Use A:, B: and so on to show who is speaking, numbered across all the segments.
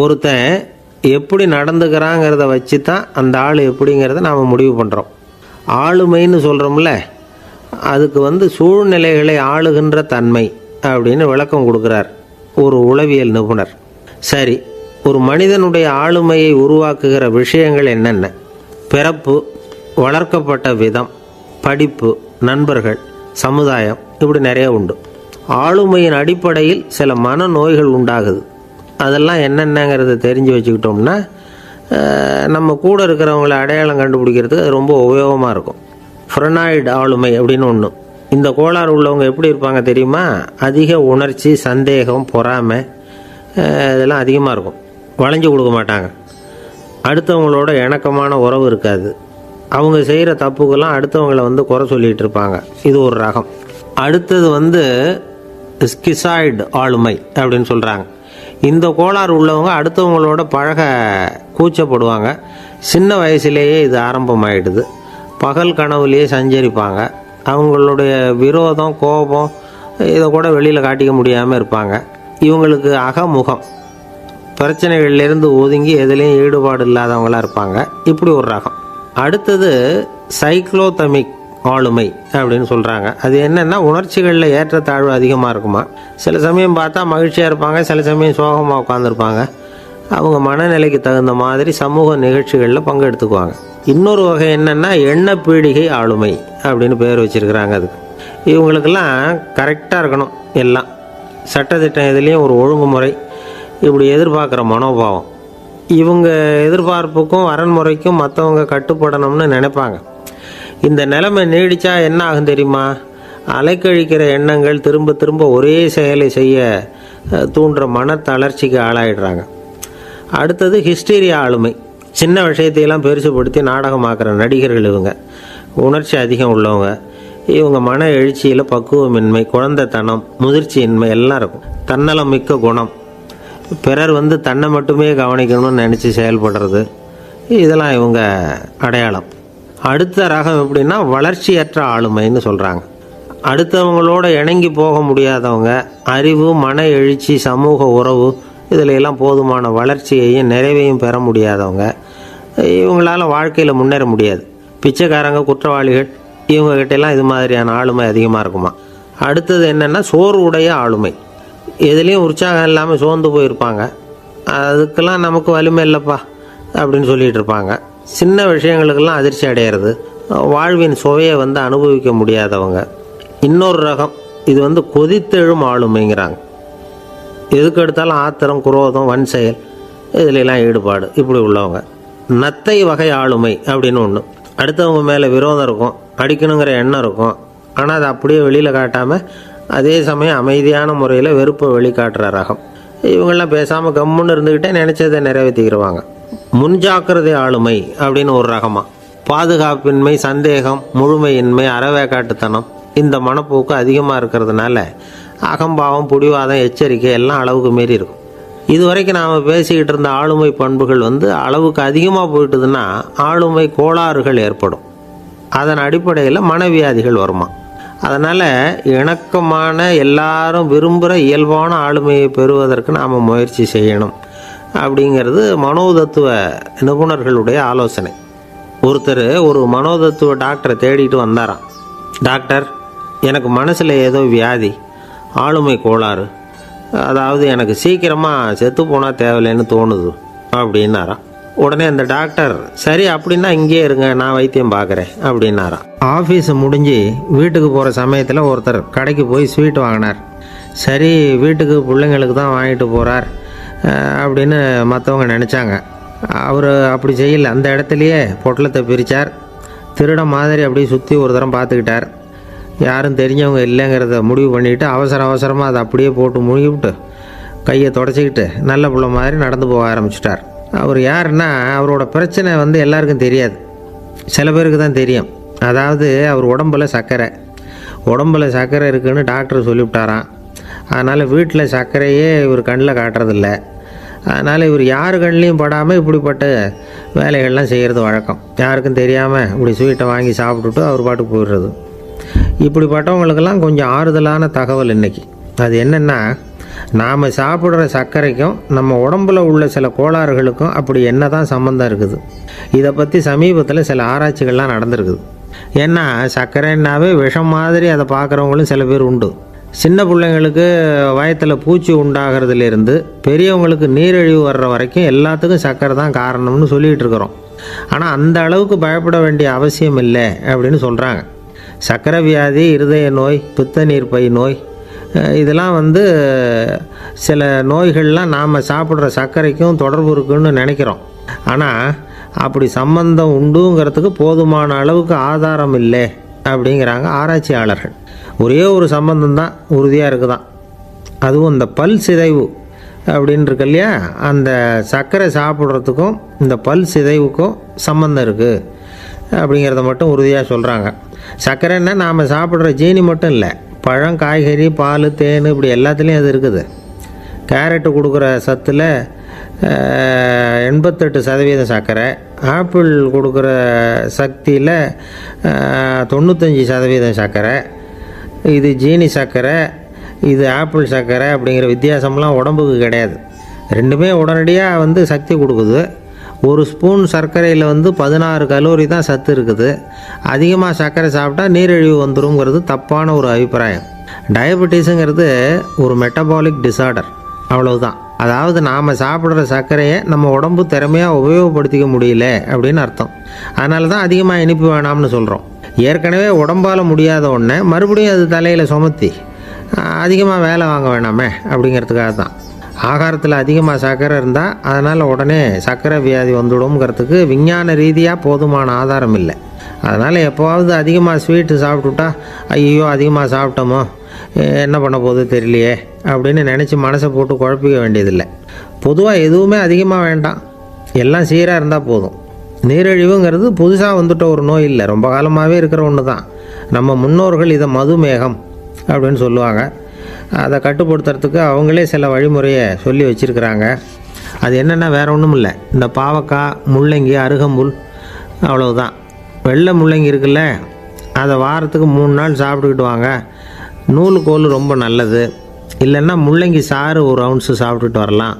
A: ஒருத்தன் எப்படி நடந்துக்கிறாங்கிறத வச்சு தான் அந்த ஆள் எப்படிங்கிறத நாம் முடிவு பண்ணுறோம். ஆளுமைன்னு சொல்கிறோம்ல, அதுக்கு சூழ்நிலைகளை ஆளுகின்ற தன்மை அப்படின்னு விளக்கம் கொடுக்குறார் ஒரு உளவியல் நிபுணர். சரி, ஒரு மனிதனுடைய ஆளுமையை உருவாக்குகிற விஷயங்கள் என்னென்ன? பிறப்பு, வளர்க்கப்பட்ட விதம், படிப்பு, நண்பர்கள், சமுதாயம், இப்படி நிறைய உண்டு. ஆளுமையின் அடிப்படையில் சில மனநோய்கள் உண்டாகுது. அதெல்லாம் என்னென்னங்கிறத தெரிஞ்சு வச்சுக்கிட்டோம்னா நம்ம கூட இருக்கிறவங்கள அடையாளம் கண்டுபிடிக்கிறதுக்கு அது ரொம்ப உபயோகமாக இருக்கும். ஃப்ரெனாய்டு ஆளுமை அப்படின்னு ஒன்று. இந்த கோளாறு உள்ளவங்க எப்படி இருப்பாங்க தெரியுமா? அதிக உணர்ச்சி, சந்தேகம், பொறாமை இதெல்லாம் அதிகமாக இருக்கும். வளைஞ்சு கொடுக்க மாட்டாங்க. அடுத்தவங்களோட இணக்கமான உறவு இருக்காது. அவங்க செய்கிற தப்புக்கெல்லாம் அடுத்தவங்களை குறை சொல்லிகிட்டு இருப்பாங்க. இது ஒரு ரகம். அடுத்தது ஸ்கிசாய்டு ஆளுமை அப்படின்னு சொல்கிறாங்க. இந்த கோளாறு உள்ளவங்க அடுத்தவங்களோட பழக கூச்சப்படுவாங்க. சின்ன வயசுலேயே இது ஆரம்பமாயிடுது. பகல் கனவுலேயே சஞ்சரிப்பாங்க. அவங்களுடைய விரோதம், கோபம் இதை கூட வெளியில் காட்டிக்க முடியாமல் இருப்பாங்க. இவங்களுக்கு அகமுகம், பிரச்சனைகள்லேருந்து ஒதுங்கி எதுலேயும் ஈடுபாடு இல்லாதவங்களாக இருப்பாங்க. இப்படி ஒரு ரகம். அடுத்தது சைக்ளோதமிக் ஆளுமை அப்படின்னு சொல்கிறாங்க. அது என்னென்னா, உணர்ச்சிகளில் ஏற்றத்தாழ்வு அதிகமாக இருக்குமா. சில சமயம் பார்த்தா மகிழ்ச்சியாக இருப்பாங்க, சில சமயம் சோகமாக உட்காந்துருப்பாங்க. அவங்க மனநிலைக்கு தகுந்த மாதிரி சமூக நிகழ்ச்சிகளில் பங்கெடுத்துக்குவாங்க. இன்னொரு வகை என்னென்னா எண்ணப்பீடிகை ஆளுமை அப்படின்னு பேர் வச்சுருக்கிறாங்க. அதுக்கு இவங்களுக்கெல்லாம் கரெக்டாக இருக்கணும். எல்லாம் சட்டத்திட்டம், இதுலேயும் ஒரு ஒழுங்குமுறை, இப்படி எதிர்பார்க்குற மனோபாவம். இவங்க எதிர்பார்ப்புக்கும் வரன்முறைக்கும் மற்றவங்க கட்டுப்படணும்னு நினைப்பாங்க. இந்த நிலைமை நீடித்தா என்ன ஆகும் தெரியுமா? அலைக்கழிக்கிற எண்ணங்கள் திரும்ப திரும்ப ஒரே செயலை செய்ய தூண்டுற மன தளர்ச்சிக்கு ஆளாயிடுறாங்க. அடுத்தது ஹிஸ்டீரியா ஆளுமை. சின்ன விஷயத்தையெல்லாம் பெருசுப்படுத்தி நாடகமாக்குற நடிகர்கள் இவங்க. உணர்ச்சி அதிகம் உள்ளவங்க. இவங்க மன எழுச்சியில் பக்குவமின்மை, குழந்தைத்தனம், முதிர்ச்சியின்மை எல்லாம் இருக்கும். தன்னலம் மிக்க குணம். பிறர் தன்னை மட்டுமே கவனிக்கணும்னு நினச்சி செயல்படுறது, இதெல்லாம் இவங்க அடையாளம். அடுத்த ரகம் எப்படின்னா வளர்ச்சியற்ற ஆளுமைன்னு சொல்கிறாங்க. அடுத்தவங்களோட இணங்கி போக முடியாதவங்க. அறிவு, மன எழுச்சி, சமூக உறவு இதில் எல்லாம் போதுமான வளர்ச்சியையும் நிறைவையும் பெற முடியாதவங்க. இவங்களால வாழ்க்கையில் முன்னேற முடியாது. பிச்சைக்காரங்க, குற்றவாளிகள், இவங்ககிட்டெல்லாம் இது மாதிரியான ஆளுமை அதிகமாக இருக்குமா. அடுத்தது என்னென்னா சோர்வுடைய ஆளுமை. எதுலேயும் உற்சாகம் இல்லாமல் சோர்ந்து போயிருப்பாங்க. அதுக்கெல்லாம் நமக்கு வலிமை இல்லைப்பா அப்படின்னு சொல்லிகிட்டு இருப்பாங்க. சின்ன விஷயங்களுக்கெல்லாம் அதிர்ச்சி அடையிறது. வாழ்வின் சுவையை அனுபவிக்க முடியாதவங்க. இன்னொரு ரகம் இது கொதித்தெழும் ஆளுமைங்கிறாங்க. எதுக்கு எடுத்தாலும் ஆத்திரம், குரோதம், வன் செயல் இதிலெல்லாம் ஈடுபாடு, இப்படி உள்ளவங்க. நத்தை வகை ஆளுமை அப்படின்னு ஒன்று. அடுத்தவங்க மேலே விரோதம் இருக்கும், அடிக்கணுங்கிற எண்ணம் இருக்கும். ஆனால் அதை அப்படியே வெளியில் காட்டாமல் அதே சமயம் அமைதியான முறையில் வெறுப்பை வெளிக்காட்டுற ரகம். இவங்கெல்லாம் பேசாமல் கம்முன்னு இருந்துக்கிட்டே நினச்சதை நிறைவேற்றிக்கிடுவாங்க. முன்ஜாக்கிரதை ஆளுமை அப்படின்னு ஒரு ரகமாக. பாதுகாப்பின்மை, சந்தேகம், முழுமையின்மை, அறவேக்காட்டுத்தனம் இந்த மனப்போக்கு அதிகமாக இருக்கிறதுனால அகம்பாவம், புடிவாதம், எச்சரிக்கை எல்லாம் அளவுக்கு மீறி இருக்கும். இதுவரைக்கும் நாம் பேசிக்கிட்டு இருந்த ஆளுமை பண்புகள் அளவுக்கு அதிகமாக போயிட்டுதுன்னா ஆளுமை கோளாறுகள் ஏற்படும். அதன் அடிப்படையில் மனவியாதிகள் வருமா. அதனால் இணக்கமான, எல்லாரும் விரும்புகிற இயல்பான ஆளுமையை பெறுவதற்கு நாம் முயற்சி செய்யணும் அப்படிங்கிறது மனோதத்துவ நிபுணர்களுடைய ஆலோசனை. ஒருத்தர் ஒரு மனோதத்துவ டாக்டரை தேடிட்டு வந்தாராம். டாக்டர், எனக்கு மனசில் ஏதோ வியாதி, ஆளுமை கோளாறு, அதாவது எனக்கு சீக்கிரமாக செத்து போனால் தேவையில்லைன்னு தோணுது அப்படின்னாராம். உடனே அந்த டாக்டர், சரி அப்படின்னா இங்கே இருங்க, நான் வைத்தியம் பார்க்குறேன் அப்படின்னாராம். ஆஃபீஸை முடிஞ்சு வீட்டுக்கு போகிற சமயத்தில் ஒருத்தர் கடைக்கு போய் ஸ்வீட் வாங்கினார். சரி, வீட்டுக்கு பிள்ளைங்களுக்கு தான் வாங்கிட்டு போகிறார் அப்படின்னு மற்றவங்க நினச்சாங்க. அவர் அப்படி செய்யலை. அந்த இடத்துலையே பொட்டலத்தை பிரித்தார். திருட மாதிரி அப்படியே சுற்றி ஒரு தரம் பார்த்துக்கிட்டார். யாரும் தெரிஞ்சவங்க இல்லைங்கிறத முடிவு பண்ணிவிட்டு அவசரமாக அதை அப்படியே போட்டு முழுகிவிட்டு கையை தொடச்சிக்கிட்டு நல்ல பிள்ளை மாதிரி நடந்து போக ஆரம்பிச்சிட்டார். அவர் யாருன்னா, அவரோட பிரச்சனை எல்லாருக்கும் தெரியாது, சில பேருக்கு தான் தெரியும். அதாவது அவர் உடம்பில் சர்க்கரை இருக்குதுன்னு டாக்டர் சொல்லிவிட்டாராம். அதனால் வீட்டில் சர்க்கரையே இவர் கண்ணில் காட்டுறதில்ல. அதனால் இவர் யார் கண்ணிலையும் படாமல் இப்படிப்பட்ட வேலைகள்லாம் செய்கிறது வழக்கம். யாருக்கும் தெரியாமல் இப்படி ஸ்வீட்டை வாங்கி சாப்பிட்டுட்டு அவர் பாட்டுக்கு போயிடுறது. இப்படிப்பட்டவங்களுக்கெல்லாம் கொஞ்சம் ஆறுதலான தகவல் இன்றைக்கி. அது என்னென்னா, நாம் சாப்பிட்ற சர்க்கரைக்கும் நம்ம உடம்புல உள்ள சில கோளாறுகளுக்கும் அப்படி என்ன தான் சம்மந்தம் இருக்குது? இதை பற்றி சமீபத்தில் சில ஆராய்ச்சிகள்லாம் நடந்திருக்குது. ஏன்னா சர்க்கரைன்னாவே விஷம் மாதிரி அதை பார்க்குறவங்களும் சில பேர் உண்டு. சின்ன பிள்ளைங்களுக்கு வயத்தில் பூச்சி உண்டாகிறதுலேருந்து பெரியவங்களுக்கு நீரிழிவு வர்ற வரைக்கும் எல்லாத்துக்கும் சர்க்கரை தான் காரணம்னு சொல்லிகிட்டு இருக்கிறோம். ஆனால் அந்த அளவுக்கு பயப்பட வேண்டிய அவசியம் இல்லை அப்படின்னு சொல்கிறாங்க. சர்க்கரை வியாதி, இருதய நோய், பித்த நீர்ப்பை நோய், இதெல்லாம் சில நோய்கள்லாம் நாம் சாப்பிட்ற சர்க்கரைக்கும் தொடர்பு இருக்குன்னு நினைக்கிறோம். ஆனால் அப்படி சம்பந்தம் உண்டுங்கிறதுக்கு போதுமான அளவுக்கு ஆதாரம் இல்லை அப்படிங்கிறாங்க ஆராய்ச்சியாளர்கள். ஒரே ஒரு சம்பந்தம் தான் உறுதியாக இருக்குதான். அதுவும் இந்த பல் சிதைவு அப்படின்னு இருக்கு இல்லையா, அந்த சர்க்கரை சாப்பிட்றதுக்கும் இந்த பல் சிதைவுக்கும் சம்பந்தம் இருக்குது அப்படிங்கிறத மட்டும் உறுதியாக சொல்கிறாங்க. சர்க்கரைன்னா நாம் சாப்பிட்ற ஜீனி மட்டும் இல்லை, பழம், காய்கறி, பால், தேன், இப்படி எல்லாத்துலேயும் அது இருக்குது. கேரட்டு கொடுக்குற சத்தில் 88% சர்க்கரை, ஆப்பிள் கொடுக்குற சக்தியில் 95% சர்க்கரை. இது ஜீனி சர்க்கரை, இது ஆப்பிள் சர்க்கரை அப்படிங்கிற வித்தியாசம்லாம் உடம்புக்கு கிடையாது. ரெண்டுமே உடனடியாக சக்தி கொடுக்குது. ஒரு ஸ்பூன் சர்க்கரையில் 16 கலோரி தான் சத்து இருக்குது. அதிகமாக சர்க்கரை சாப்பிட்டா நீரிழிவு வந்துருங்கிறது தப்பான ஒரு அபிப்பிராயம். டயபெட்டிஸுங்கிறது ஒரு மெட்டபாலிக் டிஸார்டர், அவ்வளவுதான். அதாவது நாம் சாப்பிட்ற சர்க்கரையை நம்ம உடம்பு திறமையாக உபயோகப்படுத்திக்க முடியல அப்படின்னு அர்த்தம். அதனால தான் அதிகமாக இனிப்பு வேணாம்னு சொல்கிறோம். ஏற்கனவே உடம்பால் முடியாத ஒன்றை மறுபடியும் அது தலையில் சுமத்தி அதிகமாக வேலை வாங்க வேணாமே அப்படிங்கிறதுக்காக தான். ஆகாரத்தில் அதிகமாக சர்க்கரை இருந்தால் அதனால் உடனே சர்க்கரை வியாதி வந்துடும்ங்கிறதுக்கு விஞ்ஞான ரீதியாக போதுமான ஆதாரம் இல்லை. அதனால் எப்போவாவது அதிகமாக ஸ்வீட்டு சாப்பிட்டுட்டா ஐயோ அதிகமாக சாப்பிட்டோமோ, என்ன பண்ண போகுது தெரியலையே அப்படின்னு நினச்சி மனசை போட்டு குழப்பிக்க வேண்டியதில்லை. பொதுவாக எதுவுமே அதிகமாக வேண்டாம், எல்லாம் சீராக இருந்தால் போதும். நீரிழிவுங்கிறது புதுசாக வந்துட்ட ஒரு நோய் இல்லை, ரொம்ப காலமாகவே இருக்கிற ஒன்று தான். நம்ம முன்னோர்கள் இதை மதுமேகம் அப்படின்னு சொல்லுவாங்க. அதை கட்டுப்படுத்துறதுக்கு அவங்களே சில வழிமுறையை சொல்லி வச்சுருக்கிறாங்க. அது என்னென்னா வேறு ஒன்றும் இல்லை, இந்த பாவக்காய், முள்ளங்கி, அருகம்புல், அவ்வளவுதான். வெள்ளை முள்ளங்கி இருக்குல்ல, அதை வாரத்துக்கு 3 நாள் சாப்பிட்டுக்கிட்டு வாங்க. நூலுக்கோல் ரொம்ப நல்லது. இல்லைன்னா முள்ளங்கி சாறு 1 ounce சாப்பிட்டுட்டு வரலாம்.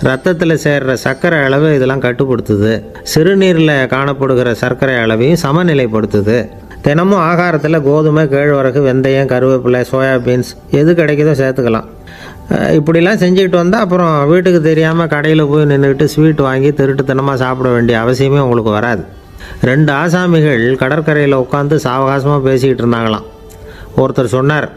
A: ரத்தத்தில் சேர்கிற சர்க்கரை அளவு இதெல்லாம் கட்டுப்படுத்துது. சிறுநீரில் காணப்படுகிற சர்க்கரை அளவையும் சமநிலைப்படுத்துது. தினமும் ஆகாரத்தில் கோதுமை, கேழ்வரகு, வெந்தயம், கருவேப்பிலை, சோயாபீன்ஸ் எது கிடைக்குதோ சேர்த்துக்கலாம். இப்படிலாம் செஞ்சுக்கிட்டு வந்தால் அப்புறம் வீட்டுக்கு தெரியாமல் கடையில் போய் நின்றுக்கிட்டு ஸ்வீட் வாங்கி திருட்டுத்தனமாக சாப்பிட வேண்டிய அவசியமே உங்களுக்கு வராது. 2 ஆசாமிகள் கடற்கரையில் உட்காந்து சாவகாசமாக பேசிக்கிட்டு இருந்தாங்களாம். ஒருத்தர் சொன்னார்,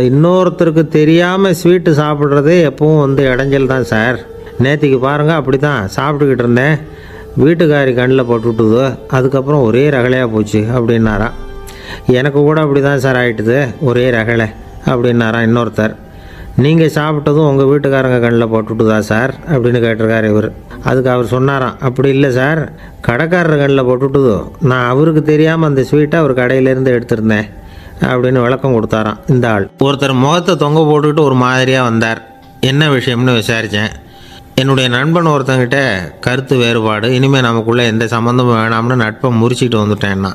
A: இன்னொருத்தருக்கு தெரியாமல் ஸ்வீட்டு சாப்பிட்றதே எப்பவும் இடைஞ்சல் தான் சார். நேற்றுக்கு பாருங்கள், அப்படி தான் சாப்பிட்டுக்கிட்டு இருந்தேன், வீட்டுக்காரி கண்ணில் போட்டுவிட்டுது, அதுக்கப்புறம் ஒரே ரகலையாக போச்சு அப்படின்னாராம். எனக்கு கூட அப்படி தான் சார் ஆகிட்டுது, ஒரே ரகலை அப்படின்னாராம் இன்னொருத்தர். நீங்கள் சாப்பிட்டதும் உங்கள் வீட்டுக்காரங்க கண்ணில் போட்டுவிட்டுதா சார் அப்படின்னு கேட்டிருக்கார் இவர். அதுக்கு அவர் சொன்னாராம், அப்படி இல்லை சார், கடைக்காரர் கண்ணில் போட்டுவிட்டுதோ, நான் அவருக்கு தெரியாமல் அந்த ஸ்வீட்டை அவர் கடையிலேருந்து எடுத்திருந்தேன் அப்படின்னு விளக்கம் கொடுத்தாராம் இந்த ஆள். ஒருத்தர் முகத்தை தொங்க போட்டுக்கிட்டு ஒரு மாதிரியாக வந்தார். என்ன விஷயம்னு விசாரித்தேன். என்னுடைய நண்பன் ஒருத்தங்கிட்ட கருத்து வேறுபாடு, இனிமேல் நமக்குள்ளே எந்த சம்மந்தமும் வேணாம்னு நட்பை முறிச்சிக்கிட்டு வந்துட்டேன்னா.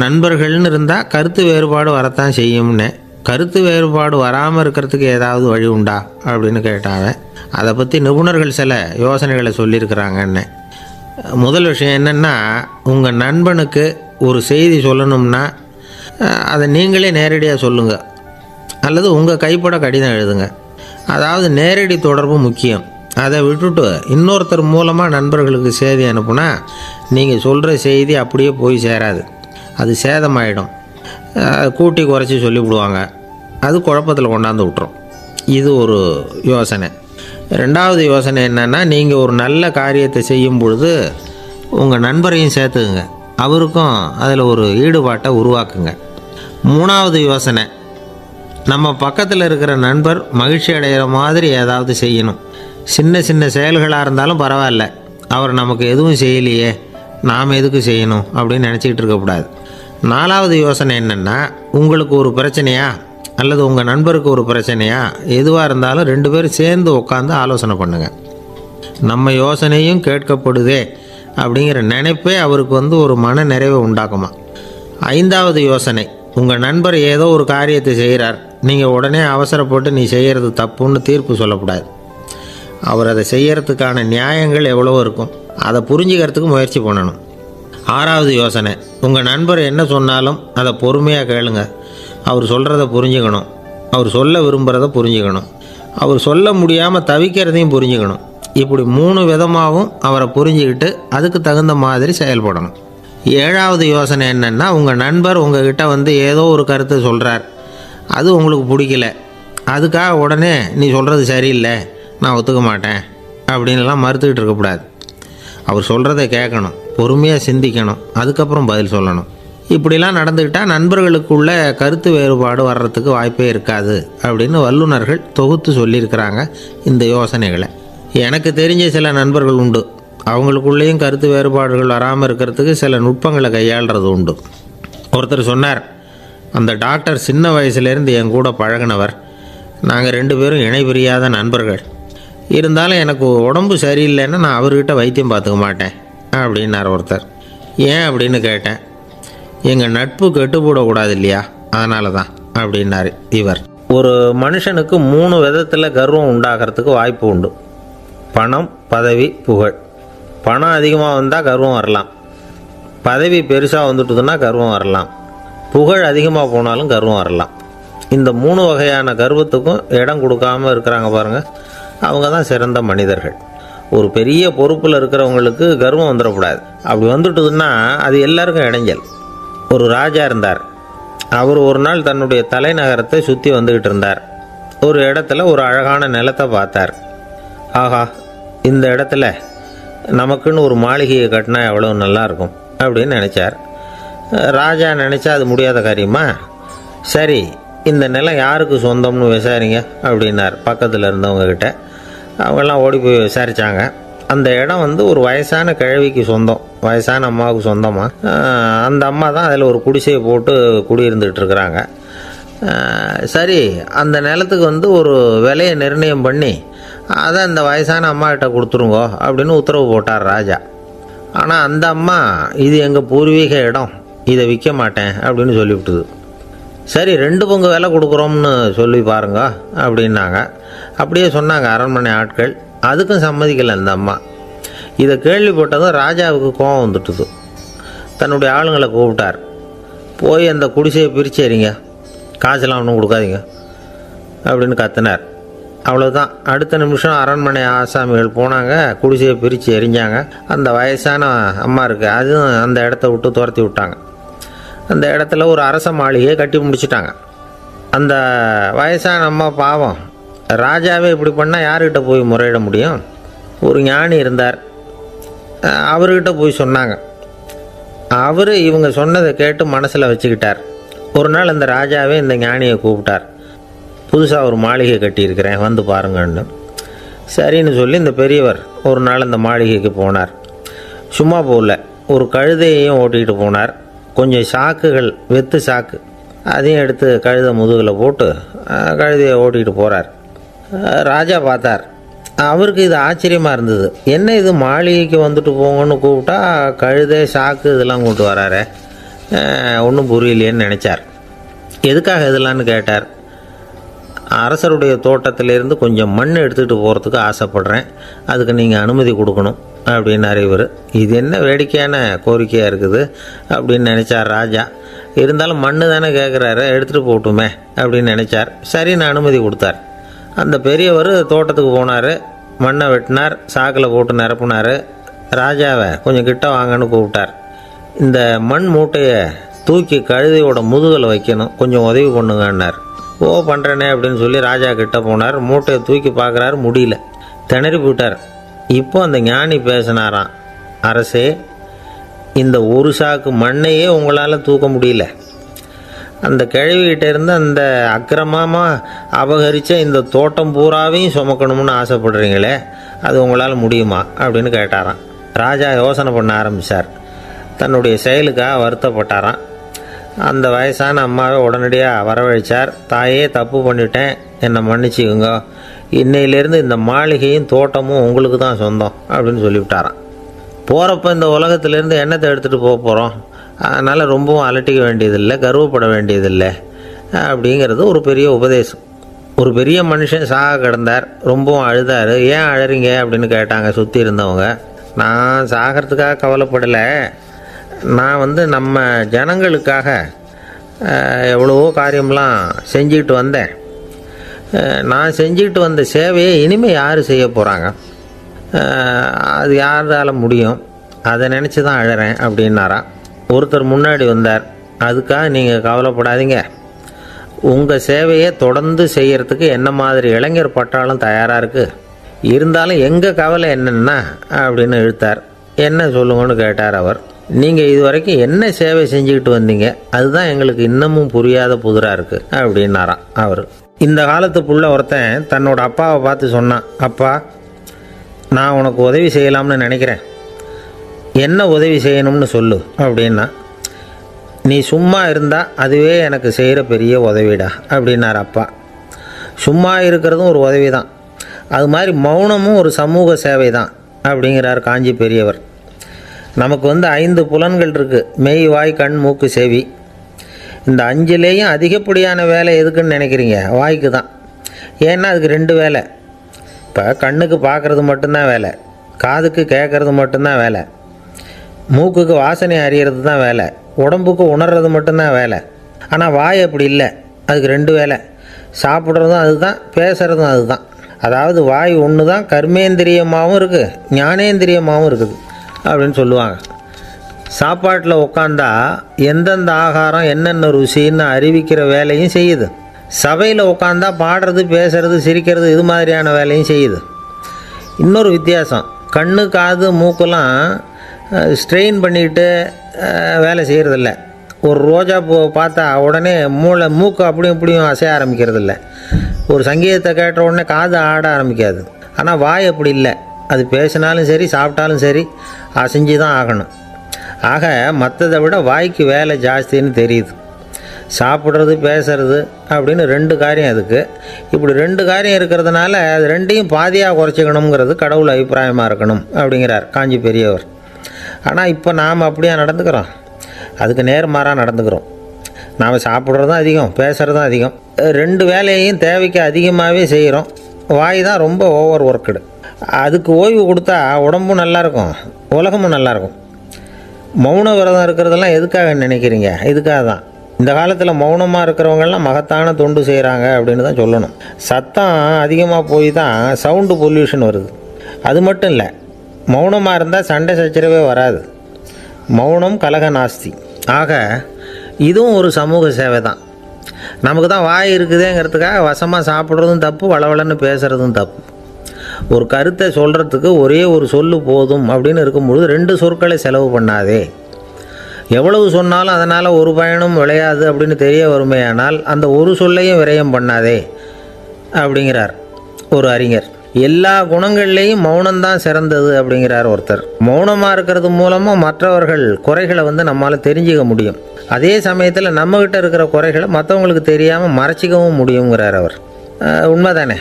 A: நண்பர்கள்னு இருந்தால் கருத்து வேறுபாடு வரத்தான் செய்யும்னு. கருத்து வேறுபாடு வராமல் இருக்கிறதுக்கு ஏதாவது வழி உண்டா அப்படின்னு கேட்டாங்க. அதை பற்றி நிபுணர்கள் சில யோசனைகளை சொல்லியிருக்கிறாங்கன்னு. முதல் விஷயம் என்னென்னா, உங்கள் நண்பனுக்கு ஒரு செய்தி சொல்லணும்னா அதை நீங்களே நேரடியாக சொல்லுங்கள், அல்லது உங்கள் கைப்பட கடிதம் எழுதுங்க. அதாவது நேரடி தொடர்பு முக்கியம். அதை விட்டுட்டு இன்னொருத்தர் மூலமாக நண்பர்களுக்கு செய்தி அனுப்புனா நீங்கள் சொல்கிற செய்தி அப்படியே போய் சேராது, அது சேதமாயிடும். கூட்டி குறைச்சி சொல்லிவிடுவாங்க, அது குழப்பத்தில் கொண்டாந்து விட்டுரும். இது ஒரு யோசனை. 2வது யோசனை என்னென்னா, நீங்கள் ஒரு நல்ல காரியத்தை செய்யும் பொழுது உங்கள் நண்பரையும் சேர்த்துக்குங்க, அவருக்கும் அதில் ஒரு ஈடுபாட்டை உருவாக்குங்க. 3வது யோசனை, நம்ம பக்கத்தில் இருக்கிற நண்பர் மகிழ்ச்சி அடைகிற மாதிரி ஏதாவது செய்யணும். சின்ன சின்ன செயல்களாக இருந்தாலும் பரவாயில்ல, அவர் நமக்கு எதுவும் செய்யலையே, நாம் எதுக்கு செய்யணும் அப்படின்னு நினச்சிக்கிட்டு இருக்கக்கூடாது. 4வது யோசனை என்னென்னா, உங்களுக்கு ஒரு பிரச்சனையா அல்லது உங்கள் நண்பருக்கு ஒரு பிரச்சனையா, எதுவாக இருந்தாலும் 2 பேரும் சேர்ந்து உட்காந்து ஆலோசனை பண்ணுங்கள். நம்ம யோசனையும் கேட்கப்படுதே அப்படிங்கிற நினைப்பே அவருக்கு ஒரு மன நிறைவை உண்டாக்குமா. 5வது யோசனை, உங்கள் நண்பர் ஏதோ ஒரு காரியத்தை செய்கிறார், நீங்கள் உடனே அவசரப்பட்டு நீ செய்கிறது தப்புன்னு தீர்ப்பு சொல்லக்கூடாது. அவர் அதை செய்யறதுக்கான நியாயங்கள் எவ்வளவோ இருக்கும், அதை புரிஞ்சுக்கிறதுக்கு முயற்சி பண்ணணும். 6வது யோசனை, உங்கள் நண்பர் என்ன சொன்னாலும் அதை பொறுமையாக கேளுங்க. அவர் சொல்கிறத புரிஞ்சுக்கணும், அவர் சொல்ல விரும்புகிறத புரிஞ்சுக்கணும், அவர் சொல்ல முடியாமல் தவிக்கிறதையும் புரிஞ்சுக்கணும். இப்படி 3 விதமாகவும் அவரை புரிஞ்சுக்கிட்டு அதுக்கு தகுந்த மாதிரி செயல்படணும். 7வது யோசனை என்னென்னா, உங்கள் நண்பர் உங்ககிட்ட வந்து ஏதோ ஒரு கருத்தை சொல்கிறார், அது உங்களுக்கு பிடிக்கல, அதுக்காக உடனே நீ சொல்கிறது சரியில்லை, நான் ஒத்துக்க மாட்டேன் அப்படின்லாம் மறுத்துக்கிட்டு இருக்கக்கூடாது. அவர் சொல்கிறத கேட்கணும், பொறுமையாக சிந்திக்கணும், அதுக்கப்புறம் பதில் சொல்லணும். இப்படிலாம் நடந்துக்கிட்டால் நண்பர்களுக்குள்ள கருத்து வேறுபாடு வர்றதுக்கு வாய்ப்பே இருக்காது அப்படின்னு வல்லுநர்கள் தொகுத்து சொல்லியிருக்கிறாங்க இந்த யோசனைகளை. எனக்கு தெரிஞ்ச சில நண்பர்கள் உண்டு, அவங்களுக்குள்ளேயும் கருத்து வேறுபாடுகள் வராமல் இருக்கிறதுக்கு சில நுட்பங்களை கையாளுறது உண்டு. ஒருத்தர் சொன்னார், அந்த டாக்டர் சின்ன வயசுலேருந்து என் கூட பழகினவர், நாங்கள் 2 பேரும் இணை பிரியாத நண்பர்கள். இருந்தாலும் எனக்கு உடம்பு சரியில்லைன்னா நான் அவர்கிட்ட வைத்தியம் பார்த்துக்க மாட்டேன் அப்படின்னார் ஒருத்தர். ஏன் அப்படின்னு கேட்டேன். எங்கள் நட்பு கெட்டுப்போடக்கூடாது இல்லையா, அதனால தான் அப்படின்னார் இவர். ஒரு மனுஷனுக்கு 3 விதத்தில் கர்வம் உண்டாகிறதுக்கு வாய்ப்பு உண்டு. பணம், பதவி, புகழ். பணம் அதிகமாக வந்தால் கர்வம் வரலாம், பதவி பெருசாக வந்துட்டுதுன்னா கர்வம் வரலாம், புகழ் அதிகமாக போனாலும் கர்வம் வரலாம். இந்த 3 வகையான கர்வத்துக்கும் இடம் கொடுக்காமல் இருக்கிறாங்க பாருங்கள், அவங்க தான் சிறந்த மனிதர்கள். ஒரு பெரிய பொறுப்பில் இருக்கிறவங்களுக்கு கர்வம் வந்துடக்கூடாது. அப்படி வந்துட்டுதுன்னா அது எல்லாருக்கும் இடைஞ்சல். ஒரு ராஜா இருந்தார். அவர் ஒரு நாள் தன்னுடைய தலைநகரத்தை சுற்றி வந்துக்கிட்டு இருந்தார். ஒரு இடத்துல ஒரு அழகான நிலத்தை பார்த்தார். ஆஹா, இந்த இடத்துல நமக்குன்னு ஒரு மாளிகையை கட்டினா எவ்வளோ நல்லாயிருக்கும் அப்படின்னு நினச்சார். ராஜா நினச்சா அது முடியாத காரியமா? சரி, இந்த நிலம் யாருக்கு சொந்தம்னு விசாரிங்க அப்படின்னார் பக்கத்தில் இருந்தவங்கக்கிட்ட. அவங்கெல்லாம் ஓடி போய் விசாரித்தாங்க. அந்த இடம் வந்து ஒரு வயசான கிழவிக்கு சொந்தம், வயசான அம்மாவுக்கு சொந்தமாக. அந்த அம்மா தான் அதில் ஒரு குடிசையை போட்டு குடியிருந்துகிட்டு இருக்கிறாங்க. சரி, அந்த நிலத்துக்கு வந்து ஒரு விலையை நிர்ணயம் பண்ணி அதை அந்த வயசான அம்மாக்கிட்ட கொடுத்துருங்கோ அப்படின்னு உத்தரவு போட்டார் ராஜா. ஆனால் அந்த அம்மா, இது எங்கள் பூர்வீக இடம், இதை விற்க மாட்டேன் அப்படின்னு சொல்லிவிட்டுது. சரி, 2 பங்கு விலை கொடுக்குறோம்னு சொல்லி பாருங்க அப்படின்னாங்க. அப்படியே சொன்னாங்க அரண்மனை ஆட்கள். அதுக்கும் சம்மதிக்கலை அந்த அம்மா. இதை கேள்விப்பட்டதும் ராஜாவுக்கு கோபம் வந்துட்டுது. தன்னுடைய ஆளுங்களை கூப்பிட்டார். போய் அந்த குடிசையை பிரித்து எறிங்க, காசெல்லாம் ஒன்றும் கொடுக்காதீங்க அப்படின்னு கத்தினார். அவ்வளோதான். அடுத்த நிமிஷம் அரண்மனை ஆசாமிகள் போனாங்க, குடிசையை பிரித்து எரிஞ்சாங்க. அந்த வயசான அம்மா இருக்குது, அதுவும் அந்த இடத்த விட்டு துரத்தி விட்டாங்க. அந்த இடத்துல ஒரு அரச மாளிகையை கட்டி முடிச்சிட்டாங்க. அந்த வயசான அம்மா பாவம், ராஜாவே இப்படி பண்ணால் யார்கிட்ட போய் முறையிட முடியும்? ஒரு ஞானி இருந்தார், அவர்கிட்ட போய் சொன்னாங்க. அவர் இவங்க சொன்னதை கேட்டு மனசில் வச்சுக்கிட்டார். ஒரு நாள் அந்த ராஜாவே இந்த ஞானியை கூப்பிட்டார். புதுசாக ஒரு மாளிகை கட்டியிருக்கிறேன், வந்து பாருங்கன்னு. சரின்னு சொல்லி இந்த பெரியவர் ஒரு நாள் அந்த மாளிகைக்கு போனார். சும்மா போகல, ஒரு கழுதையையும் ஓட்டிகிட்டு போனார். கொஞ்சம் சாக்குகள், வெத்து சாக்கு, அதையும் எடுத்து கழுதை முதுகில் போட்டு கழுதையை ஓட்டிகிட்டு போகிறார். ராஜா பார்த்தார். அவருக்கு இது ஆச்சரியமாக இருந்தது. என்ன இது, மாளிகைக்கு வந்துட்டு போங்கன்னு கூப்பிட்டா கழுதை சாக்கு இதெல்லாம் கொண்டு வராரு, ஒன்றும் புரியலையேன்னு நினச்சார். எதுக்காக இதெல்லாம்னு கேட்டார். அரசருடைய தோட்டத்திலேருந்து கொஞ்சம் மண் எடுத்துகிட்டு போகிறதுக்கு ஆசைப்பட்றேன், அதுக்கு நீங்கள் அனுமதி கொடுக்கணும் அப்படின்னாரு இவர். இது என்ன வேடிக்கையான கோரிக்கையாக இருக்குது அப்படின்னு நினச்சார் ராஜா. இருந்தாலும் மண் தானே கேட்குறாரு, எடுத்துகிட்டு போகட்டுமே அப்படின்னு நினச்சார். சரி, நான் அனுமதி கொடுத்தார். அந்த பெரியவர் தோட்டத்துக்கு போனார், மண்ணை வெட்டினார், சாக்கில் போட்டு நிரப்புனார். ராஜாவை கொஞ்சம் கிட்ட வாங்கன்னு கூப்பிட்டார். இந்த மண் மூட்டையை தூக்கி கழுதையோட முதுகில் வைக்கணும், கொஞ்சம் உதவி பண்ணுங்கன்னார். ஓ, பண்ணுறேனே அப்படின்னு சொல்லி ராஜா கிட்ட போனார். மூட்டையை தூக்கி பார்க்குறாரு, முடியல, திணறி போயிட்டார். இப்போ அந்த ஞானி பேசினாராம். அரசே, இந்த ஒரு சாக்கு மண்ணையே உங்களால் தூக்க முடியல, அந்த கிழவிகிட்ட இருந்து அந்த அக்கிரமமாக அபகரித்த இந்த தோட்டம் பூராவையும் சுமக்கணும்னு ஆசைப்படுறீங்களே, அது உங்களால் முடியுமா அப்படின்னு கேட்டாராம். ராஜா யோசனை பண்ண ஆரம்பித்தார். தன்னுடைய செயலுக்காக வருத்தப்பட்டாராம். அந்த வயசான அம்மாவை உடனடியாக வரவழைச்சார். தாயே, தப்பு பண்ணிட்டேன், என்னை மன்னிச்சுக்குங்க, இன்னையிலேருந்து இந்த மாளிகையும் தோட்டமும் உங்களுக்கு தான் சொந்தம் அப்படின்னு சொல்லிவிட்டாராம். போகிறப்ப இந்த உலகத்திலேருந்து எண்ணத்தை எடுத்துகிட்டு போக போகிறோம், அதனால் ரொம்பவும் அலட்டிக்க வேண்டியதில்லை, கர்வப்பட வேண்டியதில்லை, அப்படிங்கிறது ஒரு பெரிய உபதேசம். ஒரு பெரிய மனுஷன் சாக கிடந்தார், ரொம்பவும் அழுதார். ஏன் அழறீங்க அப்படின்னு கேட்டாங்க சுற்றி இருந்தவங்க. நான் சாகிறதுக்காக கவலைப்படலை, நான் நம்ம ஜனங்களுக்காக எவ்வளவோ காரியம்லாம் செஞ்சுக்கிட்டு வந்தேன். நான் செஞ்சுக்கிட்டு வந்த சேவையை இனிமேல் யார் செய்ய போகிறாங்க, அது யாரால முடியும், அதை நினச்சி தான் அழறேன் அப்படின்னாராம். ஒருத்தர் முன்னாடி வந்தார். அதுக்காக நீங்கள் கவலைப்படாதீங்க, உங்கள் சேவையை தொடர்ந்து செய்கிறதுக்கு என்ன மாதிரி இளைஞர் பட்டாலும் தயாராக இருக்குது, இருந்தாலும் எங்கள் கவலை என்னென்னா அப்படின்னு இழுத்தார். என்ன சொல்லுங்கன்னு கேட்டார் அவர். நீங்கள் இது வரைக்கும் என்ன சேவை செஞ்சுக்கிட்டு வந்தீங்க, அதுதான் எங்களுக்கு இன்னமும் புரியாத புதிராக இருக்குது அப்படின்னாராம் அவர். இந்த காலத்து புள்ள ஒருத்தன் தன்னோட அப்பாவை பார்த்து சொன்னான், அப்பா நான் உனக்கு உதவி செய்யலாம்னு நினைக்கிறேன், என்ன உதவி செய்யணும்னு சொல்லு அப்படின்னா. நீ சும்மா இருந்தால் அதுவே எனக்கு செய்கிற பெரிய உதவிடா அப்படின்னார் அப்பா. சும்மா இருக்கிறதும் ஒரு உதவி தான், அது மாதிரி மௌனமும் ஒரு சமூக சேவை தான் அப்படிங்கிறார் காஞ்சி பெரியவர். நமக்கு 5 புலன்கள் இருக்குது, மெய், வாய், கண், மூக்கு, செவி. இந்த 5லேயும் அதிகப்படியான வேலை எதுக்குன்னு நினைக்கிறீங்க? வாய்க்கு தான். ஏன்னா அதுக்கு 2 வேலை. இப்போ கண்ணுக்கு பார்க்குறது மட்டும்தான் வேலை, காதுக்கு கேட்குறது மட்டும்தான் வேலை, மூக்குக்கு வாசனை அறியறது தான் வேலை, உடம்புக்கு உணர்றது மட்டும்தான் வேலை. ஆனால் வாய் அப்படி இல்லை, அதுக்கு 2 வேலை. சாப்பிட்றதும் அதுதான், பேசுகிறதும் அதுதான். அதாவது வாய் ஒன்று தான் கர்மேந்திரியமாகவும் இருக்குது, ஞானேந்திரியமாகவும் இருக்குது அப்படின்னு சொல்லுவாங்க. சாப்பாட்டில் உட்காந்தா எந்தெந்த ஆகாரம் என்னென்ன ருசின்னு அறிவிக்கிற வேலையும் செய்யுது. சபையில் உட்காந்தா பாடுறது, பேசுறது, சிரிக்கிறது, இது மாதிரியான வேலையும் செய்யுது. இன்னொரு வித்தியாசம், கண்ணு, காது, மூக்கெல்லாம் ஸ்ட்ரெயின் பண்ணிக்கிட்டு வேலை செய்கிறதில்ல. ஒரு ரோஜா பூ பார்த்தா உடனே மூக்கு அப்படியும் இப்படியும் அசைய ஆரம்பிக்கிறதில்ல. ஒரு சங்கீதத்தை கேட்ட உடனே காது ஆட ஆரம்பிக்காது. ஆனால் வாய் அப்படி இல்லை, அது பேசினாலும் சரி சாப்பிட்டாலும் சரி அசைஞ்சு தான் ஆகணும். ஆக மற்றதை விட வாய்க்கு வேலை ஜாஸ்தின்னு தெரியுது. சாப்பிட்றது, பேசுறது அப்படின்னு 2 காரியம் அதுக்கு. இப்படி 2 காரியம் இருக்கிறதுனால அது 2ஐயும் பாதியாக குறைச்சிக்கணுங்கிறது கடவுள் அபிப்பிராயமாக இருக்கணும் அப்படிங்கிறார் காஞ்சி பெரியவர். ஆனால் இப்போ நாம் அப்படியே நடந்துக்கிறோம், அதுக்கு நேர்மாறாக நடந்துக்கிறோம். நாம் சாப்பிட்றதும் அதிகம், பேசுகிறதும் அதிகம், 2 வேலையையும் தேவைக்கு அதிகமாகவே செய்கிறோம். வாய் தான் ரொம்ப ஓவர் ஒர்க்குடு. அதுக்கு ஓய்வு கொடுத்தா உடம்பும் நல்லாயிருக்கும், உலகமும் நல்லாயிருக்கும். மௌன விரதம் இருக்கிறதெல்லாம் எதுக்காக நினைக்கிறீங்க? இதுக்காக தான். இந்த காலத்தில் மௌனமாக இருக்கிறவங்கெல்லாம் மகத்தான தொண்டு செய்கிறாங்க அப்படின்னு தான் சொல்லணும். சத்தம் அதிகமாக போய் தான் சவுண்டு பொல்யூஷன் வருது. அது மட்டும் இல்லை, மௌனமாக இருந்தால் சண்டை சச்சரவே வராது. மௌனம் கலக நாஸ்தி. ஆக இதுவும் ஒரு சமூக சேவை தான். நமக்கு தான் வாய் இருக்குதுங்கிறதுக்காக வசமாக சாப்பிட்றதும் தப்பு, வளவளன்னு பேசுகிறதும் தப்பு. ஒரு கருத்தை சொல்கிறதுக்கு ஒரே ஒரு சொல்லு போதும் அப்படின்னு இருக்கும்பொழுது 2 சொற்களை செலவு பண்ணாதே. எவ்வளவு சொன்னாலும் அதனால் ஒரு பயனும் விளையாது அப்படின்னு தெரிய வருமேயானால் அந்த ஒரு சொல்லையும் விரயம் பண்ணாதே அப்படிங்கிறார் ஒரு அறிஞர். எல்லா குணங்கள்லேயும் மௌனம்தான் சிறந்தது அப்படிங்கிறார் ஒருத்தர். மௌனமாக இருக்கிறது மூலமாக மற்றவர்கள் குறைகளை நம்மளால் தெரிஞ்சிக்க முடியும். அதே சமயத்தில் நம்மக்கிட்ட இருக்கிற குறைகளை மற்றவங்களுக்கு தெரியாமல் மறைச்சிக்கவும் முடியுங்கிறார் அவர். உண்மைதானே?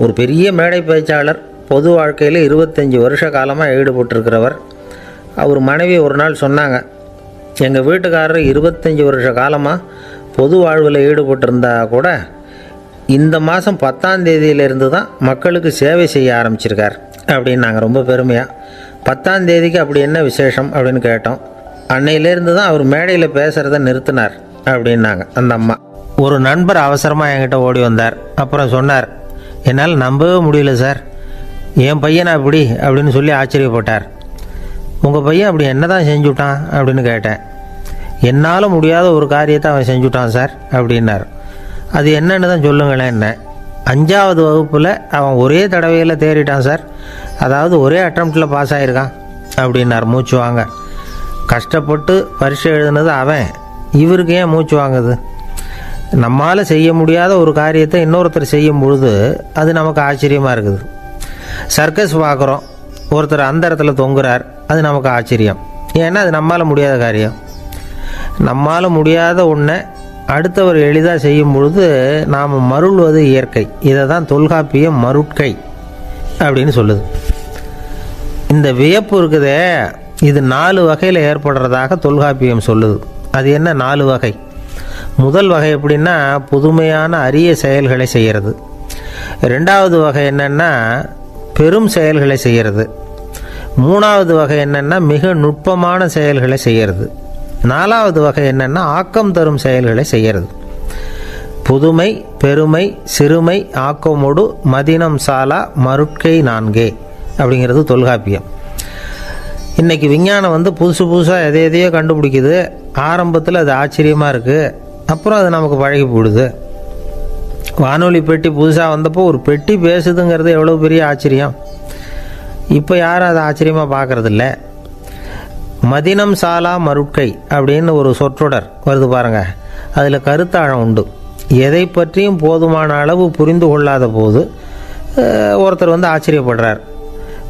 A: ஒரு பெரிய மேடை பேச்சாளர், பொது வாழ்க்கையில் 25 வருஷ காலமாக ஈடுபட்டிருக்கிறவர். அவர் மனைவி ஒரு நாள் சொன்னாங்க, எங்கள் வீட்டுக்காரர் 25 வருஷ காலமாக பொது வாழ்வில் ஈடுபட்டிருந்தா கூட இந்த மாதம் 10ஆம் தேதியிலிருந்து தான் மக்களுக்கு சேவை செய்ய ஆரம்பிச்சிருக்கார் அப்படின்னாங்க ரொம்ப பெருமையாக. 10ஆம் தேதிக்கு அப்படி என்ன விசேஷம் அப்படின்னு கேட்டோம். அன்னையிலேருந்து தான் அவர் மேடையில் பேசுகிறத நிறுத்தினார் அப்படின்னாங்க அந்த அம்மா. ஒரு நண்பர் அவசரமாக என்கிட்ட ஓடி வந்தார். அப்புறம் சொன்னார், என்னால் நம்பவே முடியல சார், என் பையனை அப்படி அப்படின்னு சொல்லி ஆச்சரியப்பட்டார். உங்கள் பையன் அப்படி என்ன தான் செஞ்சுட்டான் அப்படின்னு கேட்டேன். என்னால் முடியாத ஒரு காரியத்தை அவன் செஞ்சுட்டான் சார் அப்படின்னார். அது என்னன்னு தான் சொல்லுங்களேன். என்ன 5ஆவது வகுப்பில் அவன் ஒரே தடவையில் தேறிட்டான் சார், அதாவது ஒரே அட்டம்ப்டில் பாஸ் ஆகிருக்கான் அப்படின்னார் மூச்சு வாங்க. கஷ்டப்பட்டு பரீட்சை எழுதுனது அவன், இவருக்கு ஏன் மூச்சு வாங்குது? நம்மால் செய்ய முடியாத ஒரு காரியத்தை இன்னொருத்தர் செய்யும் பொழுது அது நமக்கு ஆச்சரியமாக இருக்குது. சர்க்கஸ் பார்க்குறோம், ஒருத்தர் அந்த இடத்துல தொங்குறார், அது நமக்கு ஆச்சரியம். ஏன்னா அது நம்மால் முடியாத காரியம். நம்மால் முடியாத ஒன்றை அடுத்தவர் எளிதாக செய்யும் பொழுது நாம் மருள்வது இயற்கை. இதை தான் தொல்காப்பியம் மருட்கை அப்படின்னு சொல்லுது. இந்த வியப்பு இருக்குதே, இது 4 வகையில் ஏற்படுறதாக தொல்காப்பியம் சொல்லுது. அது என்ன 4 வகை? முதல் வகை எப்படின்னா புதுமையான அரிய செயல்களை செய்கிறது. ரெண்டாவது வகை என்னென்னா பெரும் செயல்களை செய்கிறது. மூணாவது வகை என்னென்னா மிக நுட்பமான செயல்களை செய்கிறது. நாலாவது வகை என்னென்னா ஆக்கம் தரும் செயல்களை செய்கிறது. புதுமை, பெருமை, சிறுமை, ஆக்கமோடு மதினம் சாலா மருட்கை நான்கே அப்படிங்கிறது தொல்காப்பியம். இன்றைக்கி விஞ்ஞானம் புதுசு புதுசாக எதையோ கண்டுபிடிக்குது. ஆரம்பத்தில் அது ஆச்சரியமாக இருக்குது, அப்புறம் அது நமக்கு பழகி போடுது. வானொலி பெட்டி புதுசாக வந்தப்போ ஒரு பெட்டி பேசுதுங்கிறது எவ்வளோ பெரிய ஆச்சரியம். இப்போ யாரும் அதை ஆச்சரியமாக பார்க்குறதில்ல. மதினம் சாலா மருட்கை அப்படின்னு ஒரு சொற்றொடர் வருது பாருங்கள். அதில் கருத்தாழம் உண்டு. எதை பற்றியும் போதுமான அளவு புரிந்து கொள்ளாத போது ஒருத்தர் ஆச்சரியப்படுறார்.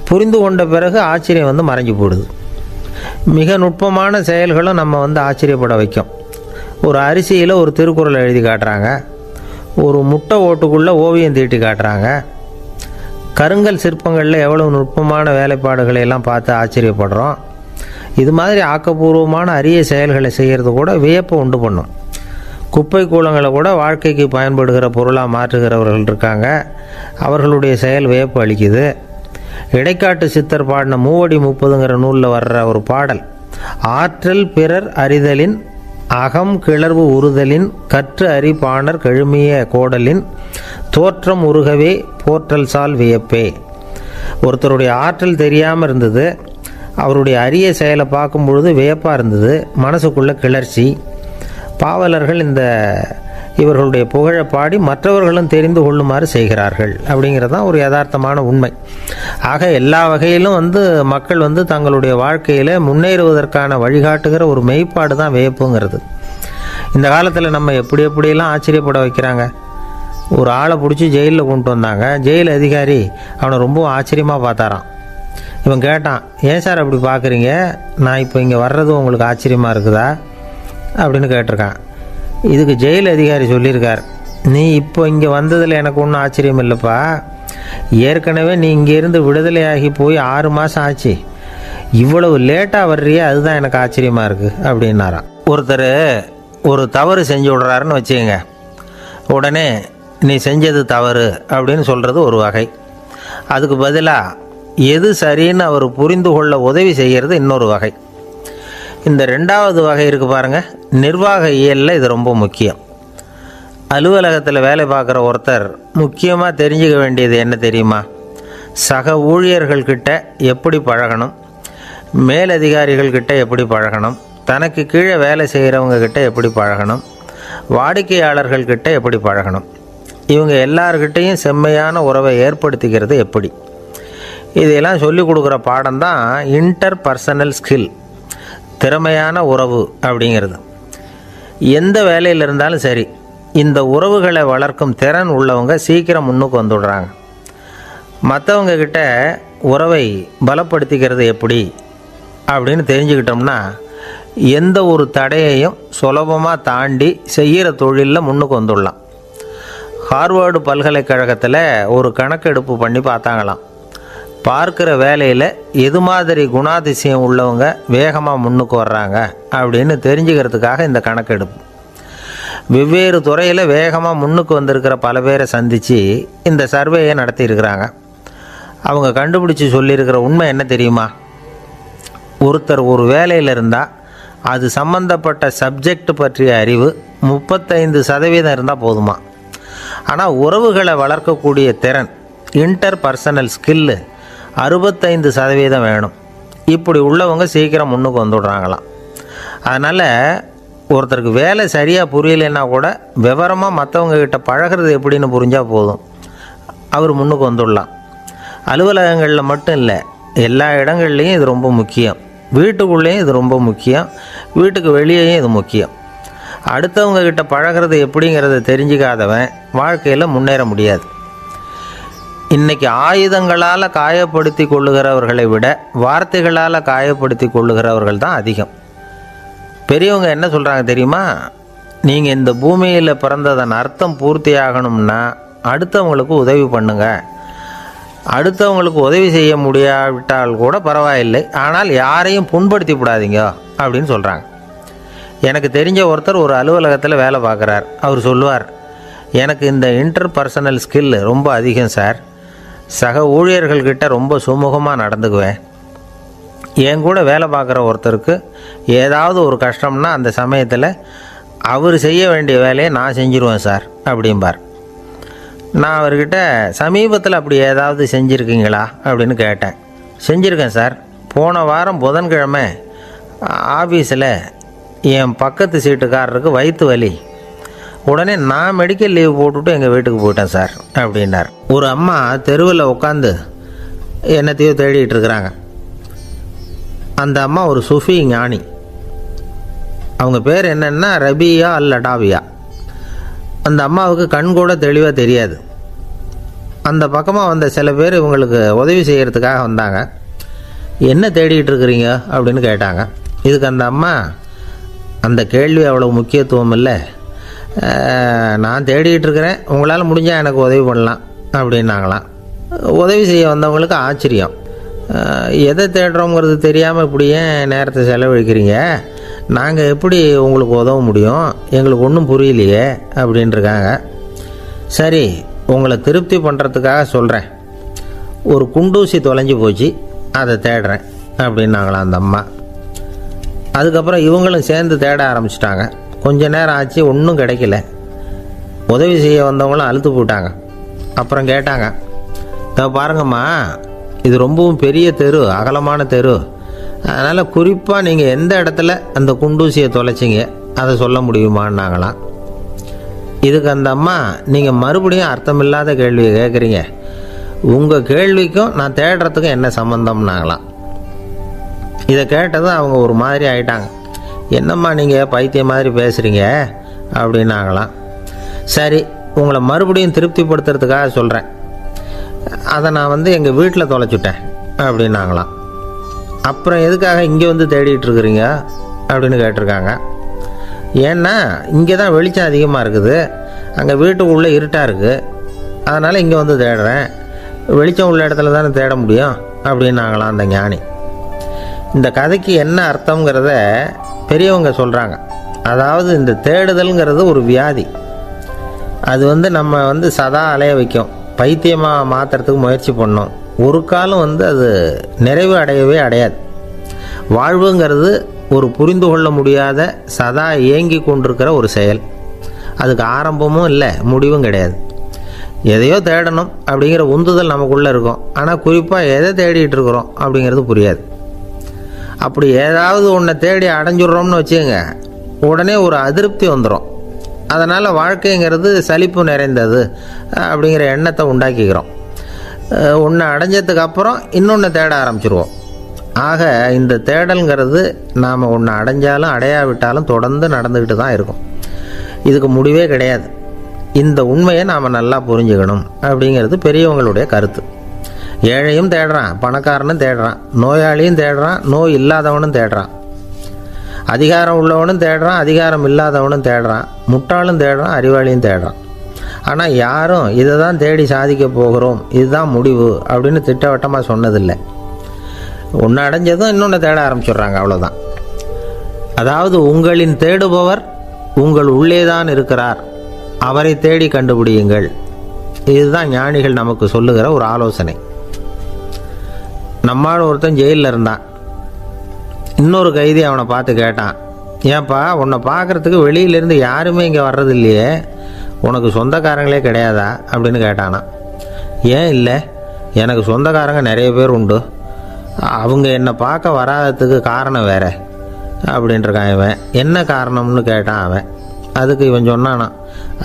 A: புரிந்து கொண்ட பிறகு ஆச்சரியம் மறைஞ்சு போடுது. மிக நுட்பமான செயல்களும் நம்ம ஆச்சரியப்பட வைக்கும். ஒரு அரிசியில் ஒரு திருக்குறள் எழுதி காட்டுறாங்க, ஒரு முட்டை ஓட்டுக்குள்ளே ஓவியம் தீட்டி காட்டுறாங்க. கருங்கல் சிற்பங்களில் எவ்வளோ நுட்பமான வேலைப்பாடுகளை எல்லாம் பார்த்து ஆச்சரியப்படுறோம். இது மாதிரி ஆக்கப்பூர்வமான அரிய செயல்களை செய்கிறது கூட வியப்பை உண்டு பண்ணும். குப்பை கூலங்களை கூட வாழ்க்கைக்கு பயன்படுகிற பொருளாக மாற்றுகிறவர்கள் இருக்காங்க. அவர்களுடைய செயல் வியப்பு அளிக்குது. இடைக்காட்டு சித்தர் பாடின மூவடி 30ங்கிற நூலில் வர்ற ஒரு பாடல், ஆற்றல் பிறர் அறிதலின் அகம் கிளர்வு உறுதலின் கற்று அறி பாணர் கழுமிய கோடலின் தோற்றம் உருகவே போற்றல் சால் வியப்பே. ஒருத்தருடைய ஆற்றல் தெரியாமல் இருந்தது, அவருடைய அரிய செயலை பார்க்கும் பொழுது வியப்பாக இருந்தது, மனசுக்குள்ள கிளர்ச்சி. பாவலர்கள் இவர்களுடைய புகழை பாடி மற்றவர்களும் தெரிந்து கொள்ளுமாறு செய்கிறார்கள். அப்படிங்கிறது தான் ஒரு யதார்த்தமான உண்மை. ஆக எல்லா வகையிலும் மக்கள் தங்களுடைய வாழ்க்கையில் முன்னேறுவதற்கான வழிகாட்டுகிற ஒரு மெய்ப்பாடு தான் வியப்புங்கிறது. இந்த காலத்தில் நம்ம எப்படியெல்லாம் ஆச்சரியப்பட வைக்கிறாங்க. ஒரு ஆளை பிடிச்சி ஜெயிலில் கொண்டு வந்தாங்க. ஜெயில் அதிகாரி அவனை ரொம்ப ஆச்சரியமாக பார்த்தாரான். இவன் கேட்டான், ஏன் சார் அப்படி பார்க்குறீங்க, நான் இப்போ இங்கே வர்றது உங்களுக்கு ஆச்சரியமாக இருக்குதா அப்படின்னு கேட்டிருக்கான். இதுக்கு ஜெயில் அதிகாரி சொல்லியிருக்கார், நீ இப்போ இங்கே வந்ததில் எனக்கு ஒன்றும் ஆச்சரியம் இல்லைப்பா, ஏற்கனவே நீ இங்கேருந்து விடுதலையாகி போய் 6 மாதம் ஆச்சு, இவ்வளவு லேட்டாக வர்றியே அதுதான் எனக்கு ஆச்சரியமாக இருக்குது அப்படின்னாராம். ஒருத்தர் ஒரு தவறு செஞ்சு விடுறாருன்னு வச்சுக்கோங்க, உடனே நீ செஞ்சது தவறு அப்படின்னு சொல்கிறது ஒரு வகை. அதுக்கு பதிலாக எது சரின்னு அவர் புரிந்து கொள்ள உதவி செய்கிறது இன்னொரு வகை. இந்த ரெண்டாவது வகை இருக்குது பாருங்கள், நிர்வாக இயலில் இது ரொம்ப முக்கியம். அலுவலகத்தில் வேலை பார்க்குற ஒருத்தர் முக்கியமாக தெரிஞ்சுக்க வேண்டியது என்ன தெரியுமா? சக ஊழியர்கள்கிட்ட எப்படி பழகணும், மேலதிகாரிகள்கிட்ட எப்படி பழகணும், தனக்கு கீழே வேலை செய்கிறவங்கக்கிட்ட எப்படி பழகணும், வாடிக்கையாளர்கள்கிட்ட எப்படி பழகணும், இவங்க எல்லார்கிட்டையும் செம்மையான உறவை ஏற்படுத்திக்கிறது எப்படி. இதையெல்லாம் சொல்லிக் கொடுக்குற பாடம் தான் இன்டர் பர்சனல் ஸ்கில், திறமையான உறவு அப்படிங்கிறது. எந்த வேலையில் இருந்தாலும் சரி, இந்த உறவுகளை வளர்க்கும் திறன் உள்ளவங்க சீக்கிரம் முன்னுக்கு வந்துடுறாங்க. மற்றவங்க கிட்ட உறவை பலப்படுத்திக்கிறது எப்படி அப்படின்னு தெரிஞ்சுக்கிட்டோம்னா எந்த ஒரு தடையையும் சுலபமாக தாண்டி செய்கிற தொழிலில் முன்னுக்கு வந்துடலாம். ஹார்வர்டு பல்கலைக்கழகத்தில் ஒரு கணக்கெடுப்பு பண்ணி பார்த்தாங்களாம். பார்க்குற வேலையில் எது மாதிரி குணாதிசயம் உள்ளவங்க வேகமாக முன்னுக்கு வர்றாங்க அப்படின்னு தெரிஞ்சுக்கிறதுக்காக இந்த கணக்கெடுப்பு. வெவ்வேறு துறையில் வேகமாக முன்னுக்கு வந்திருக்கிற பல பேரை சந்தித்து இந்த சர்வேயை நடத்தியிருக்கிறாங்க. அவங்க கண்டுபிடிச்சி சொல்லியிருக்கிற உண்மை என்ன தெரியுமா? ஒருத்தர் ஒரு வேலையில் இருந்தால் அது சம்பந்தப்பட்ட சப்ஜெக்ட் பற்றிய அறிவு 35% இருந்தால் போதுமா. ஆனால் உறவுகளை வளர்க்கக்கூடிய திறன், இன்டர் பர்சனல் ஸ்கில்லு 65% வேணும். இப்படி உள்ளவங்க சீக்கிரம் முன்னுக்கு வந்துடுறாங்களாம். அதனால் ஒருத்தருக்கு வேலை சரியாக புரியலைன்னா கூட விவரமாக மற்றவங்கக்கிட்ட பழகிறது எப்படின்னு புரிஞ்சால் போதும், அவர் முன்னுக்கு வந்துடலாம். அலுவலகங்களில் மட்டும் இல்லை, எல்லா இடங்கள்லையும் இது ரொம்ப முக்கியம். வீட்டுக்குள்ளேயும் இது ரொம்ப முக்கியம், வீட்டுக்கு வெளியேயும் இது முக்கியம். அடுத்தவங்கக்கிட்ட பழகிறது எப்படிங்கிறத தெரிஞ்சிக்காதவன் வாழ்க்கையில் முன்னேற முடியாது. இன்றைக்கி ஆயுதங்களால் காயப்படுத்தி கொள்ளுகிறவர்களை விட வார்த்தைகளால் காயப்படுத்தி கொள்ளுகிறவர்கள் தான் அதிகம். பெரியவங்க என்ன சொல்கிறாங்க தெரியுமா? நீங்கள் இந்த பூமியில் பிறந்ததன் அர்த்தம் பூர்த்தி ஆகணும்னா அடுத்தவங்களுக்கு உதவி பண்ணுங்க. அடுத்தவங்களுக்கு உதவி செய்ய முடியாவிட்டால் கூட பரவாயில்லை, ஆனால் யாரையும் புண்படுத்தி விடாதீங்க அப்படின்னு சொல்கிறாங்க. எனக்கு தெரிஞ்ச ஒருத்தர் ஒரு அலுவலகத்தில் வேலை பார்க்குறார். அவர் சொல்லுவார், எனக்கு இந்த இன்டர்பர்சனல் ஸ்கில் ரொம்ப அதிகம் சார். சக ஊழியர்கள்கிட்ட ரொம்ப சுமூகமாக நடந்துக்குவேன். என் கூட வேலை பார்க்குற ஒருத்தருக்கு ஏதாவது ஒரு கஷ்டம்னா அந்த சமயத்தில் அவர் செய்ய வேண்டிய வேலையை நான் செஞ்சுருவேன் சார் அப்படிம்பார். நான் அவர்கிட்ட சமீபத்தில் அப்படி ஏதாவது செஞ்சுருக்கீங்களா அப்படின்னு கேட்டேன். செஞ்சுருக்கேன் சார். போன வாரம் புதன்கிழமை ஆஃபீஸில் என் பக்கத்து சீட்டுக்காரருக்கு வயிற்று வலி. உடனே நான் மெடிக்கல் லீவ் போட்டுவிட்டு எங்கள் வீட்டுக்கு போயிட்டேன் சார் அப்படின்னார். ஒரு அம்மா தெருவில் உட்காந்து என்னத்தையோ தேடிட்டு இருக்கிறாங்க. அந்த அம்மா ஒரு சூஃபி ஞானி. அவங்க பேர் என்னென்னா ரபியா அல் அடாவியா. அந்த அம்மாவுக்கு கண் கூட தெளிவாக தெரியாது. அந்த பக்கமாக வந்த சில பேர் இவங்களுக்கு உதவி செய்கிறதுக்காக வந்தாங்க. என்ன தேடிகிட்டு இருக்கிறீங்க அப்படின்னு கேட்டாங்க. இதுக்கு அந்த அம்மா, அந்த கேள்வி அவ்வளோ முக்கியத்துவம் இல்லை, நான் தேடிகிட்டு இருக்கிறேன், உங்களால் முடிஞ்சால் எனக்கு உதவி பண்ணலாம் அப்படின்னாங்களாம். உதவி செய்ய வந்தவங்களுக்கு ஆச்சரியம். எதை தேடுறோங்கிறது தெரியாமல் இப்படி ஏன் நேரத்தை செலவழிக்கிறீங்க, நாங்கள் எப்படி உங்களுக்கு உதவ முடியும், எங்களுக்கு ஒன்றும் புரியலையே அப்படின்ட்டுருக்காங்க. சரி, உங்களை திருப்தி பண்ணுறதுக்காக சொல்கிறேன், ஒரு குண்டூசி தொலைஞ்சி போச்சு, அதை தேடுறேன் அப்படின்னாங்களாம் அந்த அம்மா. அதுக்கப்புறம் இவங்களும் சேர்ந்து தேட ஆரம்பிச்சிட்டாங்க. கொஞ்ச நேரம் ஆச்சு, ஒன்றும் கிடைக்கல. உதவி செய்ய வந்தவங்களும் அழுத்து போட்டாங்க. அப்புறம் கேட்டாங்க, பாருங்கம்மா, இது ரொம்பவும் பெரிய தெரு, அகலமான தெரு, அதனால் குறிப்பாக நீங்கள் எந்த இடத்துல அந்த குண்டூசியை தொலைச்சிங்க அதை சொல்ல முடியுமான்னாங்களாம். இதுக்கு அந்த அம்மா, நீங்கள் மறுபடியும் அர்த்தமில்லாத கேள்வியை கேட்குறீங்க, உங்கள் கேள்விக்கும் நான் தேடுறதுக்கும் என்ன சம்மந்தம்னாங்களாம். இதை கேட்டதும் அவங்க ஒரு மாதிரி ஆகிட்டாங்க. என்னம்மா நீங்கள் பைத்தியம் மாதிரி பேசுகிறீங்க அப்படின்னாங்களாம். சரி, உங்களை மறுபடியும் திருப்திப்படுத்துறதுக்காக சொல்கிறேன், அதை நான் எங்கள் வீட்டில் தொலைச்சுட்டேன் அப்படின்னாங்களாம். அப்புறம் எதுக்காக இங்கே வந்து தேடிட்டு இருக்கிறீங்க அப்படின்னு கேட்டிருக்காங்க. ஏன்னா இங்கே தான் வெளிச்சம் அதிகமாக இருக்குது, அங்கே வீட்டுக்குள்ளே இருட்டாக இருக்குது, அதனால் இங்கே வந்து தேடுறேன், வெளிச்சம் உள்ள இடத்துல தானே தேட முடியும் அப்படின்னாங்களாம் அந்த ஞானி. இந்த கதைக்கு என்ன அர்த்தங்கிறத பெரியவங்க சொல்கிறாங்க. அதாவது இந்த தேடுதல்ங்கிறது ஒரு வியாதி. அது நம்ம சதா அலைய வைக்கும், பைத்தியமாக மாற்றுறதுக்கு முயற்சி பண்ணோம். ஒரு காலம் அது நிறைவு அடையவே அடையாது. வாழ்வுங்கிறது ஒரு புரிந்து கொள்ள முடியாத சதா இயங்கி கொண்டிருக்கிற ஒரு செயல். அதுக்கு ஆரம்பமும் இல்லை, முடிவும் கிடையாது. எதையோ தேடணும் அப்படிங்கிற உந்துதல் நமக்குள்ளே இருக்கும், ஆனால் குறிப்பாக எதை தேடிட்டு இருக்கிறோம் அப்படிங்கிறது புரியாது. அப்படி ஏதாவது ஒன்றை தேடி அடைஞ்சிடுறோம்னு வச்சுக்கோங்க, உடனே ஒரு அதிருப்தி வந்துடும். அதனால் வாழ்க்கைங்கிறது சலிப்பு நிறைந்தது அப்படிங்கிற எண்ணத்தை உண்டாக்கிக்கிறோம். ஒன்று அடைஞ்சதுக்கு அப்புறம் இன்னொன்று தேட ஆரம்பிச்சிருவோம். ஆக இந்த தேடல்ங்கிறது நாம் ஒன்று அடைஞ்சாலும் அடையாவிட்டாலும் தொடர்ந்து நடந்துக்கிட்டு தான் இருக்கும். இதுக்கு முடிவே கிடையாது. இந்த உண்மையை நாம் நல்லா புரிஞ்சுக்கணும் அப்படிங்கிறது பெரியவங்களுடைய கருத்து. ஏழையும் தேடுறான், பணக்காரனும் தேடுறான், நோயாளியும் தேடுறான், நோய் இல்லாதவனும் தேடுறான், அதிகாரம் உள்ளவனும் தேடுறான், அதிகாரம் இல்லாதவனும் தேடுறான், முட்டாளும் தேடுறான், அறிவாளியும் தேடுறான். ஆனால் யாரும் இதை தான் தேடி சாதிக்க போகிறோம், இதுதான் முடிவு அப்படின்னு திட்டவட்டமாக சொன்னதில்லை. ஒன்று அடைஞ்சதும் இன்னொன்று தேட ஆரம்பிச்சிடுறாங்க, அவ்வளோதான். அதாவது உங்களின் தேடுபவர் உங்கள் உள்ளே தான் இருக்கிறார், அவரை தேடி கண்டுபிடியுங்கள். இதுதான் ஞானிகள் நமக்கு சொல்லுகிற ஒரு ஆலோசனை. நம்மால் ஒருத்தன் ஜெயிலில் இருந்தான். இன்னொரு கைதி அவனை பார்த்து கேட்டான், ஏன்பா உன்னை பார்க்குறதுக்கு வெளியிலேருந்து யாருமே இங்கே வர்றது இல்லையே, உனக்கு சொந்தக்காரங்களே கிடையாதா அப்படின்னு கேட்டானா. ஏன் இல்லை, எனக்கு சொந்தக்காரங்க நிறைய பேர் உண்டு, அவங்க என்னை பார்க்க வராததுக்கு காரணம் வேற அப்படின்ட்டுருக்கான் இவன். என்ன காரணம்னு கேட்டான் அவன். அதுக்கு இவன் சொன்னானா,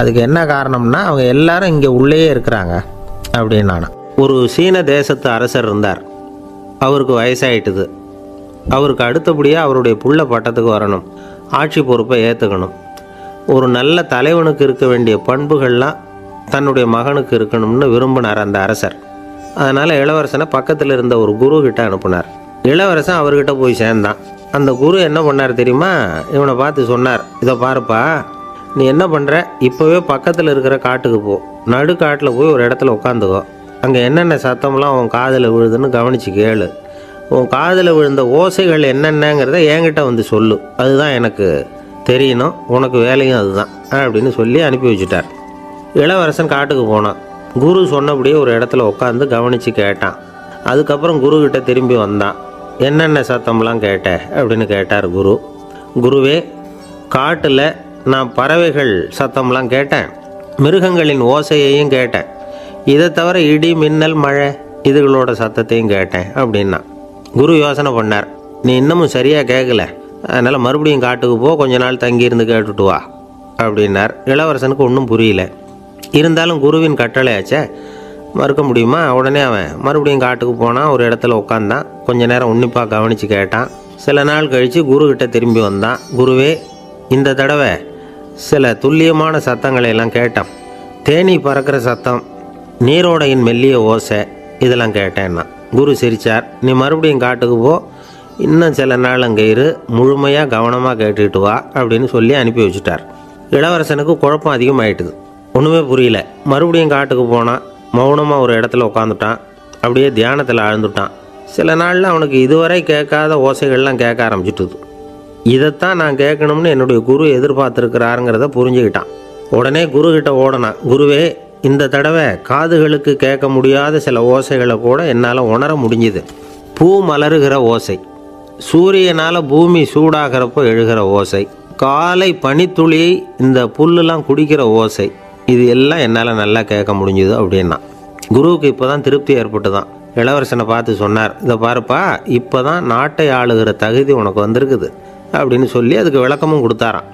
A: அதுக்கு என்ன காரணம்னா அவங்க எல்லாரும் இங்கே உள்ளேயே இருக்கிறாங்க அப்படின்னானா. ஒரு சீன தேசத்து அரசர் இருந்தார். அவருக்கு வயசாயிட்டுது. அவருக்கு அடுத்தபடியாக அவருடைய புள்ள பட்டத்துக்கு வரணும், ஆட்சி பொறுப்பை ஏற்றுக்கணும். ஒரு நல்ல தலைவனுக்கு இருக்க வேண்டிய பண்புகள்லாம் தன்னுடைய மகனுக்கு இருக்கணும்னு விரும்பினார் அந்த அரசர். அதனால் இளவரசனை பக்கத்தில் இருந்த ஒரு குரு கிட்ட அனுப்புனார். இளவரசன் அவர்கிட்ட போய் சேர்ந்தான். அந்த குரு என்ன பண்ணார் தெரியுமா, இவனை பார்த்து சொன்னார், இதை பாருப்பா, நீ என்ன பண்ணுற, இப்போவே பக்கத்தில் இருக்கிற காட்டுக்கு போ, நடு காட்டில் போய் ஒரு இடத்துல உட்காந்துக்கோ, அங்கே என்னென்ன சத்தம்லாம் உன் காதில் விழுதுன்னு கவனித்து கேளு, உன் காதில் விழுந்த ஓசைகள் என்னென்னங்கிறத என்கிட்ட வந்து சொல்லு, அதுதான் எனக்கு தெரியணும், உனக்கு வேலையும் அதுதான் அப்படின்னு சொல்லி அனுப்பி வச்சுட்டார். இளவரசன் காட்டுக்கு போனான். குரு சொன்னபடியே ஒரு இடத்துல உட்காந்து கவனித்து கேட்டான். அதுக்கப்புறம் குருக்கிட்ட திரும்பி வந்தான். என்னென்ன சத்தம்லாம் கேட்ட அப்படின்னு கேட்டார் குரு. குருவே, காட்டில் நான் பறவைகள் சத்தம்லாம் கேட்டேன், மிருகங்களின் ஓசையையும் கேட்டேன், இதை தவிர இடி மின்னல் மழை இதுகளோட சத்தத்தையும் கேட்டேன் அப்படின்னா. குரு யோசனை பண்ணார், நீ இன்னமும் சரியாக கேட்கல, அதனால் மறுபடியும் காட்டுக்கு போ, கொஞ்ச நாள் தங்கியிருந்து கேட்டுட்டு வா அப்படின்னார். இளவரசனுக்கு ஒன்றும் புரியல. இருந்தாலும் குருவின் கட்டளையாச்சே, மறுக்க முடியுமா? உடனே அவன் மறுபடியும் காட்டுக்கு போனான். ஒரு இடத்துல உட்காந்தான். கொஞ்ச நேரம் உன்னிப்பாக கவனித்து கேட்டான். சில நாள் கழித்து குருக்கிட்ட திரும்பி வந்தான். குருவே, இந்த தடவை சில துல்லியமான சத்தங்களை எல்லாம் கேட்டான். தேனீ பறக்கிற சத்தம், நீரோடையின் மெல்லிய ஓசை, இதெல்லாம் கேட்டேன்னா. குரு சிரித்தார். நீ மறுபடியும் காட்டுக்கு போ, இன்னும் சில நாள் அங்கே இரு, முழுமையாக கவனமாக கேட்டுக்கிட்டு வா அப்படின்னு சொல்லி அனுப்பி வச்சுட்டார். இளவரசனுக்கு குழப்பம் அதிகமாயிட்டுது. ஒன்றுமே புரியல. மறுபடியும் காட்டுக்கு போனான். மௌனமாக ஒரு இடத்துல உட்காந்துட்டான். அப்படியே தியானத்தில் ஆழ்ந்துட்டான். சில நாளில் அவனுக்கு இதுவரை கேட்காத ஓசைகள்லாம் கேட்க ஆரம்பிச்சிட்டுது. இதைத்தான் நான் கேட்கணும்னு என்னுடைய குரு எதிர்பார்த்துருக்கிறாருங்கிறத புரிஞ்சுக்கிட்டான். உடனே குருக்கிட்ட ஓடனான். குருவே, இந்த தடவை காதுகளுக்கு கேட்க முடியாத சில ஓசைகளை கூட என்னால் உணர முடிஞ்சுது. பூ மலருகிற ஓசை, சூரியனால் பூமி சூடாகிறப்போ எழுகிற ஓசை, காலை பனித்துளி இந்த புல்லுலாம் குடிக்கிற ஓசை, இது எல்லாம் என்னால் நல்லா கேட்க முடிஞ்சுது அப்படின்னா. குருவுக்கு இப்போ தான் திருப்தி ஏற்பட்டு தான். இளவரசனை பார்த்து சொன்னார், இதை பாருப்பா, இப்போ தான் நாட்டை ஆளுகிற தகுதி உனக்கு வந்திருக்குது அப்படின்னு சொல்லி அதுக்கு விளக்கமும் கொடுத்தாராம்.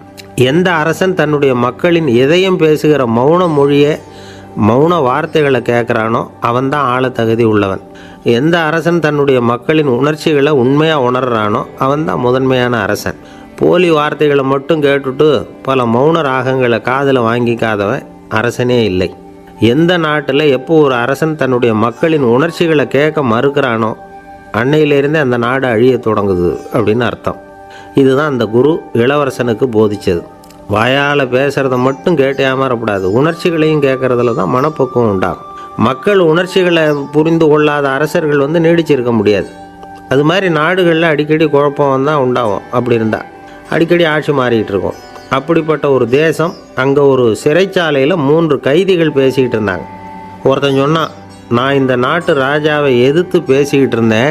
A: எந்த அரசன் தன்னுடைய மக்களின் இதயம் பேசுகிற மௌன மொழியை, மௌன வார்த்தைகளை கேட்குறானோ அவன்தான் ஆள தகுதி உள்ளவன். எந்த அரசன் தன்னுடைய மக்களின் உணர்ச்சிகளை உண்மையாக உணர்றானோ அவன்தான் முதன்மையான அரசன். போலி வார்த்தைகளை மட்டும் கேட்டுட்டு பல மௌன ராகங்களை காதில் வாங்கிக்காதவன் அரசனே இல்லை. எந்த நாட்டில் எப்போ ஒரு அரசன் தன்னுடைய மக்களின் உணர்ச்சிகளை கேட்க மறுக்கிறானோ அன்னையிலேருந்தே அந்த நாடு அழிய தொடங்குது அப்படின்னு அர்த்தம். இதுதான் அந்த குரு இளவரசனுக்கு போதிச்சது. வாயால் பேசுகிறத மட்டும் கேட்டு ஏமாறக்கூடாது, உணர்ச்சிகளையும் கேட்குறதுல தான் மனப்பக்குவம் உண்டாகும். மக்கள் உணர்ச்சிகளை புரிந்து கொள்ளாத அரசர்கள் நீடிச்சிருக்க முடியாது. அது மாதிரி நாடுகளில் அடிக்கடி குழப்பம் தான் உண்டாகும். அப்படி இருந்தால் அடிக்கடி ஆட்சி மாறிக்கிட்டு இருக்கும். அப்படிப்பட்ட ஒரு தேசம், அங்கே ஒரு சிறைச்சாலையில் 3 கைதிகள் பேசிக்கிட்டு இருந்தாங்க. ஒருத்தன் சொன்னான், நான் இந்த நாட்டு ராஜாவை எதிர்த்து பேசிக்கிட்டு இருந்தேன்,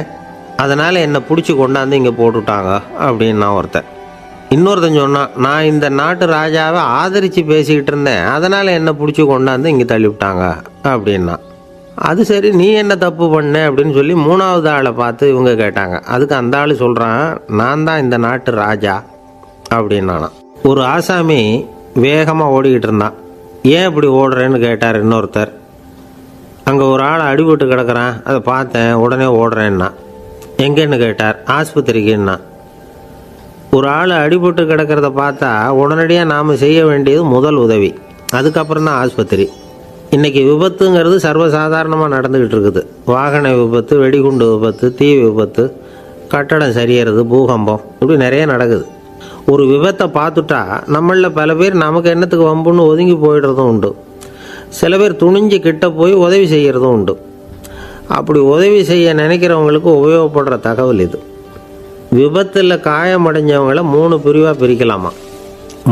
A: அதனால் என்னை பிடிச்சி கொண்டாந்து இங்கே போட்டுவிட்டாங்க அப்படின்னா ஒருத்தன். இன்னொருத்தன் சொன்னான், நான் இந்த நாட்டு ராஜாவை ஆதரித்து பேசிக்கிட்டு இருந்தேன், அதனால் என்னை பிடிச்சி கொண்டாந்து இங்கே தள்ளிவிட்டாங்க அப்படின்னா. அது சரி, நீ என்ன தப்பு பண்ண அப்படின்னு சொல்லி 3வது ஆளை பார்த்து இவங்க கேட்டாங்க. அதுக்கு அந்த ஆள் சொல்கிறான், நான் தான் இந்த நாட்டு ராஜா அப்படின்னானா. ஒரு ஆசாமி வேகமாக ஓடிக்கிட்டு இருந்தான். ஏன் இப்படி ஓடுறேன்னு கேட்டார் இன்னொருத்தர். அங்கே ஒரு ஆள் அடிபட்டு கிடக்கிறான், அதை பார்த்தேன், உடனே ஓடுறேன்னா. எங்கேன்னு கேட்டார். ஆஸ்பத்திரிக்குன்னா. ஒரு ஆள் அடிபட்டு கிடக்கிறத பார்த்தா உடனடியாக நாம் செய்ய வேண்டியது முதல் உதவி, அதுக்கப்புறம் தான் ஆஸ்பத்திரி. இன்றைக்கி விபத்துங்கிறது சர்வசாதாரணமாக நடந்துக்கிட்டு இருக்குது. வாகன விபத்து, வெடிகுண்டு விபத்து, தீ விபத்து, கட்டடம் சரியறது, பூகம்பம், இப்படி நிறைய நடக்குது. ஒரு விபத்தை பார்த்துட்டா நம்மளில் பல பேர் நமக்கு என்னத்துக்கு வம்புன்னு ஒதுங்கி போயிடுறதும் உண்டு. சில பேர் துணிஞ்சு கிட்ட போய் உதவி செய்கிறதும் உண்டு. அப்படி உதவி செய்ய நினைக்கிறவங்களுக்கு உபயோகப்படுற தகவல் இது. விபத்தில் காயமடைஞ்சவங்களை 3 பிரிவாக பிரிக்கலாமா.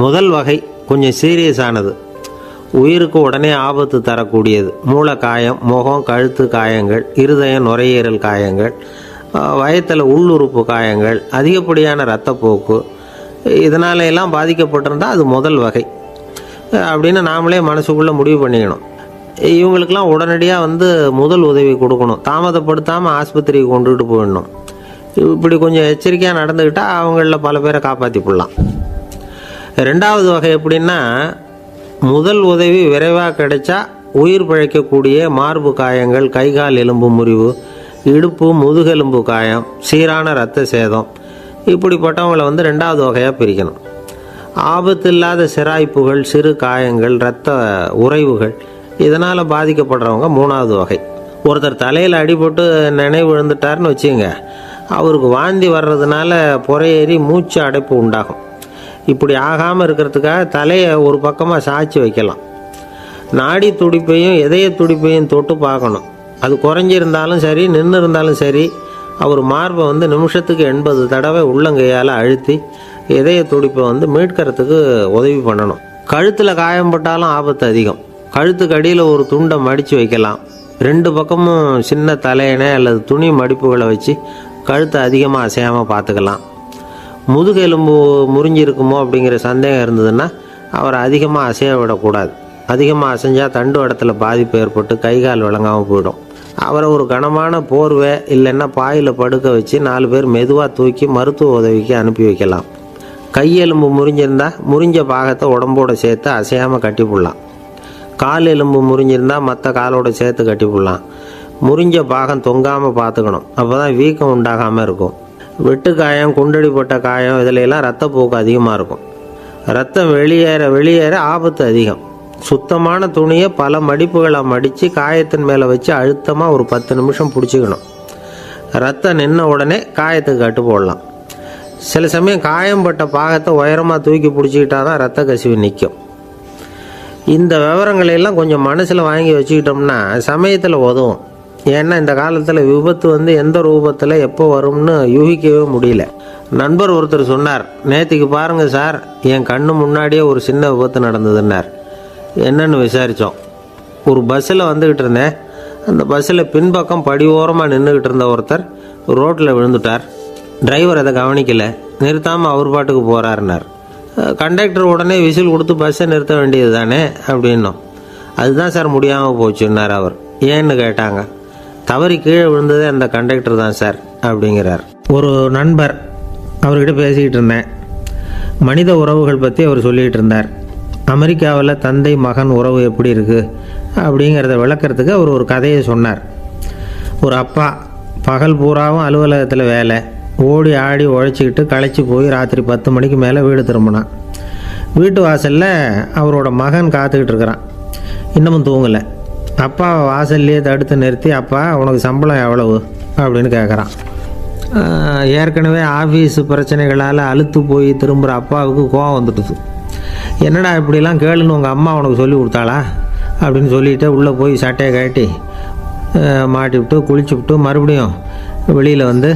A: முதல் வகை கொஞ்சம் சீரியஸானது, உயிருக்கு உடனே ஆபத்து தரக்கூடியது. மூளை காயம், முகம், கழுத்து காயங்கள், இருதயம், நுரையீரல் காயங்கள், வயத்தில் உள்ளுறுப்பு காயங்கள், அதிகப்படியான இரத்தப்போக்கு, இதனால எல்லாம் பாதிக்கப்பட்டிருந்தால் அது முதல் வகை அப்படின்னு நாமளே மனசுக்குள்ளே முடிவு பண்ணிக்கணும். இவங்களுக்கெல்லாம் உடனடியாக முதல் உதவி கொடுக்கணும். தாமதப்படுத்தாமல் ஆஸ்பத்திரிக்கு கொண்டுகிட்டு போயிடணும். இப்படி கொஞ்சம் எச்சரிக்கையாக நடந்துக்கிட்டால் அவங்களில் பல பேரை காப்பாற்றி போடலாம். 2வது வகை எப்படின்னா, முதல் உதவி விரைவாக கிடைச்சா உயிர் பிழைக்கக்கூடிய மார்பு காயங்கள், கைகால் எலும்பு முறிவு, இடுப்பு முதுகெலும்பு காயம், சீரான இரத்த சேதம், இப்படிப்பட்டவங்களை 2வது வகையாக பிரிக்கணும். ஆபத்து இல்லாத சிராய்ப்புகள், சிறு காயங்கள், இரத்த உறைவுகள், இதனால் பாதிக்கப்படுறவங்க 3வது வகை. ஒருத்தர் தலையில் அடிபட்டு நினைவு விழுந்துட்டார்னு வச்சுங்க, அவருக்கு வாந்தி வர்றதுனால புறையேறி மூச்சு அடைப்பு உண்டாகும். இப்படி ஆகாமல் இருக்கிறதுக்காக தலையை ஒரு பக்கமாக சாய்ச்சி வைக்கலாம். நாடி துடிப்பையும் இதய துடிப்பையும் தொட்டு பார்க்கணும். அது குறைஞ்சிருந்தாலும் சரி, நின்று இருந்தாலும் சரி, அவர் மார்பை நிமிஷத்துக்கு 80 தடவை உள்ளங்கையால் அழுத்தி இதய துடிப்பை வந்து மீட்கிறதுக்கு உதவி பண்ணணும். கழுத்தில் காயம்பட்டாலும் ஆபத்து அதிகம். கழுத்துக்கு அடியில் ஒரு துண்டை மடித்து வைக்கலாம். 2 பக்கமும் சின்ன தலையணை அல்லது துணி மடிப்புகளை வச்சு கழுத்தை அதிகமாக அசையாமல் பார்த்துக்கலாம். முதுகெலும்பு முறிஞ்சிருக்குமோ அப்படிங்கிற சந்தேகம் இருந்ததுன்னா அவரை அதிகமாக அசைய விடக்கூடாது. அதிகமாக அசைஞ்சால் தண்டு இடத்துல பாதிப்பு ஏற்பட்டு கை கால் விளங்காமல் போயிடும். அவரை ஒரு கனமான போர்வை இல்லைன்னா பாயில் படுக்க வச்சு 4 பேர் மெதுவாக தூக்கி மருத்துவ உதவிக்கு அனுப்பி வைக்கலாம். கையெலும்பு முறிஞ்சிருந்தால் முறிஞ்ச பாகத்தை உடம்போடு சேர்த்து அசையாமல் கட்டி போடலாம். கால் எலும்பு முறிஞ்சிருந்தால் மற்ற காலோடு சேர்த்து கட்டி போடலாம். முறிஞ்ச பாகம் தொங்காமல் பார்த்துக்கணும். அப்போ தான் வீக்கம் உண்டாகாமல் இருக்கும். வெட்டு காயம், குண்டடிப்பட்ட காயம் இதிலெல்லாம் ரத்தப்போக்கு அதிகமாக இருக்கும். ரத்தம் வெளியேற ஆபத்து அதிகம். சுத்தமான துணியை பல மடிப்புகளை மடித்து காயத்தின் மேலே வச்சு அழுத்தமாக ஒரு 10 நிமிஷம் பிடிச்சிக்கணும். ரத்தம் நின்ன உடனே காயத்துக்கு கட்டு போடலாம். சில சமயம் காயம்பட்ட பாகத்தை உயரமாக தூக்கி பிடிச்சிக்கிட்டா தான் ரத்த கசிவு நிற்கும். இந்த விவரங்களையெல்லாம் கொஞ்சம் மனசில் வாங்கி வச்சுக்கிட்டோம்னா சமயத்தில் உதவும். ஏன்னா இந்த காலத்தில் விபத்து வந்து எந்த ரூபத்தில் எப்போ வரும்னு யூகிக்கவே முடியல. நண்பர் ஒருத்தர் சொன்னார், நேற்றுக்கு பாருங்கள் சார், என் கண்ணு முன்னாடியே ஒரு சின்ன விபத்து நடந்ததுன்னார். என்னன்னு விசாரித்தோம். ஒரு பஸ்ஸில் வந்துக்கிட்டு இருந்தேன். அந்த பஸ்ஸில் பின்பக்கம் படி ஓரமாக நின்றுக்கிட்டு இருந்த ஒருத்தர் ரோட்டில் விழுந்துட்டார். டிரைவர் அதை கவனிக்கலை, நிறுத்தாமல் அவர் பாட்டுக்கு போகிறாருன்னார். கண்டக்டர் உடனே விசில் கொடுத்து பஸ்ஸை நிறுத்த வேண்டியது தானே அப்படின்னோம். அதுதான் சார் முடியாமல் போச்சுன்னார் அவர். ஏன்னு கேட்டாங்க. தவறி கீழே விழுந்ததே அந்த கண்டக்டர் தான் சார் அப்படிங்கிறார். ஒரு நண்பர், அவர்கிட்ட பேசிக்கிட்டு இருந்தேன். மனித உறவுகள் பற்றி அவர் சொல்லிகிட்டு இருந்தார். அமெரிக்காவில் தந்தை மகன் உறவு எப்படி இருக்குது அப்படிங்கிறத விளக்கிறதுக்கு அவர் ஒரு கதையை சொன்னார். ஒரு அப்பா பகல் பூராவும் அலுவலகத்தில் வேலை, ஓடி ஆடி உழைச்சிக்கிட்டு களைச்சி போய் ராத்திரி 10 மணிக்கு மேலே வீடு திரும்பினான். வீட்டு வாசலில் அவரோட மகன் காத்துக்கிட்டு இருக்கிறான். இன்னமும் தூங்கலை. அப்பாவை வாசல்லையே தடுத்து நிறுத்தி, அப்பா உனக்கு சம்பளம் எவ்வளவு அப்படின்னு கேட்குறான். ஏற்கனவே ஆஃபீஸு பிரச்சனைகளால் அலுத்து போய் திரும்புகிற அப்பாவுக்கு கோவம் வந்துடுது. என்னடா இப்படிலாம் கேளுன்னு உங்கள் அம்மா உனக்கு சொல்லி கொடுத்தாளா அப்படின்னு சொல்லிவிட்டு உள்ளே போய் சட்டையை கட்டி மாட்டிவிட்டு குளிச்சுவிட்டு மறுபடியும் வெளியில் வந்து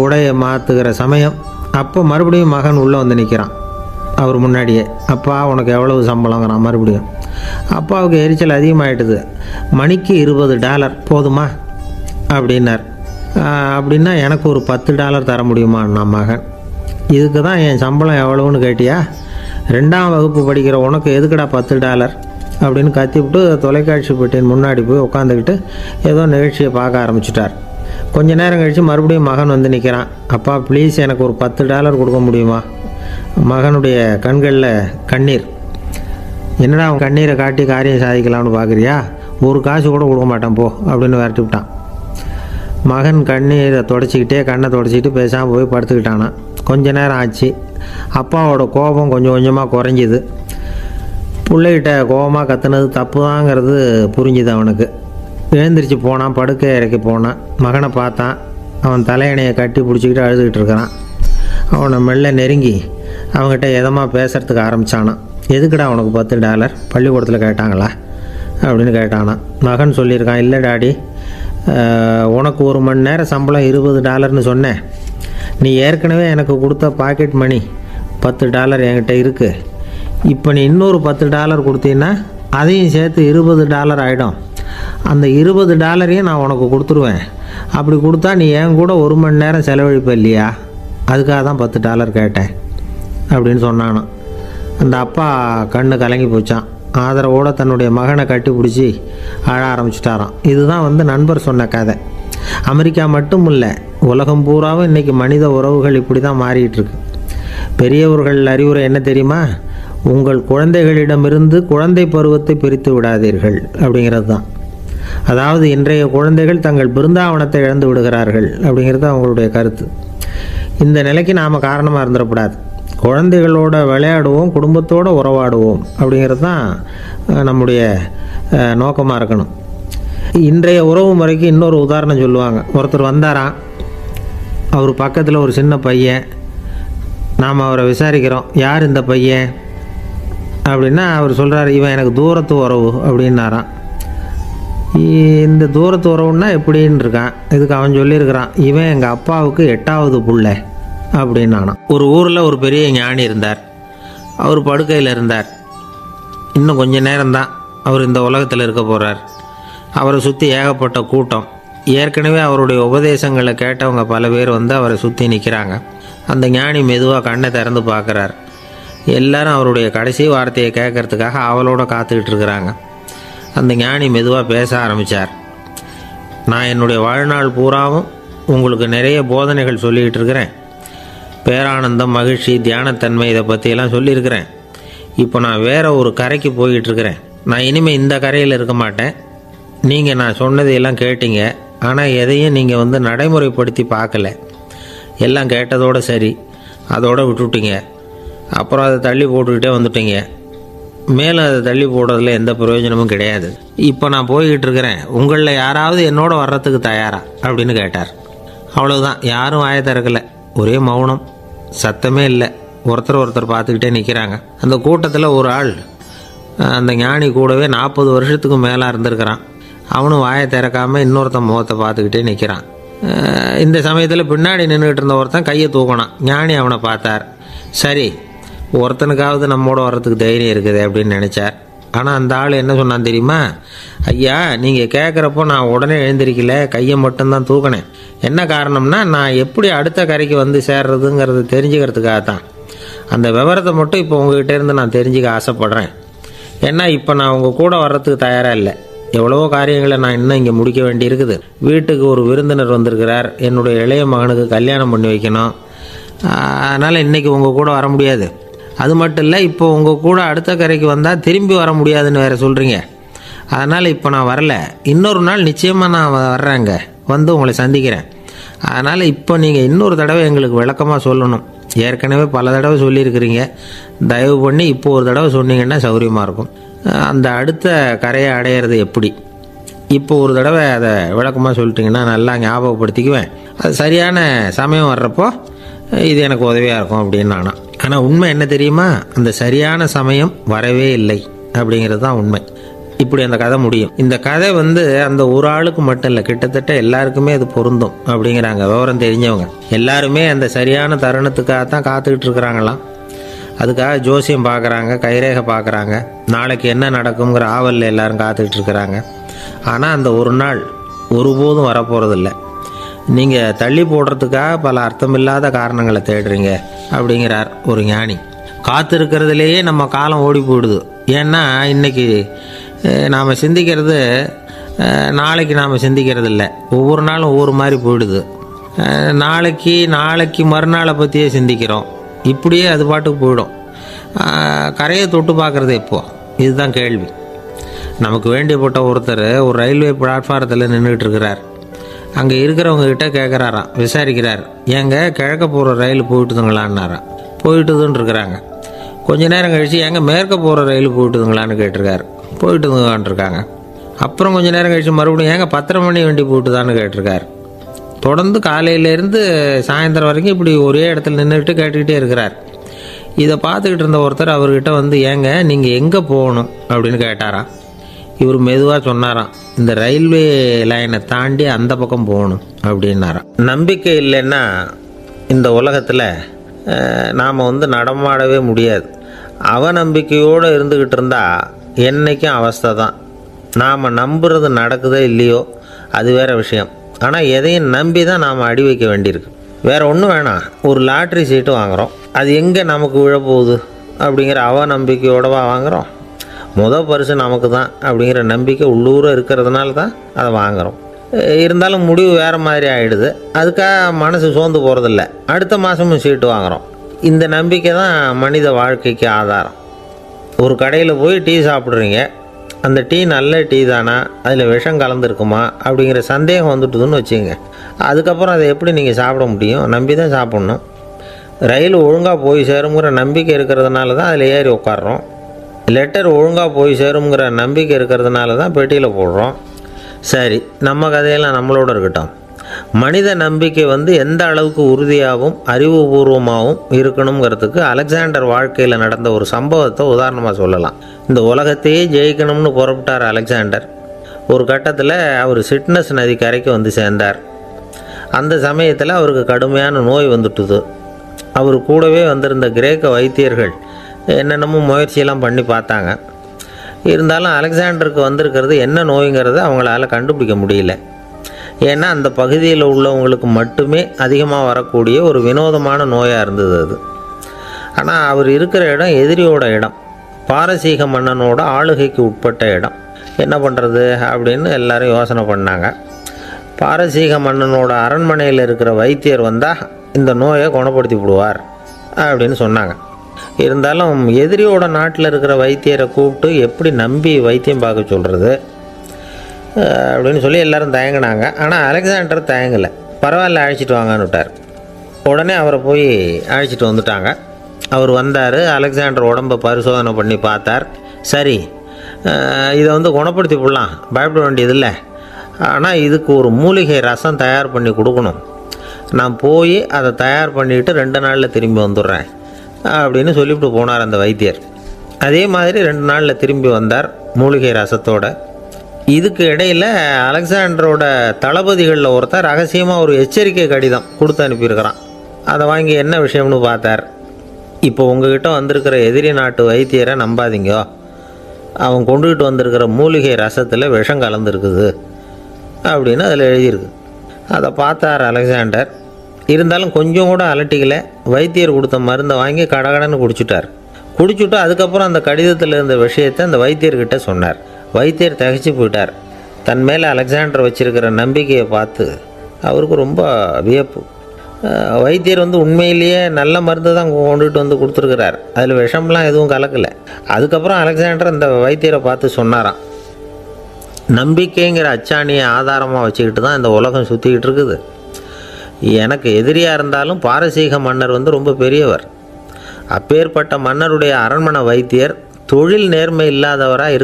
A: உடையை மாற்றுகிற சமயம் அப்போ மறுபடியும் மகன் உள்ளே வந்து நிற்கிறான் அவர் முன்னாடியே. அப்பா உனக்கு எவ்வளவு சம்பளங்கிறான் மறுபடியும். அப்பாவுக்கு எரிச்சல் அதிகமாகிட்டுது. மணிக்கு $20 போதுமா அப்படின்னார். அப்படின்னா எனக்கு ஒரு $10 தர முடியுமா நான் மகன். இதுக்கு தான் என் சம்பளம் எவ்வளவுன்னு கேட்டியா? 2ஆம் வகுப்பு படிக்கிற உனக்கு எதுக்குடா $10 அப்படின்னு கத்திவிட்டு தொலைக்காட்சி பெட்டியின் முன்னாடி போய் உட்காந்துக்கிட்டு ஏதோ நிகழ்ச்சியை பார்க்க ஆரம்பிச்சிட்டார். கொஞ்ச நேரம் கழித்து மறுபடியும் மகன் வந்து நிற்கிறான். அப்பா ப்ளீஸ் எனக்கு ஒரு $10 கொடுக்க முடியுமா? மகனுடைய கண்களில் கண்ணீர். என்னடா அவன் கண்ணீரை காட்டி காரியம் சாதிக்கலாம்னு பார்க்குறியா? ஒரு காசு கூட கொடுக்க மாட்டான் போ அப்படின்னு விரட்டி விட்டான். மகன் கண்ணீரை தொடச்சிக்கிட்டே கண்ணை தொடச்சிக்கிட்டு பேசாமல் போய் படுத்துக்கிட்டானா. கொஞ்ச நேரம் ஆச்சு. அப்பாவோட கோபம் கொஞ்சம் கொஞ்சமாக குறைஞ்சிது. பிள்ளைகிட்ட கோபமாக கத்துனது தப்பு தாங்கிறது புரிஞ்சுது அவனுக்கு. எழுந்திரிச்சு போனான், படுக்கை இறக்கி போனான். மகனை பார்த்தான். அவன் தலையணையை கட்டி பிடிச்சிக்கிட்டு அழுதுகிட்டு இருக்கிறான். அவனை மெல்ல நெருங்கி அவங்ககிட்ட எதமாக பேசுகிறதுக்கு ஆரம்பித்தானான். எதுக்குடா உனக்கு $10 பள்ளிக்கூடத்தில் கேட்டாங்களா அப்படின்னு கேட்டானான். மகன் சொல்லியிருக்கான், இல்லை டாடி, உனக்கு 1 மணி நேரம் சம்பளம் $20ன்னு சொன்னேன். நீ ஏற்கனவே எனக்கு கொடுத்த பாக்கெட் மணி $10 என்கிட்ட இருக்குது. இப்போ நீ இன்னொரு $10 கொடுத்தீங்கன்னா அதையும் சேர்த்து $20 ஆகிடும். அந்த $20 நான் உனக்கு கொடுத்துருவேன். அப்படி கொடுத்தா நீ என் கூட 1 மணி நேரம் செலவழிப்ப இல்லையா? அதுக்காக தான் $10 கேட்டேன் அப்படின்னு சொன்னானான். அந்த அப்பா கண்ணு கலங்கி போச்சான். ஆதரவோடு தன்னுடைய மகனை கட்டி பிடிச்சி அழ ஆரம்பிச்சிட்டாராம். இதுதான் நண்பர் சொன்ன கதை. அமெரிக்கா மட்டும் இல்லை, உலகம் பூராவும் இன்றைக்கி மனித உறவுகள் இப்படி தான் மாறிட்டுருக்கு. பெரியவர்கள் அறிவுரை என்ன தெரியுமா? உங்கள் குழந்தைகளிடமிருந்து குழந்தை பருவத்தை பிரித்து விடாதீர்கள் அப்படிங்கிறது தான். அதாவது இன்றைய குழந்தைகள் தங்கள் பிருந்தாவனத்தை இழந்து விடுகிறார்கள் அப்படிங்கிறது அவங்களுடைய கருத்து. இந்த நிலைக்கு நாம் காரணமாக இருந்துடக்கூடாது. குழந்தைகளோட விளையாடுவோம், குடும்பத்தோடு உறவாடுவோம் அப்படிங்கிறது தான் நம்முடைய நோக்கமாக இருக்கணும். இன்றைய உறவு முறைக்கு இன்னொரு உதாரணம் சொல்லுவாங்க. ஒருத்தர் வந்தாராம். அவர் பக்கத்தில் ஒரு சின்ன பையன். நாம் அவரை விசாரிக்கிறோம், யார் இந்த பையன் அப்படின்னா அவர் சொல்கிறார், இவன் எனக்கு தூரத்து உறவு அப்படின்னாராம். இந்த தூரத்து உறவுன்னா எப்படின்னு இருக்கான். இதுக்கு அவன் சொல்லியிருக்கிறான், இவன் எங்கள் அப்பாவுக்கு 8வது புள்ள அப்படின்னானாம். ஒரு ஊரில் ஒரு பெரிய ஞானி இருந்தார். அவர் படுக்கையில் இருந்தார். இன்னும் கொஞ்ச நேரம்தான் அவர் இந்த உலகத்தில் இருக்க போகிறார். அவரை சுற்றி ஏகப்பட்ட கூட்டம். ஏற்கனவே அவருடைய உபதேசங்களை கேட்டவங்க பல பேர் வந்து அவரை சுற்றி நிற்கிறாங்க. அந்த ஞானி மெதுவாக கண்ணை திறந்து பார்க்குறார். எல்லாரும் அவருடைய கடைசி வார்த்தையை கேட்கறதுக்காக அவளோட காத்துக்கிட்டு இருக்கிறாங்க. அந்த ஞானி மெதுவாக பேச ஆரம்பித்தார். நான் என்னுடைய வாழ்நாள் பூராவும் உங்களுக்கு நிறைய போதனைகள் சொல்லிக்கிட்டு இருக்கிறேன். பேரானந்தம், மகிழ்ச்சி, தியானத்தன்மை இதை பற்றியெல்லாம் சொல்லியிருக்கிறேன். இப்போ நான் வேறு ஒரு கரைக்கு போய்கிட்டு இருக்கிறேன். நான் இனிமேல் இந்த கரையில் இருக்க மாட்டேன். நீங்கள் நான் சொன்னதையெல்லாம் கேட்டீங்க, ஆனால் எதையும் நீங்கள் வந்து நடைமுறைப்படுத்தி பார்க்கல. எல்லாம் கேட்டதோடு சரி, அதோடு விட்டுவிட்டீங்க. அப்புறம் அதை தள்ளி போட்டுக்கிட்டே வந்துட்டீங்க. மேலும் அதை தள்ளி போடுறதுல எந்த பிரயோஜனமும் கிடையாது. இப்போ நான் போய்கிட்டு இருக்கிறேன். உங்களில் யாராவது என்னோட வர்றதுக்கு தயாரா அப்படின்னு கேட்டார். அவ்வளவுதான். யாரும் வாயை திறக்கலை. ஒரே மௌனம், சத்தமே இல்லை. ஒருத்தர் பார்த்துக்கிட்டே நிற்கிறாங்க. அந்த கூட்டத்தில் ஒரு ஆள் அந்த ஞானி கூடவே 40 வருஷத்துக்கு மேலே இருந்திருக்கிறான். அவனும் வாயை திறக்காமல் இன்னொருத்தன் முகத்தை பார்த்துக்கிட்டே நிற்கிறான். இந்த சமயத்தில் பின்னாடி நின்றுக்கிட்டு இருந்த ஒருத்தன் கையை தூக்கினான். ஞானி அவனை பார்த்தார். சரி, ஒருத்தனுக்காவது நம்மோட வர்றதுக்கு தைரியம் இருக்குது அப்படின்னு நினச்சார். ஆனால் அந்த ஆள் என்ன சொன்னான் தெரியுமா? ஐயா, நீங்கள் கேட்குறப்போ நான் உடனே எழுந்திருக்கல, கையை மட்டும்தான் தூக்கினேன். என்ன காரணம்னா, நான் எப்படி அடுத்த கரைக்கு வந்து சேர்றதுங்கிறது தெரிஞ்சுக்கிறதுக்காக தான். அந்த விவரத்தை மட்டும் இப்போ உங்ககிட்ட இருந்து நான் தெரிஞ்சுக்க ஆசைப்பட்றேன். ஏன்னா இப்போ நான் உங்கள் கூட வர்றதுக்கு தயாராக இல்லை. எவ்வளவோ காரியங்களை நான் இன்னும் இங்கே முடிக்க வேண்டி இருக்குது. வீட்டுக்கு ஒரு விருந்தினர் வந்திருக்கிறார். என்னுடைய இளைய மகனுக்கு கல்யாணம் பண்ணி வைக்கணும். அதனால் இன்றைக்கி உங்கள் கூட வர முடியாது. அது மட்டும் இல்லை, இப்போ உங்கள் கூட அடுத்த கரைக்கு வந்தால் திரும்பி வர முடியாதுன்னு வேறு சொல்கிறீங்க. அதனால் இப்போ நான் வரல. இன்னொரு நாள் நிச்சயமாக நான் வர்றேங்க, வந்து உங்களை சந்திக்கிறேன். அதனால் இப்போ நீங்கள் இன்னொரு தடவை எங்களுக்கு விளக்கமாக சொல்லணும். ஏற்கனவே பல தடவை சொல்லியிருக்கிறீங்க. தயவு பண்ணி இப்போ ஒரு தடவை சொன்னீங்கன்னா சௌகரியமாக இருக்கும். அந்த அடுத்த கரையை அடையிறது எப்படி? இப்போ ஒரு தடவை அதை விளக்கமாக சொல்லிட்டிங்கன்னா நல்லா ஞாபகப்படுத்திக்குவேன். அது சரியான சமயம் வர்றப்போ இது எனக்கு உதவியாக இருக்கும் அப்படின்னு நானா. ஆனால் உண்மை என்ன தெரியுமா? அந்த சரியான சமயம் வரவே இல்லை அப்படிங்கிறது தான் உண்மை. இப்படி அந்த கதை முடியும். இந்த கதை வந்து அந்த ஒரு ஆளுக்கு மட்டும் இல்லை, கிட்டத்தட்ட எல்லாருக்குமே அது பொருந்தும் அப்படிங்கிறாங்க விவரம் தெரிஞ்சவங்க. எல்லாருமே அந்த சரியான தருணத்துக்காக தான் காத்துக்கிட்டு இருக்கிறாங்களாம். அதுக்காக ஜோசியம் பார்க்குறாங்க, கைரேகை பார்க்குறாங்க. நாளைக்கு என்ன நடக்குங்கிற ஆவலில் எல்லாரும் காத்துக்கிட்டு இருக்கிறாங்க. ஆனால் அந்த ஒரு நாள் ஒருபோதும் வரப்போகிறதில்ல. நீங்கள் தள்ளி போடுறதுக்காக பல அர்த்தமில்லாத காரணங்களை தேடுறீங்க அப்படிங்கிறார் ஒரு ஞானி. காத்திருக்கிறதுலேயே நம்ம காலம் ஓடி போயிடுது. ஏன்னா இன்றைக்கி நாம் சிந்திக்கிறது நாளைக்கு நாம் சிந்திக்கிறது இல்லை. ஒவ்வொரு நாளும் ஒவ்வொரு மாதிரி போயிடுது. நாளைக்கு மறுநாளை பற்றியே சிந்திக்கிறோம். இப்படியே அது பாட்டுக்கு போயிடும். கரையை தொட்டு பார்க்குறது எப்போ? இதுதான் கேள்வி. நமக்கு வேண்டியப்பட்ட ஒருத்தர் ஒரு ரயில்வே பிளாட்ஃபாரத்தில் நின்றுட்டு இருக்கிறார். அங்கே இருக்கிறவங்க கிட்ட கேட்குறாராம், விசாரிக்கிறார். ஏங்க கிழக்க போகிற ரயில் போயிட்டுதுங்களான்னாராம். போயிட்டுதுன்னு இருக்கிறாங்க. கொஞ்ச நேரம் கழித்து ஏங்க மேற்க போகிற ரயில் போயிட்டுதுங்களான்னு கேட்டிருக்காரு. போயிட்டுதுங்களான் இருக்காங்க. அப்புறம் கொஞ்சம் நேரம் கழித்து மறுபடியும் ஏங்க 10:30 மணி வண்டி போட்டுதான்னு கேட்டிருக்காரு. தொடர்ந்து காலையிலேருந்து சாயந்தரம் வரைக்கும் இப்படி ஒரே இடத்துல நின்றுட்டு கேட்டுக்கிட்டே இருக்கிறார். இதை பார்த்துக்கிட்டு இருந்த ஒருத்தர் அவர்கிட்ட வந்து, ஏங்க நீங்கள் எங்கே போகணும் அப்படின்னு கேட்டாராம். இவர் மெதுவாக சொன்னாராம், இந்த ரயில்வே லைனை தாண்டி அந்த பக்கம் போகணும் அப்படின்னாராம். நம்பிக்கை இல்லைன்னா இந்த உலகத்தில் நாம் வந்து நடமாடவே முடியாது. அவநம்பிக்கையோடு இருந்துக்கிட்டு இருந்தால் என்றைக்கும் அவஸ்தை தான். நாம் நம்புறது நடக்குதோ இல்லையோ அது வேறு விஷயம். ஆனால் எதையும் நம்பி தான் நாம் அடி வைக்க வேண்டியிருக்கு. வேறு ஒன்றும் வேணாம். ஒரு லாட்ரி சீட்டு வாங்குகிறோம். அது எங்கே நமக்கு விழப்போகுது அப்படிங்கிற அவநம்பிக்கையோடவா வாங்குகிறோம்? பரிசு நமக்கு தான் அப்படிங்கிற நம்பிக்கை உள்ளூர இருக்கிறதுனால தான் அதை வாங்குகிறோம். இருந்தாலும் முடிவு வேறு மாதிரி ஆகிடுது. அதுக்காக மனசு சோர்ந்து போகிறதில்ல. அடுத்த மாதமும் சீட்டு வாங்குகிறோம். இந்த நம்பிக்கை தான் மனித வாழ்க்கைக்கு ஆதாரம். ஒரு கடையில் போய் டீ சாப்பிட்றீங்க. அந்த டீ நல்ல டீ தானா, அதில் விஷம் கலந்துருக்குமா அப்படிங்கிற சந்தேகம் வந்துட்டுதுன்னு வச்சுங்க. அதுக்கப்புறம் அதை எப்படி நீங்கள் சாப்பிட முடியும்? நம்பி தான் சாப்பிட்ணும். ரயில் ஒழுங்காக போய் சேருங்கிற நம்பிக்கை இருக்கிறதுனால தான் அதில் ஏறி உட்காடுறோம். லெட்டர் ஒழுங்காக போய் சேருங்கிற நம்பிக்கை இருக்கிறதுனால தான் பெட்டியில் போடுறோம். சரி, நம்ம கதையெல்லாம் நம்மளோட இருக்கட்டும். மனித நம்பிக்கை வந்து எந்த அளவுக்கு உறுதியாகவும் அறிவுபூர்வமாகவும் இருக்கணுங்கிறதுக்கு அலெக்சாண்டர் வாழ்க்கையில் நடந்த ஒரு சம்பவத்தை உதாரணமாக சொல்லலாம். இந்த உலகத்தையே ஜெயிக்கணும்னு புறப்பட்டார் அலெக்சாண்டர். ஒரு கட்டத்தில் அவர் சிட்னஸ் நதி கரைக்கு வந்து சேர்ந்தார். அந்த சமயத்தில் அவருக்கு கடுமையான நோய் வந்துட்டுது. அவர் கூடவே வந்திருந்த கிரேக்க வைத்தியர்கள் என்னென்னமோ முயற்சியெல்லாம் பண்ணி பார்த்தாங்க. இருந்தாலும் அலெக்சாண்டருக்கு வந்திருக்கிறது என்ன நோய்ங்கிறத அவங்களால கண்டுபிடிக்க முடியல. ஏன்னா அந்த பகுதியில் உள்ளவங்களுக்கு மட்டுமே அதிகமாக வரக்கூடிய ஒரு வினோதமான நோயாக இருந்தது அது. ஆனால் அவர் இருக்கிற இடம் எதிரியோட இடம், பாரசீக மன்னனோட ஆளுகைக்கு உட்பட்ட இடம். என்ன பண்ணுறது அப்படின்னு எல்லாரும் யோசனை பண்ணாங்க. பாரசீக மன்னனோட அரண்மனையில் இருக்கிற வைத்தியர் வந்தால் இந்த நோயை குணப்படுத்தி விடுவார் அப்படின்னு சொன்னாங்க. இருந்தாலும் எதிரியோட நாட்டில் இருக்கிற வைத்தியரை கூப்பிட்டு எப்படி நம்பி வைத்தியம் பார்க்க சொல்கிறது அப்படின்னு சொல்லி எல்லோரும் தயங்கினாங்க. ஆனால் அலெக்சாண்டர் தயங்கலை. பரவாயில்ல, அழைச்சிட்டு வாங்கன்னு விட்டார். உடனே அவரை போய் அழைச்சிட்டு வந்துட்டாங்க. அவர் வந்தார். அலெக்சாண்டர் உடம்பை பரிசோதனை பண்ணி பார்த்தார். சரி, இதை குணப்படுத்தி விடலாம், பயப்பட வேண்டியதில்லை. ஆனால் இதுக்கு ஒரு மூலிகை ரசம் தயார் பண்ணி கொடுக்கணும். நான் போய் அதை தயார் பண்ணிவிட்டு 2 நாளில் திரும்பி வந்துடுறேன் அப்படின்னு சொல்லிவிட்டு போனார் அந்த வைத்தியர். அதே மாதிரி 2 நாளில் திரும்பி வந்தார் மூலிகை ரசத்தோட. இதுக்கு இடையில் அலெக்சாண்டரோட தளபதிகளில் ஒருத்தர் ரகசியமாக ஒரு எச்சரிக்கை கடிதம் கொடுத்து அனுப்பியிருக்கிறான். அதை வாங்கி என்ன விஷயம்னு பார்த்தார். இப்போ உங்ககிட்ட வந்திருக்கிற எதிரி நாட்டு வைத்தியரை நம்பாதீங்கோ, அவன் கொண்டுகிட்டு வந்திருக்கிற மூலிகை ரசத்தில் விஷம் கலந்துருக்குது அப்படின்னு அதில் எழுதியிருக்கு. அதை பார்த்தார் அலெக்சாண்டர். இருந்தாலும் கொஞ்சம் கூட அலட்டிக்கலை. வைத்தியர் கொடுத்த மருந்தை வாங்கி கடகடன்னு குடிச்சுட்டு அதுக்கப்புறம் அந்த கடிதத்தில் இருந்த விஷயத்தை அந்த வைத்தியர்கிட்ட சொன்னார். வைத்தியர் திகைச்சு போயிட்டார். தன் மேலே அலெக்சாண்டர் வச்சிருக்கிற நம்பிக்கையை பார்த்து அவருக்கு ரொம்ப வியப்பு. வைத்தியர் உண்மையிலேயே நல்ல மருந்து தான் கொண்டுகிட்டு கொடுத்துருக்கிறார், அதில் விஷம்லாம் எதுவும் கலக்கலை. அதுக்கப்புறம் அலெக்சாண்டர் அந்த வைத்தியரை பார்த்து சொன்னாராம், நம்பிக்கைங்கிற அச்சாணியை ஆதாரமாக வச்சுக்கிட்டு தான் இந்த உலகம் சுற்றிக்கிட்டு இருக்குது. எனக்கு எதிரியாக இருந்தாலும் பாரசீக மன்னர் ரொம்ப பெரியவர். அப்பேற்பட்ட மன்னருடைய அரண்மனை வைத்தியர் தொழில் நேர்மை இல்லாதவராக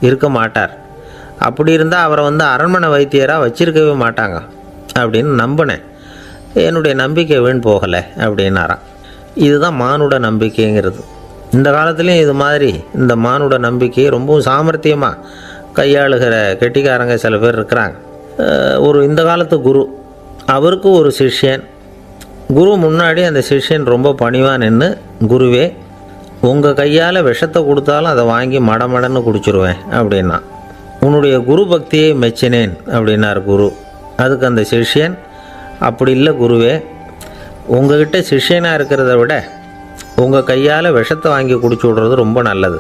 A: இருக்க மாட்டார். அப்படி இருந்தால் அவரை அரண்மனை வைத்தியராக வச்சிருக்கவே மாட்டாங்க அப்படின்னு நம்பினேன். என்னுடைய நம்பிக்கை வீண் போகலை அப்படின்னாராம். இதுதான் மானுட நம்பிக்கைங்கிறது. இந்த காலத்துலேயும் இது மாதிரி இந்த மானுட நம்பிக்கையை ரொம்பவும் சாமர்த்தியமாக கையாளுகிற கெட்டிக்காரங்க சில பேர் இருக்கிறாங்க. இந்த காலத்து குரு, அவருக்கு ஒரு சிஷ்யன். குரு முன்னாடி அந்த சிஷ்யன் ரொம்ப பணிவாக நின்று, குருவே, உங்கள் கையால் விஷத்தை கொடுத்தாலும் அதை வாங்கி மடமடன்னு குடிச்சிருவேன் அப்படின்னா. உன்னுடைய குரு பக்தியை மெச்சினேன் அப்படின்னார் குரு. அதுக்கு அந்த சிஷ்யன், அப்படி இல்லை குருவே, உங்ககிட்ட சிஷ்யனாக இருக்கிறத விட உங்கள் கையால் விஷத்தை வாங்கி குடிச்சு விட்றது ரொம்ப நல்லது,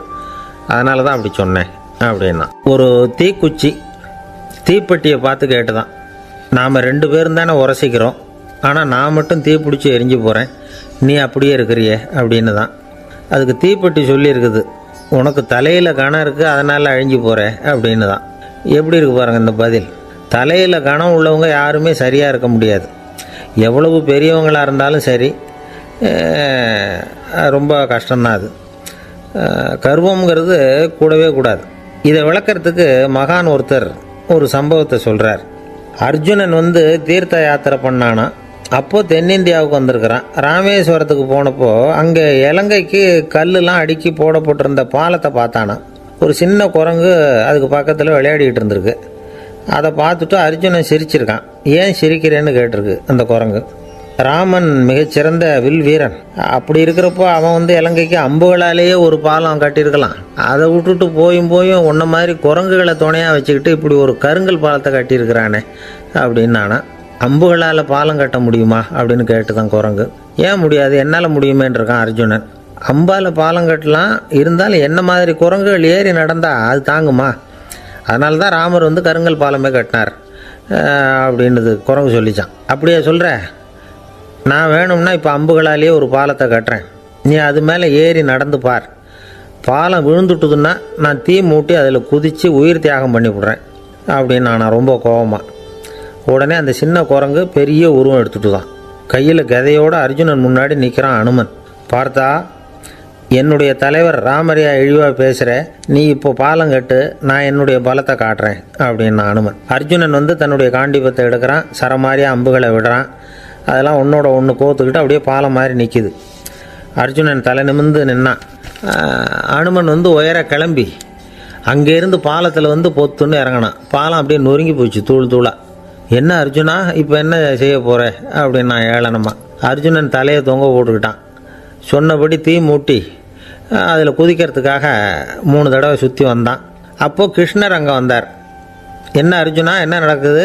A: அதனால தான் அப்படி சொன்னேன் அப்படின்னா. ஒரு தீக்குச்சி தீப்பெட்டியை பார்த்து கேட்டுதான், நாம் 2 பேரும் தானே உரசிக்கிறோம், ஆனால் நான் மட்டும் தீப்பிடிச்சி எரிஞ்சு போகிறேன், நீ அப்படியே இருக்கிறியே அப்படின்னு தான். அதுக்கு தீப்பெட்டி சொல்லியிருக்குது, உனக்கு தலையில் கணம் இருக்குது அதனால் அழிஞ்சு போகிற அப்படின்னு தான். எப்படி இருக்குது பாருங்கள் இந்த பதில். தலையில் கணம் உள்ளவங்க யாருமே சரியாக இருக்க முடியாது. எவ்வளவு பெரியவங்களாக இருந்தாலும் சரி, ரொம்ப கஷ்டம்தான் அது. கர்வம்ங்கிறது கூடவே கூடாது. இதை விளக்கிறதுக்கு மகான் ஒருத்தர் ஒரு சம்பவத்தை சொல்கிறார். அர்ஜுனன் தீர்த்த யாத்திரை பண்ணானா. அப்போது தென்னிந்தியாவுக்கு வந்திருக்கிறான். ராமேஸ்வரத்துக்கு போனப்போ அங்கே இலங்கைக்கு கல்லுலாம் அடுக்கி போடப்பட்டிருந்த பாலத்தை பார்த்தானா. ஒரு சின்ன குரங்கு அதுக்கு பக்கத்தில் விளையாடிக்கிட்டு இருந்திருக்கு. அதை பார்த்துட்டு அர்ஜுனன் சிரிச்சிருக்கான். ஏன் சிரிக்கிறேன்னு கேட்டிருக்கு அந்த குரங்கு. ராமன் மிகச்சிறந்த வில் வீரன். அப்படி இருக்கிறப்போ அவன் இலங்கைக்கு அம்புகளாலேயே ஒரு பாலம் கட்டியிருக்கலாம். அதை விட்டுட்டு போயும் உன்ன மாதிரி குரங்குகளை துணையாக வச்சுக்கிட்டு இப்படி ஒரு கருங்கல் பாலத்தை கட்டியிருக்கிறானே அப்படின்னு நானா. அம்புகளால் பாலம் கட்ட முடியுமா அப்படின்னு கேட்டுதான் குரங்கு. ஏன் முடியாது, என்னால் முடியுமேன்னு இருக்கான் அர்ஜுனன். அம்பால் பாலம் கட்டலாம், இருந்தாலும் என்ன மாதிரி குரங்குகள் ஏறி நடந்தா அது தாங்குமா? அதனால தான் ராமர் கருங்கல் பாலமே கட்டினார் அப்படின்னுது குரங்கு சொல்லிச்சான். அப்படியே சொல்கிற, நான் வேணும்னா இப்போ அம்புகளாலேயே ஒரு பாலத்தை கட்டுறேன், நீ அது மேலே ஏறி நடந்து பார். பாலம் விழுந்துட்டுதுன்னா நான் தீ மூட்டி அதில் குதித்து உயிர் தியாகம் பண்ணி விட்றேன் அப்படின்னு நான் ரொம்ப கோபமாக. உடனே அந்த சின்ன குரங்கு பெரிய உருவம் எடுத்துட்டு தான் கையில் கதையோடு அர்ஜுனன் முன்னாடி நிற்கிறான் அனுமன். பார்த்தா, என்னுடைய தலைவர் ராமரையா இழிவாக பேசுகிற, நீ இப்போ பாலம் கட்டு, நான் என்னுடைய பலத்தை காட்டுறேன் அப்படின்னா அனுமன். அர்ஜுனன் தன்னுடைய காண்டிபத்தை எடுக்கிறான், சரமாரியாக அம்புகளை விடுறான். அதெல்லாம் ஒன்றோட ஒன்று கோத்துக்கிட்டு அப்படியே பாலம் மாதிரி நிற்கிது. அர்ஜுனன் தலை நிமிர்ந்து நின்னான். அனுமன் உயர கிளம்பி அங்கேருந்து பாலத்தில் பொத்துன்னு இறங்கினான். பாலம் அப்படியே நொறுங்கி போச்சு தூள் தூளாக. என்ன அர்ஜுனா, இப்போ என்ன செய்ய போகிற அப்படின்னா ஏளனமா. அர்ஜுனன் தலையை தொங்க போட்டுக்கிட்டான். சொன்னபடி தீ மூட்டி அதில் குதிக்கிறதுக்காக 3 தடவை சுற்றி வந்தான். அப்போது கிருஷ்ணர் அங்கே வந்தார். என்ன அர்ஜுனா, என்ன நடக்குது,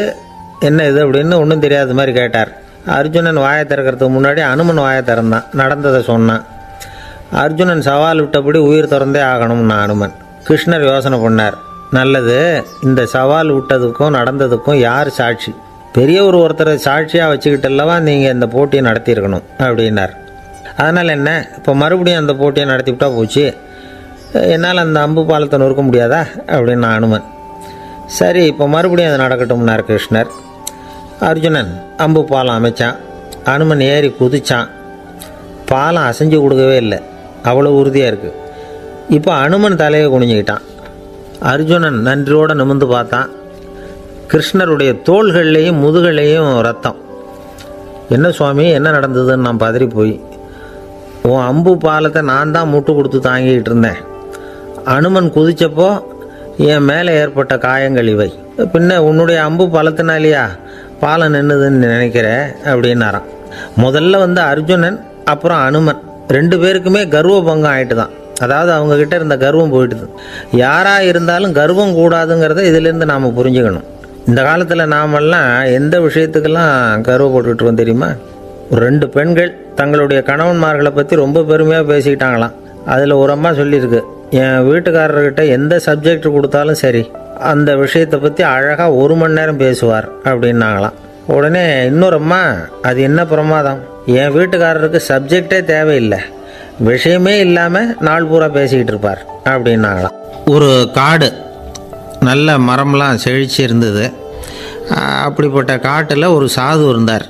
A: என்ன இது அப்படின்னு ஒன்றும் தெரியாத மாதிரி கேட்டார். அர்ஜுனன் வாயை திறக்கிறதுக்கு முன்னாடி அனுமன் வாயை திறந்தான், நடந்ததை சொன்னான். அர்ஜுனன் சவால் விட்டபடி உயிர் திறந்தே ஆகணும்னா அனுமன். கிருஷ்ணர் யோசனை பண்ணார். நல்லது, இந்த சவால் விட்டதுக்கும் நடந்ததுக்கும் யார் சாட்சி? பெரிய ஒருத்தரை சாட்சியாக வச்சுக்கிட்டல்லவா நீங்கள் இந்த போட்டியை நடத்தியிருக்கணும் அப்படின்னார். அதனால் என்ன, இப்போ மறுபடியும் அந்த போட்டியை நடத்திவிட்டா போச்சு, என்னால் அந்த அம்பு பாலத்தை நொறுக்க முடியாதா அப்படின்னா அனுமன். சரி, இப்போ மறுபடியும் அது நடக்கட்டும்னார் கிருஷ்ணர். அர்ஜுனன் அம்பு பாலம் அமைச்சான். அனுமன் ஏறி குதிச்சான். பாலம் அசைஞ்சு கொடுக்கவே இல்லை, அவ்வளோ உறுதியாக இருக்குது. இப்போ அனுமன் தலையை குனிஞ்சிக்கிட்டான். அர்ஜுனன் நன்றியோடு நிமிர்ந்து பார்த்தான். கிருஷ்ணருடைய தோள்கள்லேயும் முதுகள்லேயும் ரத்தம். என்ன சுவாமி, என்ன நடந்ததுன்னு நான் பதறி போய், உன் அம்பு பாலத்தை நான் தான் முட்டு கொடுத்து தாங்கிக்கிட்டு இருந்தேன். அனுமன் குதித்தப்போ என் மேலே ஏற்பட்ட காயங்கள் இவை. பின்ன உன்னுடைய அம்பு பலத்தினாலேயா பாலம் நின்றுதுன்னு நினைக்கிற அப்படின்னாராம். முதல்ல அர்ஜுனன் அப்புறம் அனுமன் 2 பேருக்குமே கர்வ பங்கம் ஆகிட்டு தான். அதாவது அவங்கக்கிட்ட இருந்த கர்வம் போயிட்டுது. யாராக இருந்தாலும் கர்வம் கூடாதுங்கிறத இதிலேருந்து நாம் புரிஞ்சுக்கணும். இந்த காலத்தில் நாமெல்லாம் எந்த விஷயத்துக்கெல்லாம் கர்வப்பட்டுருக்கோம் தெரியுமா? 2 பெண்கள் தங்களுடைய கணவன்மார்களை பற்றி ரொம்ப பெருமையாக பேசிக்கிட்டாங்களாம். அதில் ஒரு அம்மா சொல்லியிருக்கு, என் வீட்டுக்காரர்கிட்ட எந்த சப்ஜெக்ட் கொடுத்தாலும் சரி அந்த விஷயத்தை பற்றி அழகாக 1 மணி நேரம் பேசுவார் அப்படின்னாங்களாம். உடனே இன்னொரு அம்மா, அது என்ன பிரமாதம், என் வீட்டுக்காரருக்கு சப்ஜெக்டே தேவையில்லை, விஷயமே இல்லாமல் நாள் பூரா பேசிக்கிட்டு இருப்பார் அப்படின்னாங்களாம். ஒரு காடு, நல்ல மரம்லாம் செழிச்சு இருந்தது. அப்படிப்பட்ட காட்டில் ஒரு சாது இருந்தார்.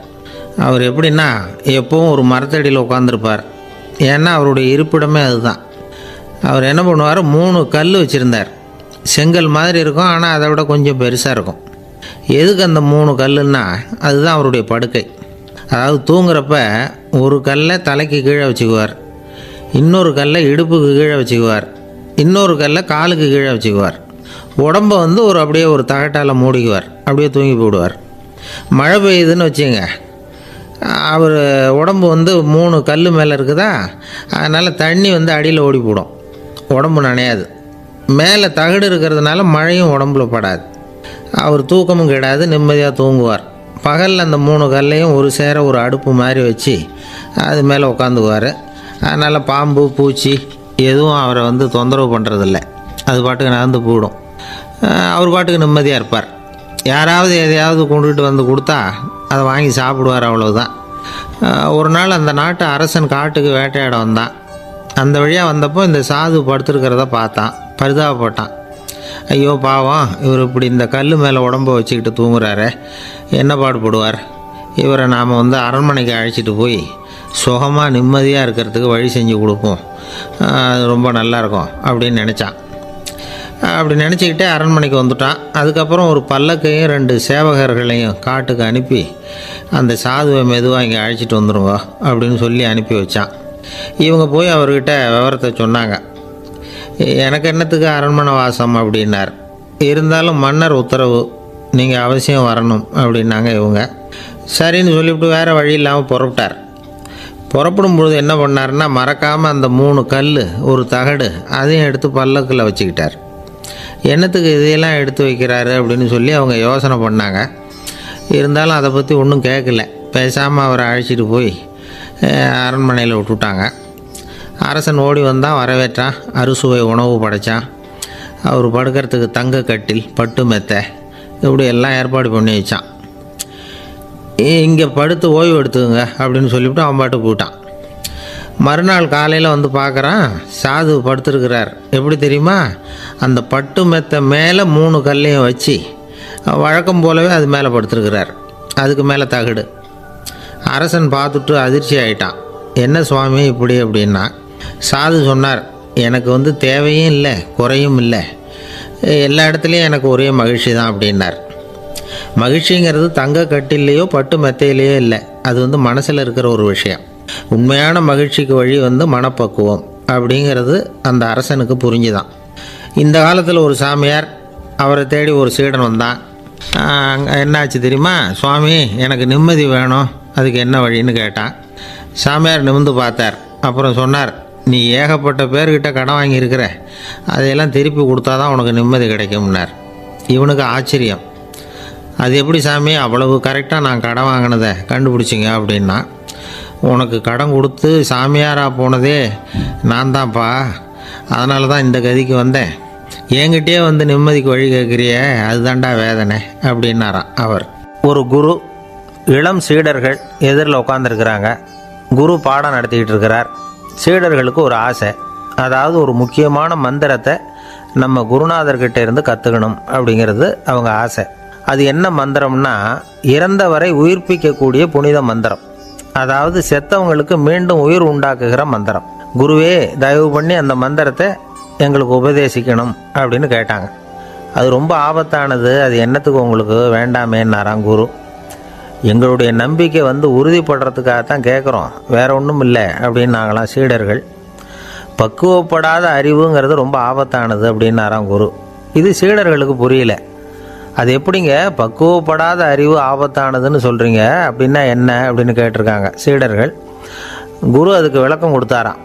A: அவர் எப்படின்னா எப்பவும் ஒரு மரத்தடியில் உட்காந்துருப்பார். ஏன்னா அவருடைய இருப்பிடமே அதுதான். அவர் என்ன பண்ணுவார், 3 கல் வச்சுருந்தார். செங்கல் மாதிரி இருக்கும், ஆனால் அதை விட கொஞ்சம் பெருசாக இருக்கும். எதுக்கு அந்த 3 கல்லுன்னா அதுதான் அவருடைய படுக்கை. அதாவது தூங்குறப்ப ஒரு கல்லை தலைக்கு கீழே வச்சுக்குவார், இன்னொரு கல்லை இடுப்புக்கு கீழே வச்சுக்குவார், இன்னொரு கல்லை காலுக்கு கீழே வச்சுக்குவார். உடம்பை அப்படியே ஒரு தகட்டால் மூடிக்குவார், அப்படியே தூங்கி போடுவார். மழை பெய்யுதுன்னு வச்சுங்க, அவர் உடம்பு 3 கல் மேலே இருக்குதா, அதனால் தண்ணி அடியில் ஓடி போடும், உடம்பு நனையாது. மேலே தகடு இருக்கிறதுனால மழையும் உடம்புல படாது. அவர் தூக்கமும் கிடாது, நிம்மதியாக தூங்குவார். பகலில் அந்த 3 கல்லையும் ஒரு சேர ஒரு அடுப்பு மாதிரி வச்சு அது மேலே உட்காந்துக்குவார். அதனால் பாம்பு பூச்சி எதுவும் அவரை தொந்தரவு பண்ணுறதில்ல, அது பாட்டுக்கு நடந்து போயிடும். அவர் பாட்டுக்கு நிம்மதியாக இருப்பார். யாராவது எதையாவது கொண்டுகிட்டு கொடுத்தா அதை வாங்கி சாப்பிடுவார், அவ்வளவுதான். ஒரு நாள் அந்த நாட்டு அரசன் காட்டுக்கு வேட்டையாட வந்தான். அந்த வழியாக வந்தப்போ இந்த சாது படுத்துருக்கிறத பார்த்தான், பரிதாபப்பட்டான். ஐயோ பாவம், இவர் இப்படி இந்த கல் மேலே உடம்பை வச்சுக்கிட்டு தூங்குறாரு, என்ன பாடுபடுவார், இவரை நாம் அரண்மனைக்கு அழைச்சிட்டு போய் சுகமாக நிம்மதியாக இருக்கிறதுக்கு வழி செஞ்சு கொடுப்போம், அது ரொம்ப நல்லாயிருக்கும் அப்படின்னு நினச்சான். அப்படி நினச்சிக்கிட்டே அரண்மனைக்கு வந்துட்டான். அதுக்கப்புறம் ஒரு பல்லக்கையும் 2 சேவகர்களையும் காட்டுக்கு அனுப்பி அந்த சாதுவை மெதுவாக இங்கே அழைச்சிட்டு வந்துடுங்க அப்படின்னு சொல்லி அனுப்பி வச்சான். இவங்க போய் அவர்கிட்ட விவரத்தை சொன்னாங்க. எனக்கு என்னத்துக்கு அரண்மனை வாசம் அப்படின்னார். இருந்தாலும் மன்னர் உத்தரவு, நீங்கள் அவசியம் வரணும் அப்படின்னாங்க இவங்க. சரின்னு சொல்லிவிட்டு வேறு வழி இல்லாமல் புறப்பட்டார். புறப்படும் பொழுது என்ன பண்ணார்னா, மறக்காமல் அந்த 3 கல் ஒரு தகடு அதையும் எடுத்து பல்லக்கில் வச்சுக்கிட்டார். என்னத்துக்கு இதையெல்லாம் எடுத்து வைக்கிறாரு அப்படின்னு சொல்லி அவங்க யோசனை பண்ணாங்க. இருந்தாலும் அதை பற்றி ஒன்றும் கேட்கல. பேசாமல் அவரை அழைச்சிட்டு போய் அரண்மனையில் விட்டுட்டாங்க. அரசன் ஓடி வந்தான், வரவேற்றான், அறுசுவை உணவு படைத்தான். அவர் படுக்கிறதுக்கு தங்க கட்டில், பட்டு மெத்தை, இப்படி எல்லாம் ஏற்பாடு பண்ணி வச்சான். இங்கே படுத்து ஓய்வு எடுத்துங்க அப்படின்னு சொல்லிவிட்டு அவன் பாட்டு போயிட்டான். மறுநாள் காலையில் பார்க்குறான், சாது படுத்துருக்கிறார். எப்படி தெரியுமா, அந்த பட்டு மெத்தை மேலே 3 கல்லையும் வச்சு வழக்கம் போலவே அது மேலே படுத்துருக்கிறார். அதுக்கு மேலே தகடு. அரசன் பார்த்துட்டு அதிர்ச்சி ஆகிட்டான். என்ன சுவாமி இப்படி அப்படின்னா, சாது சொன்னார், எனக்கு தேவையும் இல்லை குறையும் இல்லை, எல்லா இடத்துலையும் எனக்கு ஒரே மகிழ்ச்சி தான் அப்படின்னார். மகிழ்ச்சிங்கிறது தங்க கட்டிலேயோ பட்டு மெத்தையிலேயோ இல்லை, அது மனசில் இருக்கிற ஒரு விஷயம். உண்மையான மகிழ்ச்சிக்கு வழி மனப்பக்குவம் அப்படிங்கிறது அந்த அரசனுக்கு புரிஞ்சுதான். இந்த காலத்தில் ஒரு சாமியார், அவரை தேடி ஒரு சீடன் வந்தான். என்னாச்சு தெரியுமா? சுவாமி, எனக்கு நிம்மதி வேணும், அதுக்கு என்ன வழின்னு கேட்டான். சாமியார் நிமிர்ந்து பார்த்தார். அப்புறம் சொன்னார், நீ ஏகப்பட்ட பேர்கிட்ட கடன் வாங்கியிருக்கிற, அதையெல்லாம் திருப்பி கொடுத்தா தான் உனக்கு நிம்மதி கிடைக்கும்னார். இவனுக்கு ஆச்சரியம். அது எப்படி சாமி, அவ்வளவு கரெக்டாக நான் கடன் வாங்கினதை கண்டுபிடிச்சிங்க அப்படின்னா, உனக்கு கடன் கொடுத்து சாமியாராக போனதே நான் தான்ப்பா, அதனால தான் இந்த கதிக்கு வந்தேன். என்கிட்டயே வந்து நிம்மதிக்கு வழி கேட்குறிய, அதுதான்டா வேதனை அப்படின்னாராம் அவர். ஒரு குரு, இளம் சீடர்கள் எதிரில் உட்காந்துருக்கிறாங்க. குரு பாடம் நடத்திக்கிட்டு இருக்கிறார். சீடர்களுக்கு ஒரு ஆசை, அதாவது ஒரு முக்கியமான மந்திரத்தை நம்ம குருநாதர்கிட்ட இருந்து கற்றுக்கணும் அப்படிங்கிறது அவங்க ஆசை. அது என்ன மந்திரம்னா, இறந்தவரை உயிர்ப்பிக்கக்கூடிய புனித மந்திரம், அதாவது செத்தவங்களுக்கு மீண்டும் உயிர் உண்டாக்குகிற மந்திரம். குருவே, தயவு பண்ணி அந்த மந்திரத்தை எங்களுக்கு உபதேசிக்கணும் அப்படின்னு கேட்டாங்க. அது ரொம்ப ஆபத்தானது, அது என்னத்துக்கு உங்களுக்கு வேண்டாமேன்னாராம் குரு. எங்களுடைய நம்பிக்கை வந்து உறுதிப்படுறதுக்காகத்தான் கேட்குறோம், வேற ஒன்றும் இல்லை அப்படின்னு நாங்களாம் சீடர்கள். பக்குவப்படாத அறிவுங்கிறது ரொம்ப ஆபத்தானது அப்படின்னாராம் குரு. இது சீடர்களுக்கு புரியல. அது எப்படிங்க பக்குவப்படாத அறிவு ஆபத்தானதுன்னு சொல்கிறீங்க, அப்படின்னா என்ன அப்படின்னு கேட்டிருக்காங்க சீடர்கள். குரு அதுக்கு விளக்கம் கொடுத்தாராம்.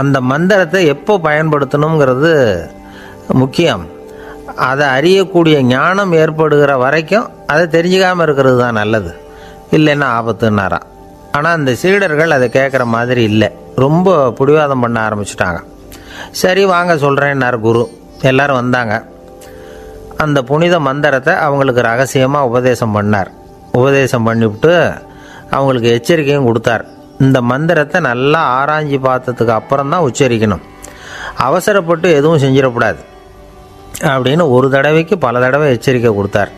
A: அந்த மந்திரத்தை எப்போ பயன்படுத்தணுங்கிறது முக்கியம். அதை அறியக்கூடிய ஞானம் ஏற்படுகிற வரைக்கும் அதை தெரிஞ்சுக்காமல் இருக்கிறது தான் நல்லது, இல்லைன்னா ஆபத்துன்னாராம். ஆனால் அந்த சீடர்கள் அதை கேட்குற மாதிரி இல்லை, ரொம்ப பிடிவாதம் பண்ண ஆரம்பிச்சுட்டாங்க. சரி வாங்க சொல்கிறேன்னார் குரு. எல்லோரும் வந்தாங்க. அந்த புனித மந்திரத்தை அவங்களுக்கு ரகசியமாக உபதேசம் பண்ணார். உபதேசம் பண்ணிவிட்டு அவங்களுக்கு எச்சரிக்கையும் கொடுத்தார். இந்த மந்திரத்தை நல்லா ஆராய்ச்சி பார்த்ததுக்கு அப்புறம் தான் உச்சரிக்கணும், அவசரப்பட்டு எதுவும் செஞ்சிடக்கூடாது அப்படின்னு ஒரு தடவைக்கு பல தடவை எச்சரிக்கை கொடுத்தார்.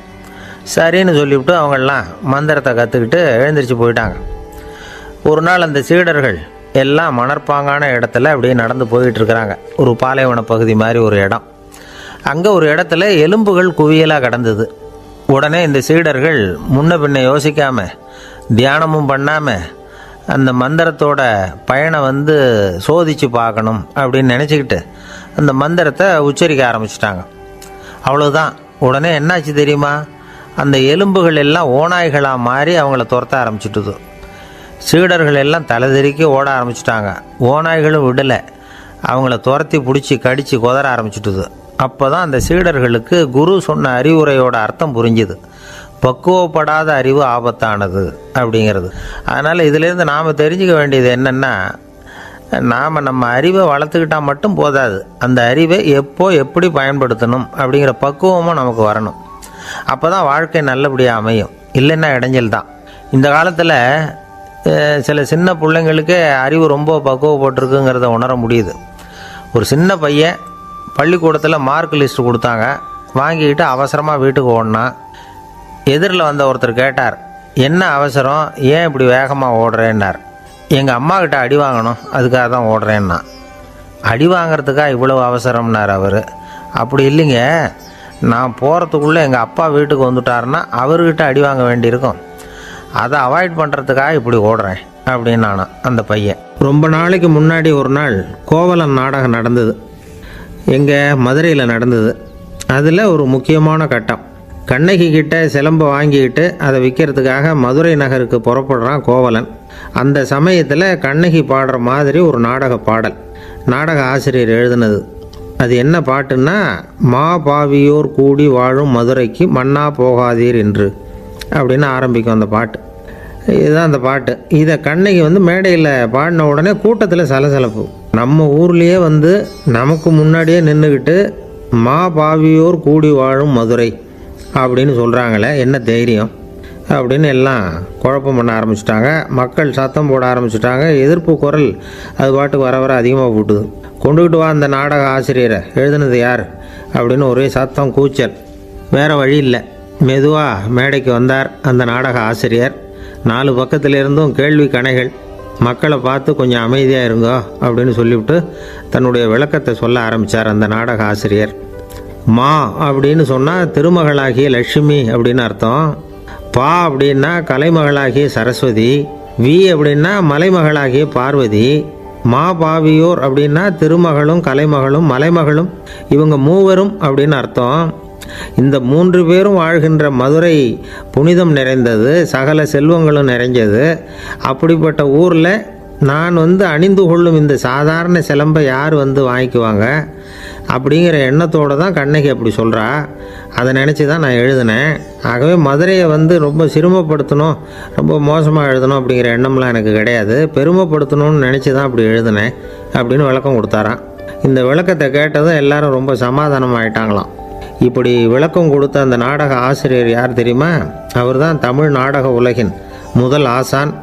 A: சரின்னு சொல்லிவிட்டு அவங்கெல்லாம் மந்திரத்தை கற்றுக்கிட்டு எழுந்திரிச்சு போயிட்டாங்க. ஒரு நாள் அந்த சீடர்கள் எல்லாம் மணற்பாங்கான இடத்துல அப்படியே நடந்து போயிட்டுருக்கிறாங்க. ஒரு பாலைவன பகுதி மாதிரி ஒரு இடம். அங்கே ஒரு இடத்துல எலும்புகள் குவியலாக கிடந்தது. உடனே இந்த சீடர்கள் முன்ன பின்ன யோசிக்காமல், தியானமும் பண்ணாமல், அந்த மந்திரத்தோட பயனை வந்து சோதித்து பார்க்கணும் அப்படின்னு நினச்சிக்கிட்டு அந்த மந்திரத்தை உச்சரிக்க ஆரம்பிச்சிட்டாங்க. அவ்வளோதான். உடனே என்னாச்சு தெரியுமா? அந்த எலும்புகள் எல்லாம் ஓநாய்களாக மாறி அவங்கள துரத்த ஆரம்பிச்சிட்டுது. சீடர்கள் எல்லாம் தலைதெறிக்கி ஓட ஆரம்பிச்சிட்டாங்க. ஓநாய்களும் விடலை, அவங்கள துரத்தி பிடிச்சி கடித்து கொதற ஆரம்பிச்சிட்டுது. அப்போ தான் அந்த சீடர்களுக்கு குரு சொன்ன அறிவுரையோட அர்த்தம் புரிஞ்சுது. பக்குவப்படாத அறிவு ஆபத்தானது அப்படிங்கிறது. அதனால் இதிலேருந்து நாம் தெரிஞ்சுக்க வேண்டியது என்னென்னா, நாம் நம்ம அறிவை வளர்த்துக்கிட்டால் மட்டும் போதாது, அந்த அறிவை எப்போ எப்படி பயன்படுத்தணும் அப்படிங்கிற பக்குவமும் நமக்கு வரணும். அப்போ தான் வாழ்க்கை நல்லபடியாக அமையும், இல்லைன்னா இடைஞ்சல் தான். இந்த காலத்தில் சில சின்ன பிள்ளைங்களுக்கே அறிவு ரொம்ப பக்குவப்பட்டிருக்குங்கிறத உணர முடியுது. ஒரு சின்ன பையன் பள்ளிக்கூடத்தில் மார்க் லிஸ்ட் கொடுத்தாங்க, வாங்கிக்கிட்டு அவசரமாக வீட்டுக்கு ஓடினான். எதிரில் வந்த ஒருத்தர் கேட்டார், என்ன அவசரம், ஏன் இப்படி வேகமாக ஓடுறேன்னார். எங்கள் அம்மா கிட்ட அடி வாங்கணும், அதுக்காக தான் ஓடுறேன்னா. அடி வாங்கிறதுக்காக இவ்வளவு அவசரம்னார் அவர். அப்படி இல்லைங்க, நான் போகிறதுக்குள்ளே எங்கள் அப்பா வீட்டுக்கு வந்துட்டாருன்னா அவர்கிட்ட அடி வாங்க வேண்டியிருக்கும், அதை அவாய்ட் பண்ணுறதுக்காக இப்படி ஓடுறேன் அப்படின்னு நானும் அந்த பையன். ரொம்ப நாளைக்கு முன்னாடி ஒரு நாள் கோவலன் நாடகம் நடந்தது. எங்கள் மதுரையில் நடந்தது. அதில் ஒரு முக்கியமான கட்டம், கண்ணகி கிட்ட சிலம்பை வாங்கிக்கிட்டு அதை விற்கிறதுக்காக மதுரை நகருக்கு புறப்படுறான் கோவலன். அந்த சமயத்தில் கண்ணகி பாடுற மாதிரி ஒரு நாடக பாடல், நாடக ஆசிரியர் எழுதினது. அது என்ன பாட்டுன்னா, மா பாவியோர் கூடி வாழும் மதுரைக்கு மன்னா போகாதீர் என்று அப்படின்னு ஆரம்பிக்கும் அந்த பாட்டு. இதுதான் அந்த பாட்டு. இதை கண்ணகி மேடையில் பாடின உடனே கூட்டத்தில் சலசலப்பு. நம்ம ஊர்லேயே நமக்கு முன்னாடியே நின்றுக்கிட்டு மா பாவியோர் கூடி வாழும் மதுரை அப்படின்னு சொல்கிறாங்களே, என்ன தைரியம் அப்படின்னு எல்லாம் குழப்பம் பண்ண ஆரம்பிச்சிட்டாங்க. மக்கள் சத்தம் போட ஆரம்பிச்சிட்டாங்க. எதிர்ப்பு குரல் அது பாட்டுக்கு வர வர அதிகமாக போட்டுது. கொண்டுக்கிட்டு வா அந்த நாடக ஆசிரியரை, எழுதுனது யார் அப்படின்னு ஒரே சத்தம், கூச்சல். வேறு வழி இல்லை. மெதுவாக மேடைக்கு வந்தார் அந்த நாடக ஆசிரியர். 4 பக்கத்திலிருந்தும் கேள்வி கணைகள். மக்களை பார்த்து கொஞ்சம் அமைதியாக இருங்கோ அப்படின்னு சொல்லிவிட்டு தன்னுடைய விளக்கத்தை சொல்ல ஆரம்பித்தார் அந்த நாடக ஆசிரியர். மா அப்படின்னு சொன்னால் திருமகளாகிய லட்சுமி அப்படின்னு அர்த்தம். பா அப்படின்னா கலைமகளாகிய சரஸ்வதி. வி அப்படின்னா மலைமகளாகிய பார்வதி. மா பாவியோர் அப்படின்னா திருமகளும் கலைமகளும் மலைமகளும், இவங்க மூவரும் அப்படின்னு அர்த்தம். இந்த 3 பேரும் வாழ்கின்ற மதுரை புனிதம் நிறைந்தது, சகல செல்வங்களும் நிறைஞ்சது. அப்படிப்பட்ட ஊரில் நான் அணிந்து கொள்ளும் இந்த சாதாரண சிலம்பை யார் வாங்கிக்குவாங்க அப்படிங்கிற எண்ணத்தோடு தான் கண்ணகி அப்படி சொல்கிறா. அதை நினச்சி தான் நான் எழுதினேன். ஆகவே மதுரையை ரொம்ப சிரமப்படுத்தணும், ரொம்ப மோசமாக எழுதணும் அப்படிங்கிற எண்ணம்லாம் எனக்கு கிடையாது. பெருமைப்படுத்தணும்னு நினச்சி தான் அப்படி எழுதினேன் அப்படின்னு விளக்கம் கொடுத்தாராம். இந்த விளக்கத்தை கேட்டதும் எல்லாரும் ரொம்ப சமாதானமாயிட்டாங்களாம். இப்படி விளக்கம் கொடுத்த அந்த நாடக ஆசிரியர் யார் தெரியுமா? அவர் தான் தமிழ் நாடக உலகின் முதல் ஆசான்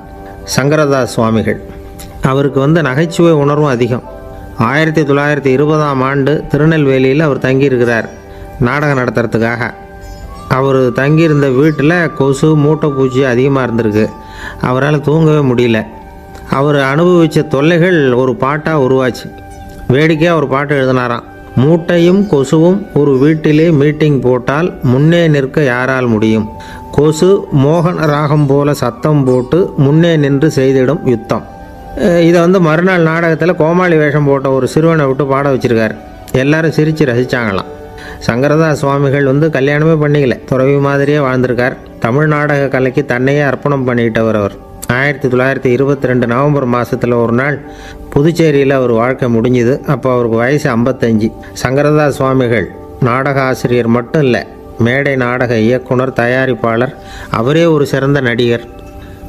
A: சங்கரதாஸ் சுவாமிகள். அவருக்கு நகைச்சுவை உணர்வும் அதிகம். 1920ஆம் ஆண்டு திருநெல்வேலியில் அவர் தங்கியிருக்கிறார் நாடகம் நடத்துறதுக்காக. அவர் தங்கியிருந்த வீட்டில் கொசு மூட்டை பூச்சி அதிகமாக இருந்திருக்கு. அவரால் தூங்கவே முடியல. அவர் அனுபவித்த தொல்லைகள் ஒரு பாட்டாக உருவாச்சு. வேடிக்கையாக ஒரு பாட்டு எழுதினாராம். மூட்டையும் கொசுவும் ஒரு வீட்டிலே மீட்டிங் போட்டால் முன்னே நிற்க யாரால் முடியும்? கொசு மோகன ராகம் போல சத்தம் போட்டு முன்னே நின்று செய்திடும் யுத்தம். இதை மறுநாள் நாடகத்தில் கோமாளி வேஷம் போட்ட ஒரு சிறுவனை விட்டு பாட வச்சுருக்கார். எல்லாரும் சிரித்து ரசித்தாங்களாம். சங்கரதாஸ் சுவாமிகள் கல்யாணமே பண்ணிக்கல, துறவி மாதிரியே வாழ்ந்திருக்கார். தமிழ் நாடக கலைக்கு தன்னையே அர்ப்பணம் பண்ணிட்டவர் அவர். 1922 நவம்பர் மாதத்தில் ஒரு நாள் புதுச்சேரியில் அவர் வாழ்க்கை முடிஞ்சுது. அப்போ அவருக்கு வயசு 55. சங்கரதாஸ் சுவாமிகள் நாடக ஆசிரியர் மட்டும் இல்லை, மேடை நாடக இயக்குனர், தயாரிப்பாளர், அவரே ஒரு சிறந்த நடிகர்.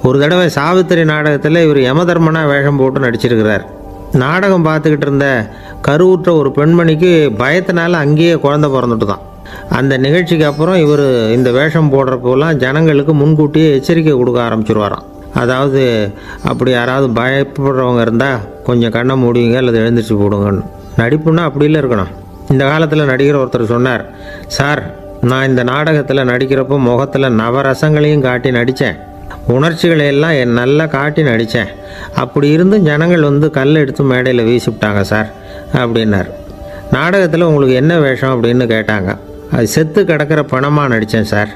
A: ஒரு தடவை சாவித்திரி நாடகத்தில் இவர் யமதர்மனா வேஷம் போட்டு நடிச்சிருக்கிறார். நாடகம் பார்த்துக்கிட்டு இருந்த கருவுற்ற ஒரு பெண்மணிக்கு பயத்தினால அங்கேயே குழந்தை பிறந்துட்டு தான். அந்த நிகழ்ச்சிக்கு அப்புறம் இவர் இந்த வேஷம் போடுறப்போலாம் ஜனங்களுக்கு முன்கூட்டியே எச்சரிக்கை கொடுக்க ஆரம்பிச்சிருவாராம். அதாவது அப்படி யாராவது பயப்படுறவங்க இருந்தால் கொஞ்சம் கண்ணை மூடிங்க அல்லது எழுந்திரிச்சு போடுங்கன்னு. நடிப்புன்னா அப்படிலாம் இருக்கணும். இந்த காலத்தில் நடிகர் ஒருத்தர் சொன்னார், சார் நான் இந்த நாடகத்தில் நடிக்கிறப்போ முகத்தில் நவரசங்களையும் காட்டி நடித்தேன், உணர்ச்சிகளை எல்லாம் நல்லா காட்டி நடித்தேன். அப்படி இருந்தும் ஜனங்கள் கல் எடுத்து மேடையில் வீசிவிட்டாங்க சார் அப்படின்னார். நாடகத்தில் உங்களுக்கு என்ன வேஷம் அப்படின்னு கேட்டாங்க. அது செத்து கிடக்கிற பணமாக நடித்தேன் சார்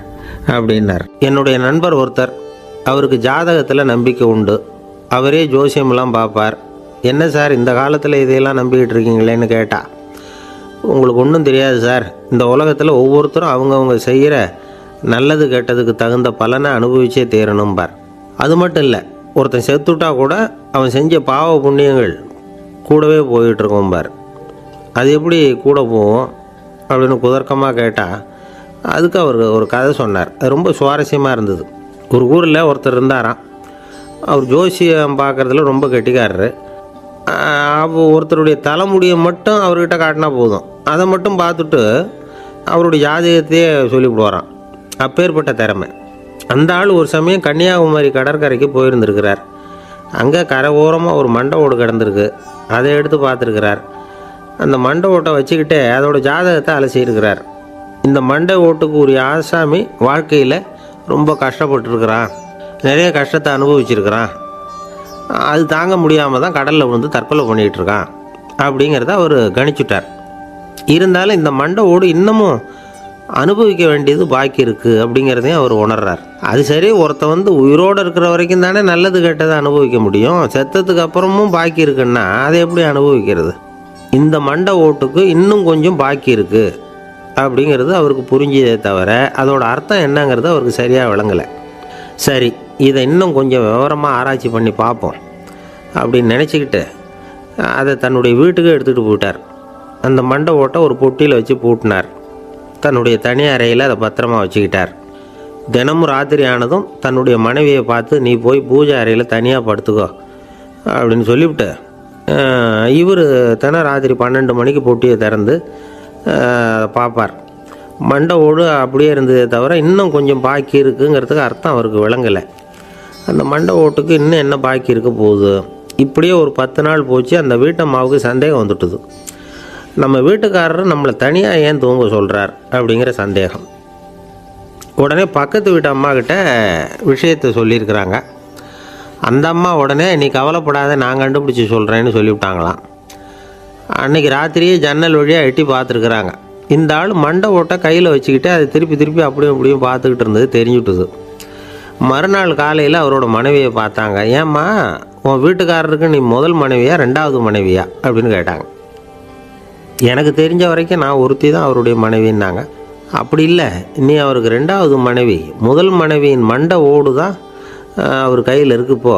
A: அப்படின்னார். என்னுடைய நண்பர் ஒருத்தர், அவருக்கு ஜாதகத்தில் நம்பிக்கை உண்டு. அவரே ஜோசியமெல்லாம் பார்ப்பார். என்ன சார் இந்த காலத்தில் இதையெல்லாம் நம்பிக்கிட்டு இருக்கீங்களேன்னு கேட்டா, உங்களுக்கு ஒன்றும் தெரியாது சார், இந்த உலகத்தில் ஒவ்வொருத்தரும் அவங்கவுங்க செய்கிற நல்லது கெட்டதுக்கு தகுந்த பலனை அனுபவிச்சே தேரணும்பார். அது மட்டும் இல்லை, ஒருத்தன் செத்துட்டா கூட அவன் செஞ்ச பாவ புண்ணியங்கள் கூடவே போயிட்டுருக்கோம்பார். அது எப்படி கூட போகும் அப்படின்னு குதர்க்கமாக கேட்டால் அதுக்கு அவர் ஒரு கதை சொன்னார். அது ரொம்ப சுவாரஸ்யமாக இருந்தது. ஒரு ஊரில் ஒருத்தர் இருந்தாராம். அவர் ஜோசியம் பார்க்குறதுல ரொம்ப கெட்டிக்காரரு. அப்போ ஒருத்தருடைய தலைமுடியை மட்டும் அவர்கிட்ட காட்டினா போதும், அதை மட்டும் பார்த்துட்டு அவருடைய ஜாதகத்தையே சொல்லிவிடுவாராம். அப்பேற்பட்ட திறமை. அந்த ஆள் ஒரு சமயம் கன்னியாகுமரி கடற்கரைக்கு போயிருந்துருக்கிறார். அங்கே கரை ஓரமாக ஒரு மண்டை ஓடு கிடந்திருக்கு. அதை எடுத்து பார்த்துருக்கிறார். அந்த மண்டை ஓட்டை வச்சுக்கிட்டே அதோட ஜாதகத்தை அலசியிருக்கிறார். இந்த மண்டை ஓட்டுக்கு ஒரு ஆசாமி வாழ்க்கையில் ரொம்ப கஷ்டப்பட்டுருக்கிறான், நிறைய கஷ்டத்தை அனுபவிச்சிருக்கிறான், அது தாங்க முடியாமல் தான் கடலில் விழுந்து தற்கொலை பண்ணிகிட்டு இருக்கான் அப்படிங்கிறத அவர் கணிச்சுட்டார். இருந்தாலும் இந்த மண்டை ஓடு இன்னமும் அனுபவிக்க வேண்டியது பாக்கி இருக்குது அப்படிங்கிறதையும் அவர் உணர்றார். அது சரி, ஒருத்த உயிரோடு இருக்கிற வரைக்கும் தானே நல்லது கெட்டதை அனுபவிக்க முடியும். செத்ததுக்கு அப்புறமும் பாக்கி இருக்குன்னா அதை எப்படி அனுபவிக்கிறது? இந்த மண்டை ஓட்டுக்கு இன்னும் கொஞ்சம் பாக்கி இருக்குது அப்படிங்கிறது அவருக்கு புரிஞ்சதே தவிர அதோட அர்த்தம் என்னங்கிறது அவருக்கு சரியாக விளங்கலை. சரி, இதை இன்னும் கொஞ்சம் விவரமாக ஆராய்ச்சி பண்ணி பார்ப்போம் அப்படின்னு நினச்சிக்கிட்டு அதை தன்னுடைய வீட்டுக்கு எடுத்துகிட்டு போயிட்டார். அந்த மண்டை ஓட்டை ஒரு பொட்டியில் வச்சு பூட்டினார். தன்னுடைய தனி அறையில் அதை பத்திரமா வச்சுக்கிட்டார். தினமும் ராத்திரி ஆனதும் தன்னுடைய மனைவியை பார்த்து, நீ போய் பூஜை அறையில் தனியாக படுத்துக்கோ அப்படின்னு சொல்லிவிட்டு இவர் தினம் ராத்திரி 12 மணிக்கு பொட்டியை திறந்து பார்ப்பார். மண்டை ஓடு அப்படியே இருந்ததே தவிர இன்னும் கொஞ்சம் பாக்கி இருக்குங்கிறதுக்கு அர்த்தம் அவருக்கு விளங்கலை. அந்த மண்டை ஓட்டுக்கு இன்னும் என்ன பாக்கி இருக்க போகுது? இப்படியே ஒரு 10 நாள் போச்சு. அந்த வீட்டம்மாவுக்கு சந்தேகம் வந்துட்டுது. நம்ம வீட்டுக்காரர் நம்மளை தனியாக ஏன் தூங்க சொல்கிறார் அப்படிங்கிற சந்தேகம். உடனே பக்கத்து வீட்டு அம்மாக்கிட்ட விஷயத்தை சொல்லியிருக்கிறாங்க. அந்த அம்மா உடனே நீ கவலைப்படாத, நான் கண்டுபிடிச்சி சொல்கிறேன்னு சொல்லிவிட்டாங்களாம். அன்றைக்கி ராத்திரியே ஜன்னல் வழியாக எட்டி பார்த்துருக்குறாங்க. இந்த ஆள் மண்டை ஓட்டை கையில் வச்சுக்கிட்டு அதை திருப்பி திருப்பி அப்படியும் அப்படியும் பார்த்துக்கிட்டு இருந்தது தெரிஞ்சுட்டுது. மறுநாள் காலையில் அவரோட மனைவியை பார்த்தாங்க. ஏம்மா, உன் வீட்டுக்காரருக்கு நீ முதல் மனைவியா 2வது மனைவியா அப்படின்னு கேட்டாங்க. எனக்கு தெரிஞ்ச வரைக்கும் நான் ஒருத்தி தான் அவருடைய மனைவின்னாங்க. அப்படி இல்லை, இனி அவருக்கு 2வது மனைவி, முதல் மனைவியின் மண்டை ஓடு தான் அவர் கையில் இருக்குப்போ,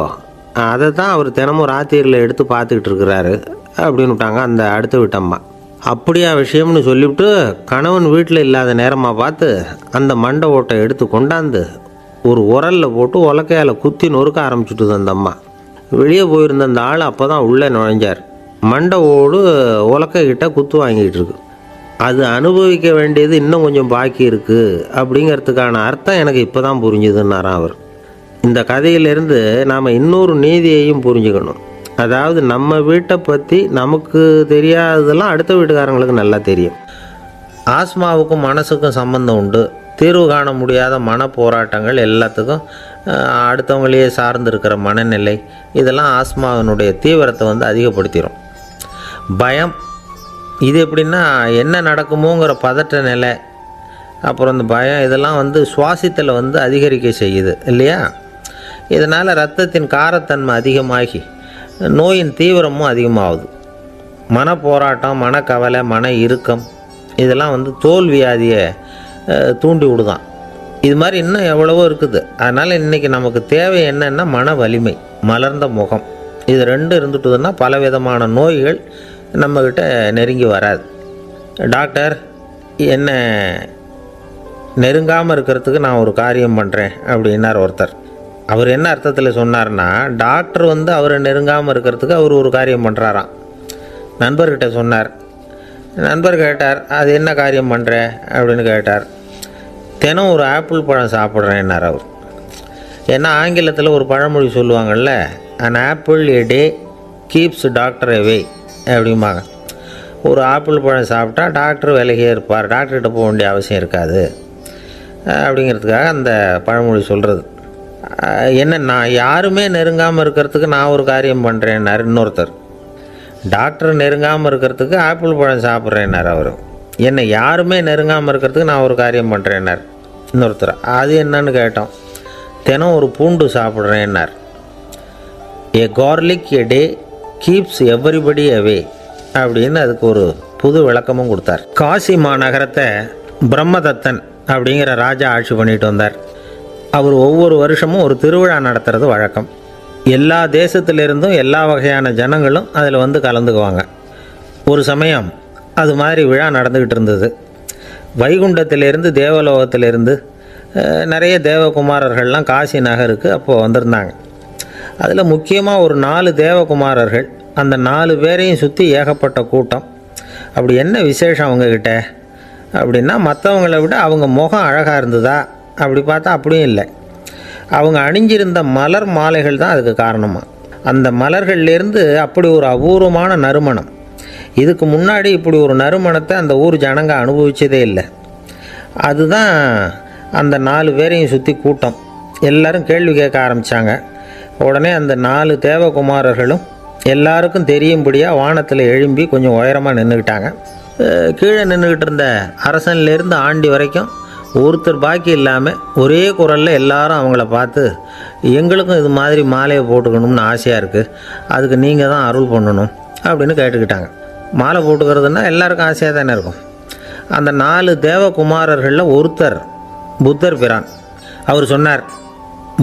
A: அதை தான் அவர் தினமும் ராத்திரியில் எடுத்து பார்த்துக்கிட்டு இருக்கிறாரு அப்படின்னு விட்டாங்க அந்த அடுத்த வீட்டம்மா. அப்படியா விஷயம்னு சொல்லிவிட்டு கணவன் வீட்டில் இல்லாத நேரமாக பார்த்து அந்த மண்டை ஓட்டை எடுத்து கொண்டாந்து ஒரு உரலில் போட்டு உலக்கையால் குத்தி நொறுக்க ஆரம்பிச்சுட்டுது அந்த அம்மா. வெளியே போயிருந்த அந்த ஆள் அப்போ தான் உள்ளே நுழைஞ்சார். மண்டை ஓடு உலக்கைக்கிட்ட குத்து வாங்கிட்டு இருக்கு. அது அனுபவிக்க வேண்டியது இன்னும் கொஞ்சம் பாக்கி இருக்குது அப்படிங்கிறதுக்கான அர்த்தம் எனக்கு இப்போ தான் புரிஞ்சுதுன்னாராம் அவர். இந்த கதையிலேருந்து நாம் இன்னொரு நீதியையும் புரிஞ்சுக்கணும். அதாவது நம்ம வீட்டை பற்றி நமக்கு தெரியாததெல்லாம் அடுத்த வீட்டுக்காரங்களுக்கு நல்லா தெரியும். ஆஸ்மாவுக்கும் மனசுக்கும் சம்பந்தம் உண்டு. தீர்வு காண முடியாத மன போராட்டங்கள் எல்லாத்துக்கும் அடுத்தவங்களையே சார்ந்து இருக்கிற மனநிலை, இதெல்லாம் ஆஸ்மாவினுடைய தீவிரத்தை அதிகப்படுத்திடும். பயம், இது எப்படின்னா என்ன நடக்குமோங்கிற பதற்ற நிலை, அப்புறம் இந்த பயம் இதெல்லாம் சுவாசித்தலை அதிகரிக்க செய்யுது இல்லையா? இதனால் இரத்தத்தின் காரத்தன்மை அதிகமாகி நோயின் தீவிரமும் அதிகமாகுது. மன போராட்டம், மனக்கவலை, மன இறுக்கம் இதெல்லாம் தோல் வியாதியை தூண்டி விடுதான். இது மாதிரி இன்னும் எவ்வளவோ இருக்குது. அதனால் இன்றைக்கி நமக்கு தேவை என்னென்னா மன வலிமை, மலர்ந்த முகம். இது 2 இருந்துட்டுதுன்னா பலவிதமான நோய்கள் நம்மக்கிட்ட நெருங்கி வராது. டாக்டர் என்ன நெருங்காமல் இருக்கிறதுக்கு நான் ஒரு காரியம் பண்ணுறேன் அப்படின்னார் ஒருத்தர். அவர் என்ன அர்த்தத்தில் சொன்னார்னா, டாக்டர் அவரை நெருங்காமல் இருக்கிறதுக்கு அவர் ஒரு காரியம் பண்ணுறாராம். நண்பர்கிட்ட சொன்னார். நண்பர் கேட்டார், அது என்ன காரியம் பண்ணுற அப்படின்னு கேட்டார். தினம் ஒரு ஆப்பிள் பழம் சாப்பிட்றேன்னார் அவர். ஏன்னா ஆங்கிலத்தில் ஒரு பழமொழி சொல்லுவாங்கள்ல, an apple a day keeps doctor away அப்படிம்பாங்க. ஒரு ஆப்பிள் பழம் சாப்பிட்டா டாக்டர் விலகியே இருப்பார், டாக்டர்கிட்ட போக வேண்டிய அவசியம் இருக்காது அப்படிங்கிறதுக்காக அந்த பழமொழி சொல்கிறது. என்ன, நான் யாருமே நெருங்காமல் இருக்கிறதுக்கு நான் ஒரு காரியம் பண்ணுறேன்னார் இன்னொருத்தர். டாக்டர் நெருங்காமல் இருக்கிறதுக்கு ஆப்பிள் பழம் சாப்பிட்றேன்னார் அவர். என்னை யாருமே நெருங்காமல் இருக்கிறதுக்கு நான் ஒரு காரியம் பண்ணுறேன்னார் இன்னொருத்தர். அது என்னன்னு கேட்டோம். தினம் ஒரு பூண்டு சாப்பிட்றேன்னார். ஏ கார்லிக் எ டே கீப்ஸ் எவ்ரிபடி அவே அப்படின்னு அதுக்கு ஒரு புது விளக்கமும் கொடுத்தார். காசி மாநகரத்தை பிரம்மதத்தன் அப்படிங்கிற ராஜா ஆட்சி பண்ணிட்டு வந்தார். அவர் ஒவ்வொரு வருஷமும் ஒரு திருவிழா நடத்துறது வழக்கம். எல்லா தேசத்திலிருந்தும் எல்லா வகையான ஜனங்களும் அதில் கலந்துக்குவாங்க. ஒரு சமயம் அது மாதிரி விழா நடந்துக்கிட்டு இருந்தது. வைகுண்டத்திலேருந்து தேவலோகத்திலேருந்து நிறைய தேவகுமாரர்கள்லாம் காசி நகருக்கு அப்போது வந்திருந்தாங்க. அதில் முக்கியமாக ஒரு 4 தேவகுமாரர்கள். அந்த 4 பேரையும் சுற்றி ஏகப்பட்ட கூட்டம். அப்படி என்ன விசேஷம் அவங்கக்கிட்ட அப்படின்னா, மற்றவங்கள விட அவங்க முகம் அழகாக இருந்ததா அப்படி பார்த்தா அப்படியும் இல்லை. அவங்க அணிஞ்சிருந்த மலர் மாலைகள் தான் அதுக்கு காரணமாக. அந்த மலர்கள்லேருந்து அப்படி ஒரு அபூர்வமான நறுமணம். இதுக்கு முன்னாடி இப்படி ஒரு நறுமணத்தை அந்த ஊர் ஜனங்க அனுபவிச்சதே இல்லை. அதுதான் அந்த 4 பேரையும் சுற்றி கூட்டம். எல்லோரும் கேள்வி கேட்க ஆரம்பித்தாங்க. உடனே அந்த 4 தேவகுமாரர்களும் எல்லாருக்கும் தெரியும்படியாக வானத்தில் எழும்பி கொஞ்சம் உயரமாக நின்றுக்கிட்டாங்க. கீழே நின்றுக்கிட்டு இருந்த அரசன்லேருந்து ஆண்டி வரைக்கும் ஒருத்தர் பாக்கி இல்லாமல் ஒரே குரலில் எல்லாரும் அவங்கள பார்த்து, எங்களுக்கும் இது மாதிரி மாலையை போட்டுக்கணும்னு ஆசையாக இருக்குது, அதுக்கு நீங்கள் தான் அருள் பண்ணணும் அப்படின்னு கேட்டுக்கிட்டாங்க. மாலை போட்டுக்கிறதுனா எல்லாருக்கும் ஆசையாக தானே இருக்கும். அந்த 4 தேவகுமாரர்களில் ஒருத்தர் புத்தர் பிரான். அவர் சொன்னார்,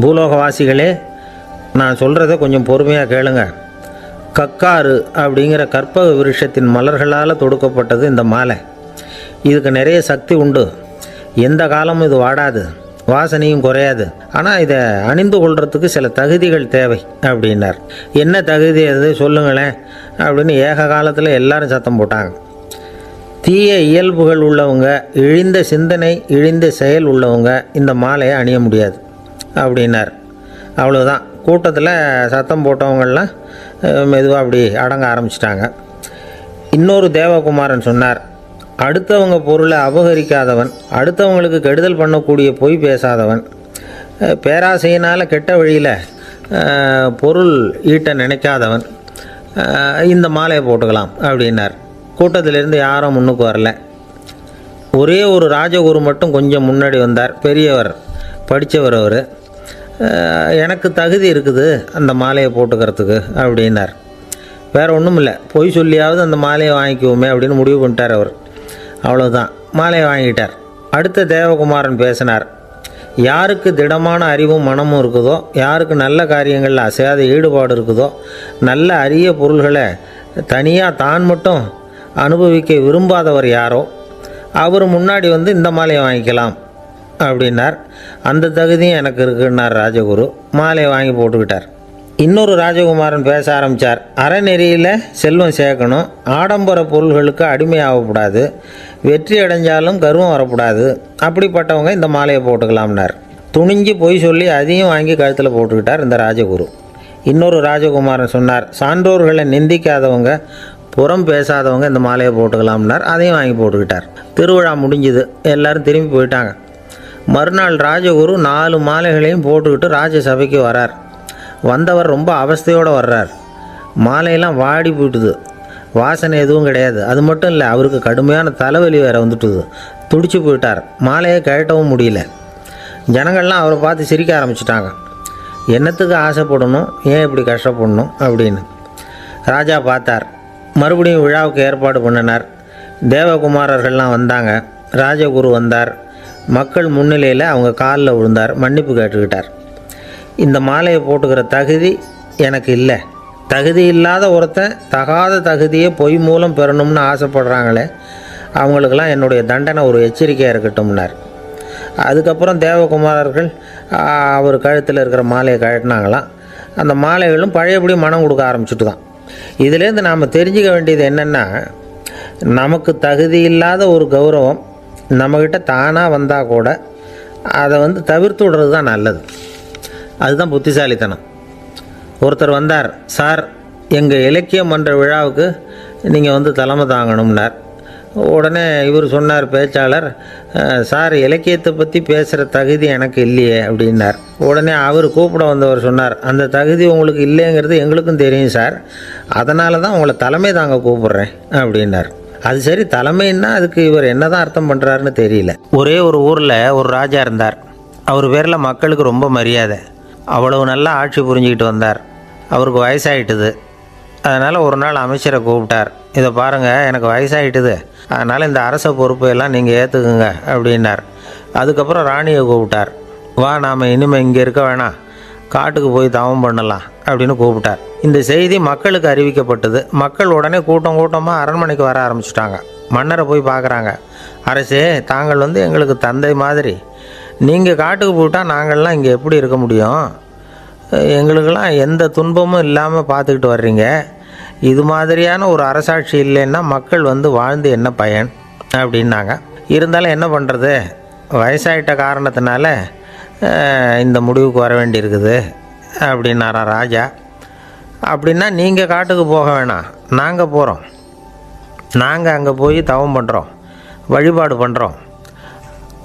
A: பூலோகவாசிகளே, நான் சொல்கிறத கொஞ்சம் பொறுமையாக கேளுங்க. கக்காரு அப்படிங்கிற கற்பக விருஷத்தின் மலர்களால் தொடுக்கப்பட்டது இந்த மாலை. இதுக்கு நிறைய சக்தி உண்டு. எந்த காலமும் இது வாடாது, வாசனையும் குறையாது. ஆனால் இதை அணிந்து கொள்றதுக்கு சில தகுதிகள் தேவை அப்படின்னார். என்ன தகுதி அது சொல்லுங்களேன் அப்படின்னு ஏக காலத்தில் எல்லாரும் சத்தம் போட்டாங்க. தீய இயல்புகள் உள்ளவங்க, இழிந்த சிந்தனை, இழிந்த செயல் உள்ளவங்க இந்த மாலையை அணிய முடியாது அப்படின்னார். அவ்வளோதான். கூட்டத்தில் சத்தம் போட்டவங்கள்லாம் மெதுவாக அப்படி அடங்க ஆரம்பிச்சிட்டாங்க. இன்னொரு தேவகுமாரன் சொன்னார், அடுத்தவங்க பொருளை அபகரிக்காதவன், அடுத்தவங்களுக்கு கெடுதல் பண்ணக்கூடிய பொய் பேசாதவன், பேராசையினால் கெட்ட வழியில் பொருள் ஈட்ட நினைக்காதவன் இந்த மாலையை போட்டுக்கலாம் அப்படின்னார். கூட்டத்திலிருந்து யாரும் முன்னுக்கு வரல. ஒரே ஒரு ராஜகுரு மட்டும் கொஞ்சம் முன்னாடி வந்தார். பெரியவர், படித்தவர். அவர், எனக்கு தகுதி இருக்குது அந்த மாலையை போட்டுக்கிறதுக்கு அப்படின்னார். வேறு ஒன்றும் இல்லை, பொய் சொல்லியாவது அந்த மாலையை வாங்கிக்குவோமே அப்படின்னு முடிவு பண்ணிட்டார் அவர். அவ்வளோதான், மாலையை வாங்கிட்டார். அடுத்த தேவகுமாரன் பேசினார். யாருக்கு திடமான அறிவும் மனமும் இருக்குதோ, யாருக்கு நல்ல காரியங்களில் அசையாத ஈடுபாடு இருக்குதோ, நல்ல அரிய பொருள்களை தனியாக தான் மட்டும் அனுபவிக்க விரும்பாதவர் யாரோ அவர் முன்னாடி வந்து இந்த மாலையை வாங்கிக்கலாம் அப்படின்னார். அந்த தகுதியும் எனக்கு இருக்குன்னார் ராஜகுரு. மாலையை வாங்கி போட்டுக்கிட்டார். இன்னொரு ராஜகுமாரன் பேச ஆரம்பித்தார். அறநெறியில் செல்வம் சேர்க்கணும், ஆடம்பர பொருள்களுக்கு அடிமையாகக்கூடாது, வெற்றி அடைஞ்சாலும் கர்வம் வரக்கூடாது, அப்படிப்பட்டவங்க இந்த மாலையை போட்டுக்கலாம்னார். துணிஞ்சு பொய் சொல்லி அதையும் வாங்கி கழுத்தில் போட்டுக்கிட்டார் இந்த ராஜகுரு. இன்னொரு ராஜகுமாரன் சொன்னார், சான்றோர்களை நிந்திக்காதவங்க, புறம் பேசாதவங்க இந்த மாலையை போட்டுக்கலாம்னார். அதையும் வாங்கி போட்டுக்கிட்டார். திருவிழா முடிஞ்சுது, எல்லோரும் திரும்பி போயிட்டாங்க. மறுநாள் ராஜகுரு 4 மாலைகளையும் போட்டுக்கிட்டு ராஜசபைக்கு வரார். வந்தவர் ரொம்ப அவஸ்தையோடு வர்றார். மாலையெல்லாம் வாடி போயிட்டுது, வாசனை எதுவும் கிடையாது. அது மட்டும் இல்லை, அவருக்கு கடுமையான தலைவலி வேறு வந்துட்டுது. துடிச்சு போயிட்டார். மாலையை கழட்டவும் முடியல. ஜனங்கள்லாம் அவரை பார்த்து சிரிக்க ஆரம்பிச்சிட்டாங்க. என்னத்துக்கு ஆசைப்படணும், ஏன் இப்படி கஷ்டப்படணும் அப்படின்னு. ராஜா பார்த்தார். மறுபடியும் விழாவுக்கு ஏற்பாடு பண்ணினார். தேவகுமாரர்கள்லாம் வந்தாங்க. ராஜகுரு வந்தார். மக்கள் முன்னிலையில் அவங்க காலில் விழுந்தார், மன்னிப்பு கேட்டுக்கிட்டார். இந்த மாலையை போட்டுக்கிற தகுதி எனக்கு இல்லை. தகுதி இல்லாத ஒருத்தன் தகாத தகுதியை பொய் மூலம் பெறணும்னு ஆசைப்படுறாங்களே, அவங்களுக்கெல்லாம் என்னுடைய தண்டனை ஒரு எச்சரிக்கையாக இருக்கட்டும்னார். அதுக்கப்புறம் தேவகுமாரர்கள் அவர் கழுத்தில் இருக்கிற மாலையை கழட்டினாங்களாம். அந்த மாலைகளும் பழையபடி மனம் கொடுக்க ஆரம்பிச்சுட்டு தான். இதிலேருந்து நாம் தெரிஞ்சுக்க வேண்டியது என்னென்னா, நமக்கு தகுதி இல்லாத ஒரு கௌரவம் நம்மக்கிட்ட தானாக வந்தால் கூட அதை வந்து தவிர்த்து விடுறது தான் நல்லது. அதுதான் புத்திசாலித்தனம். ஒருத்தர் வந்தார். சார், எங்கள் இலக்கிய மன்ற விழாவுக்கு நீங்கள் வந்து தலைமை தாங்கணும்னார். உடனே இவர் சொன்னார், பேச்சாளர், சார் இலக்கியத்தை பற்றி பேசுகிற தகுதி எனக்கு இல்லையே அப்படின்னார். உடனே அவர் கூப்பிட வந்தவர் சொன்னார், அந்த தகுதி உங்களுக்கு இல்லைங்கிறது எங்களுக்கும் தெரியும் சார், அதனால தான் உங்களை தலைமை தாங்க கூப்பிட்றேன் அப்படின்னார். அது சரி, தலைமைன்னா அதுக்கு இவர் என்ன தான் அர்த்தம் பண்ணுறாருன்னு தெரியல. ஒரே ஒரு ஊரில் ஒரு ராஜா இருந்தார். அவர் பேரில் மக்களுக்கு ரொம்ப மரியாதை. அவ்வளவு நல்லா ஆட்சி புரிஞ்சுக்கிட்டு வந்தார். அவருக்கு வயசாகிட்டுது. அதனால் ஒரு நாள் அமைச்சரை கூப்பிட்டார். இதை பாருங்கள், எனக்கு வயசாகிட்டுது, அதனால் இந்த அரச பொறுப்பையெல்லாம் நீங்கள் ஏற்றுக்குங்க அப்படின்னார். அதுக்கப்புறம் ராணியை கூப்பிட்டார். வா, நாம் இனிமேல் இங்கே இருக்க வேணாம், காட்டுக்கு போய் தவம் பண்ணலாம் அப்படின்னு கூப்பிட்டார். இந்த செய்தி மக்களுக்கு அறிவிக்கப்பட்டது. மக்கள் உடனே கூட்டமாக அரண்மனைக்கு வர ஆரம்பிச்சிட்டாங்க. மன்னரை போய் பார்க்குறாங்க. அரசே, தாங்கள் வந்து எங்களுக்கு தந்தை மாதிரி. நீங்கள் காட்டுக்கு போயிட்டால் நாங்கள்லாம் இங்கே எப்படி இருக்க முடியும்? எங்களுக்கெல்லாம் எந்த துன்பமும் இல்லாமல் பார்த்துக்கிட்டு வர்றீங்க. இது மாதிரியான ஒரு அரசாட்சி இல்லைன்னா மக்கள் வந்து வாழ்ந்து என்ன பயன் அப்படின்னாங்க. இருந்தாலும் என்ன பண்ணுறது, வயசாயிட்ட காரணத்தினால இந்த முடிவுக்கு வர வேண்டியிருக்குது அப்படின்னாரா ராஜா. அப்படின்னா நீங்கள் காட்டுக்கு போக வேணாம், நாங்கள் போகிறோம். நாங்கள் அங்கே போய் தவம் பண்ணுறோம், வழிபாடு பண்ணுறோம்.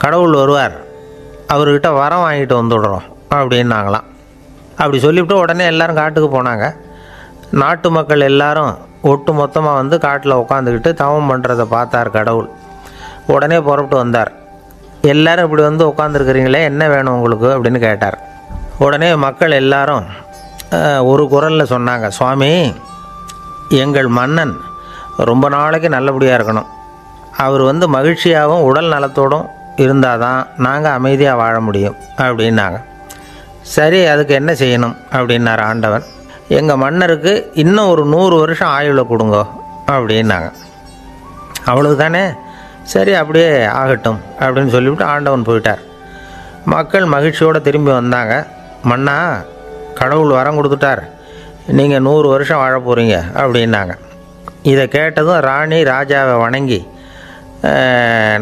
A: கடவுள் வருவார், அவர்கிட்ட வரம் வாங்கிட்டு வந்துடுறோம் அப்படின்னாங்களாம். அப்படி சொல்லிவிட்டு உடனே எல்லோரும் காட்டுக்கு போனாங்க. நாட்டு மக்கள் எல்லாரும் ஒட்டு மொத்தமாக வந்து காட்டில் உட்காந்துக்கிட்டு தவம் பண்ணுறதை பார்த்தார் கடவுள். உடனே புறப்பட்டு வந்தார். எல்லோரும் இப்படி வந்து உட்காந்துருக்குறீங்களே, என்ன வேணும் உங்களுக்கு அப்படின்னு கேட்டார். உடனே மக்கள் எல்லாரும் ஒரு குரலில் சொன்னாங்க, சுவாமி, எங்கள் மன்னன் ரொம்ப நாளைக்கு நல்லபடியாக இருக்கணும். அவர் வந்து மகிழ்ச்சியாகவும் உடல் நலத்தோடும் இருந்தால் தான் நாங்கள் அமைதியாக வாழ முடியும் அப்படின்னாங்க. சரி, அதுக்கு என்ன செய்யணும் அப்படின்னார் ஆண்டவன். எங்கள் மன்னருக்கு இன்னும் ஒரு 100 வருஷம் ஆயுளை கொடுங்க அப்படின்னாங்க. அவ்வளவு தானே, சரி அப்படியே ஆகட்டும் அப்படின்னு சொல்லிவிட்டு ஆண்டவன் போயிட்டார். மக்கள் மகிழ்ச்சியோடு திரும்பி வந்தாங்க. மன்னா, கடவுள் வரம் கொடுத்துட்டார், நீங்கள் 100 வருஷம் வாழ போகிறீங்க அப்படின்னாங்க. இதை கேட்டதும் ராணி ராஜாவை வணங்கி,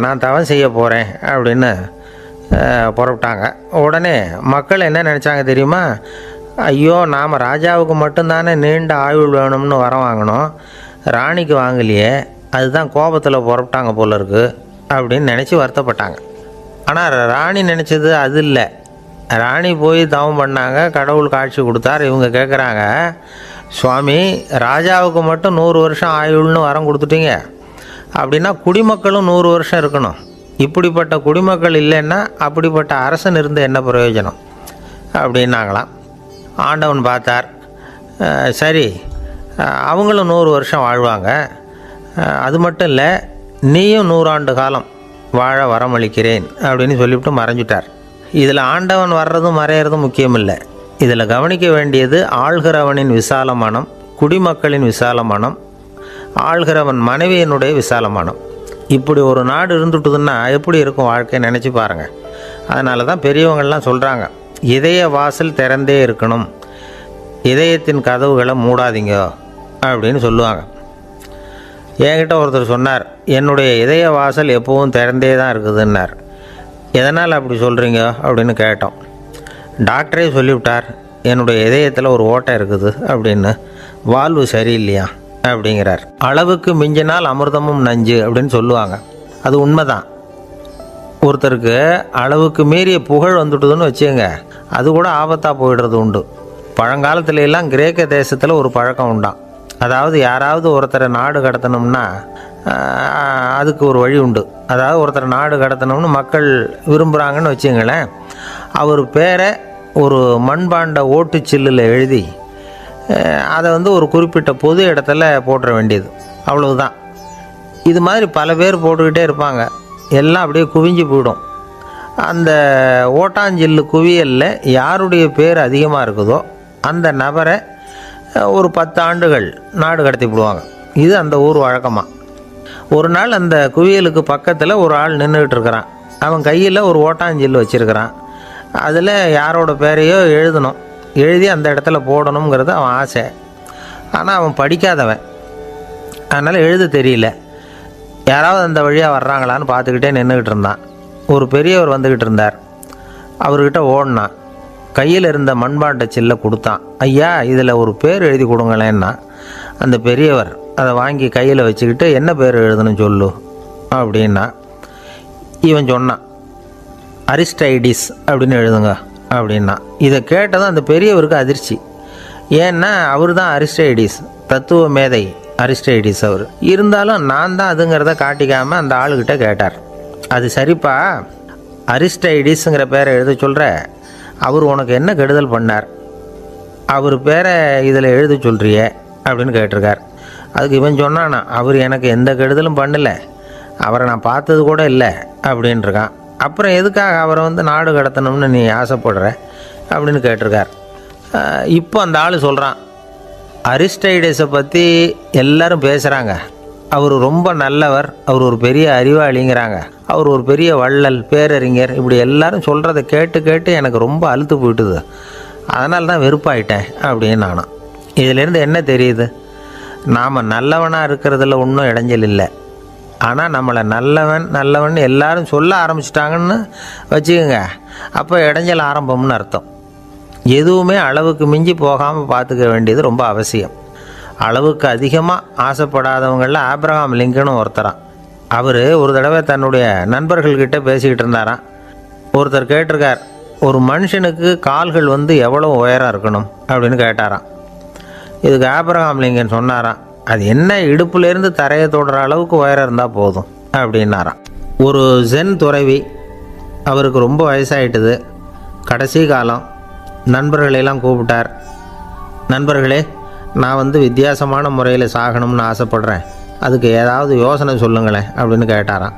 A: நான் தவம் செய்ய போகிறேன் அப்படின்னு புறப்பட்டாங்க. உடனே மக்கள் என்ன நினச்சாங்க தெரியுமா? ஐயோ, நாம் ராஜாவுக்கு மட்டும்தானே நீண்ட ஆயுள் வேணும்னு வரம் வாங்கினோம், ராணிக்கு வாங்கலையே, அதுதான் கோபத்தில் புறப்பட்டாங்க போல இருக்குது அப்படின்னு நினச்சி வருத்தப்பட்டாங்க. ஆனால் ராணி நினச்சது அது இல்லை. ராணி போய் தவம் பண்ணாங்க, கடவுள் காட்சி கொடுத்தார். இவங்க கேட்குறாங்க, சுவாமி, ராஜாவுக்கு மட்டும் 100 வருஷம் ஆயுள்னு வரம் கொடுத்துட்டீங்க, அப்படின்னா குடிமக்களும் 100 வருஷம் இருக்கணும். இப்படிப்பட்ட குடிமக்கள் இல்லைன்னா அப்படிப்பட்ட அரசன் இருந்து என்ன பிரயோஜனம் அப்படின்னாங்களாம். ஆண்டவன் பார்த்தார். சரி, அவங்களும் 100 வருஷம் வாழ்வாங்க, அது மட்டும் இல்லை, நீயும் 100 ஆண்டு காலம் வாழ வரமளிக்கிறேன் அப்படின்னு சொல்லிவிட்டு மறைஞ்சிட்டார். இதில் ஆண்டவன் வர்றதும் மறையிறதும் முக்கியம் இல்லை. இதில் கவனிக்க வேண்டியது ஆள்கிறவனின் விசால மனம், குடிமக்களின் விசால மனம், ஆள்கிறவன் மனைவியினுடைய விசால மனம். இப்படி ஒரு நாடு இருந்துட்டுதுன்னா எப்படி இருக்கும் வாழ்க்கை நினச்சி பாருங்கள். அதனால தான் பெரியவங்கள்லாம் சொல்கிறாங்க, இதய வாசல் திறந்தே இருக்கணும், இதயத்தின் கதவுகளை மூடாதீங்க அப்படின்னு சொல்லுவாங்க. என்கிட்ட ஒருத்தர் சொன்னார், என்னுடைய இதய வாசல் எப்போவும் திறந்தே தான் இருக்குதுன்னார். எதனால் அப்படி சொல்கிறீங்க அப்படின்னு கேட்டோம். டாக்டரே சொல்லிவிட்டார், என்னுடைய இதயத்தில் ஒரு ஓட்டை இருக்குது அப்படின்னு, வால்வு சரியில்லையா அப்படிங்கிறார். அளவுக்கு மிஞ்சினால் அமிர்தமும் நஞ்சு அப்படின்னு சொல்லுவாங்க. அது உண்மைதான். ஒருத்தருக்கு அளவுக்கு மீறிய புகழ் வந்துட்டுதுன்னு வச்சுங்க, அது கூட ஆபத்தாக போயிடுறது உண்டு. பழங்காலத்துல எல்லாம் கிரேக்க தேசத்தில் ஒரு பழக்கம் உண்டாம். அதாவது யாராவது ஒருத்தரை நாடு கடத்தணும்னா அதுக்கு ஒரு வழி உண்டு. அதாவது ஒருத்தரை நாடு கடத்தணும்னு மக்கள் விரும்புகிறாங்கன்னு வச்சுங்களேன், அவர் பேரை ஒரு மண்பாண்ட ஓட்டுச்சில்லில் எழுதி அதை ஒரு குறிப்பிட்ட பொது இடத்துல போட்டுற வேண்டியது, அவ்வளவுதான். இது மாதிரி பல பேர் போட்டுக்கிட்டே இருப்பாங்க, எல்லாம் அப்படியே குவிஞ்சு போயிடும். அந்த ஓட்டாஞ்சில்லு குவியலில் யாருடைய பேர் அதிகமாக இருக்குதோ அந்த நபரை ஒரு 10 ஆண்டுகள் நாடு கடத்தி விடுவாங்க. இது அந்த ஊர் வழக்கமாக. ஒரு நாள் அந்த குவியலுக்கு பக்கத்தில் ஒரு ஆள் நின்றுக்கிட்டு இருக்கிறான். அவன் கையில் ஒரு ஓட்டாஞ்சில்லு வச்சுருக்கிறான். அதில் யாரோட பேரையோ எழுதணும், எழுதி அந்த இடத்துல போடணுங்கிறது அவன் ஆசை. ஆனால் அவன் படிக்காதவன், அதனால் எழுத தெரியல. யாராவது அந்த வழியாக வர்றாங்களான்னு பார்த்துக்கிட்டே நின்றுக்கிட்டு இருந்தான். ஒரு பெரியவர் வந்துக்கிட்டு இருந்தார். அவர்கிட்ட ஓடினான். கையில் இருந்த மண்பாண்ட சில்லை கொடுத்தான். ஐயா, இதில் ஒரு பேர் எழுதி கொடுங்களேன்னா. அந்த பெரியவர் அதை வாங்கி கையில் வச்சுக்கிட்டு, என்ன பேர் எழுதணும் சொல்லு அப்படின்னா. இவன் சொன்னான், அரிஸ்டைடிஸ் அப்படின்னு எழுதுங்க அப்படின்னா. இதை கேட்டதும் அந்த பெரியவருக்கு அதிர்ச்சி. ஏன்னா அவர் தான் அரிஸ்டைடிஸ், தத்துவ மேதை அரிஸ்டைடிஸ் அவர். இருந்தாலும் நான் தான் அதுங்கிறத காட்டிக்காமல் அந்த ஆளுகிட்ட கேட்டார், அது சரிப்பா, அரிஸ்டைடிஸுங்கிற பேரை எழுத சொல்கிற, அவர் உனக்கு என்ன கெடுதல் பண்ணார், அவர் பேரை இதில் எழுத சொல்கிறியே அப்படின்னு கேட்டிருக்கார். அதுக்கு இவன் சொன்னானா, அவர் எனக்கு எந்த கெடுதலும் பண்ணலை, அவரை நான் பார்த்தது கூட இல்லை அப்படின்ட்டுருக்கான். அப்புறம் எதுக்காக அவரை நாடு கடத்தணும்னு நீ ஆசைப்படுற அப்படின்னு கேட்டிருக்கார். இப்போ அந்த ஆள் சொல்கிறான், அரிஸ்டைடஸை பற்றி எல்லாரும் பேசுகிறாங்க, அவர் ரொம்ப நல்லவர், அவர் ஒரு பெரிய அறிவாளிங்கிறாங்க, அவர் ஒரு பெரிய வள்ளல், பேரறிஞர், இப்படி எல்லாரும் சொல்கிறத கேட்டு கேட்டு எனக்கு ரொம்ப அலுத்து போயிட்டுது, அதனால தான் வெறுப்பாயிட்டேன் அப்படின்னு நானும். இதிலேருந்து என்ன தெரியுது, நாம் நல்லவனாக இருக்கிறதுல ஒன்றும் இடைஞ்சல் இல்லை. ஆனால் நம்மளை நல்லவன் நல்லவன் எல்லாரும் சொல்ல ஆரம்பிச்சிட்டாங்கன்னு வச்சுக்கோங்க, அப்போ இடைஞ்சல் ஆரம்பம்னு அர்த்தம். எதுவுமே அளவுக்கு மிஞ்சி போகாமல் பார்த்துக்க வேண்டியது ரொம்ப அவசியம். அளவுக்கு அதிகமாக ஆசைப்படாதவங்களில் ஆப்ரஹாம் லிங்கனும் ஒருத்தரான். அவர் ஒரு தடவை தன்னுடைய நண்பர்கள்கிட்ட பேசிக்கிட்டு இருந்தாராம். ஒருத்தர் கேட்டிருக்கார், ஒரு மனுஷனுக்கு கால்கள் எவ்வளோ உயரம் இருக்கணும் அப்படின்னு கேட்டாராம். இதுக்கு ஆப்ரஹாம் லிங்கன் சொன்னாராம், அது என்ன, இடுப்புலேருந்து தரையை தொடுற அளவுக்கு உயரம் இருந்தால் போதும் அப்படின்னாராம். ஒரு ஜென் துறவி, அவருக்கு ரொம்ப வயசாகிட்டுது, கடைசி காலம். நண்பர்களெல்லாம் கூப்பிட்டார். நண்பர்களே, நான் வித்தியாசமான முறையில் சாகணும்னு ஆசைப்படுறேன், அதுக்கு ஏதாவது யோசனை சொல்லுங்களேன் அப்படின்னு கேட்டாராம்.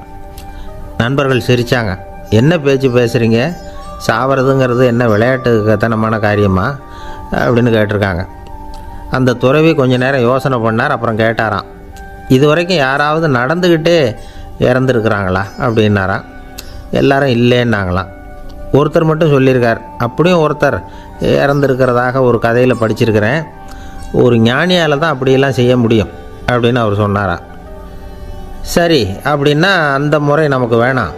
A: நண்பர்கள் சிரித்தாங்க. என்ன பேச்சு பேசுகிறீங்க, சாவறதுங்கிறது என்ன விளையாட்டு கத்தனமான காரியமா அப்படின்னு கேட்டிருக்காங்க. அந்த துறவி கொஞ்ச நேரம் யோசனை பண்ணார். அப்புறம் கேட்டாராம், இது வரைக்கும் யாராவது நடந்துக்கிட்டே இறந்துருக்குறாங்களா அப்படின்னாராம். எல்லாரும் இல்லைன்னாங்களாம். ஒருத்தர் மட்டும் சொல்லியிருக்கார், அப்படியும் ஒருத்தர் இறந்துருக்கிறதாக ஒரு கதையில் படிச்சிருக்கிறேன், ஒரு ஞானியால் தான் அப்படியெல்லாம் செய்ய முடியும் அப்படின்னு அவர் சொன்னாராம். சரி, அப்படின்னா அந்த முறை நமக்கு வேணாம்,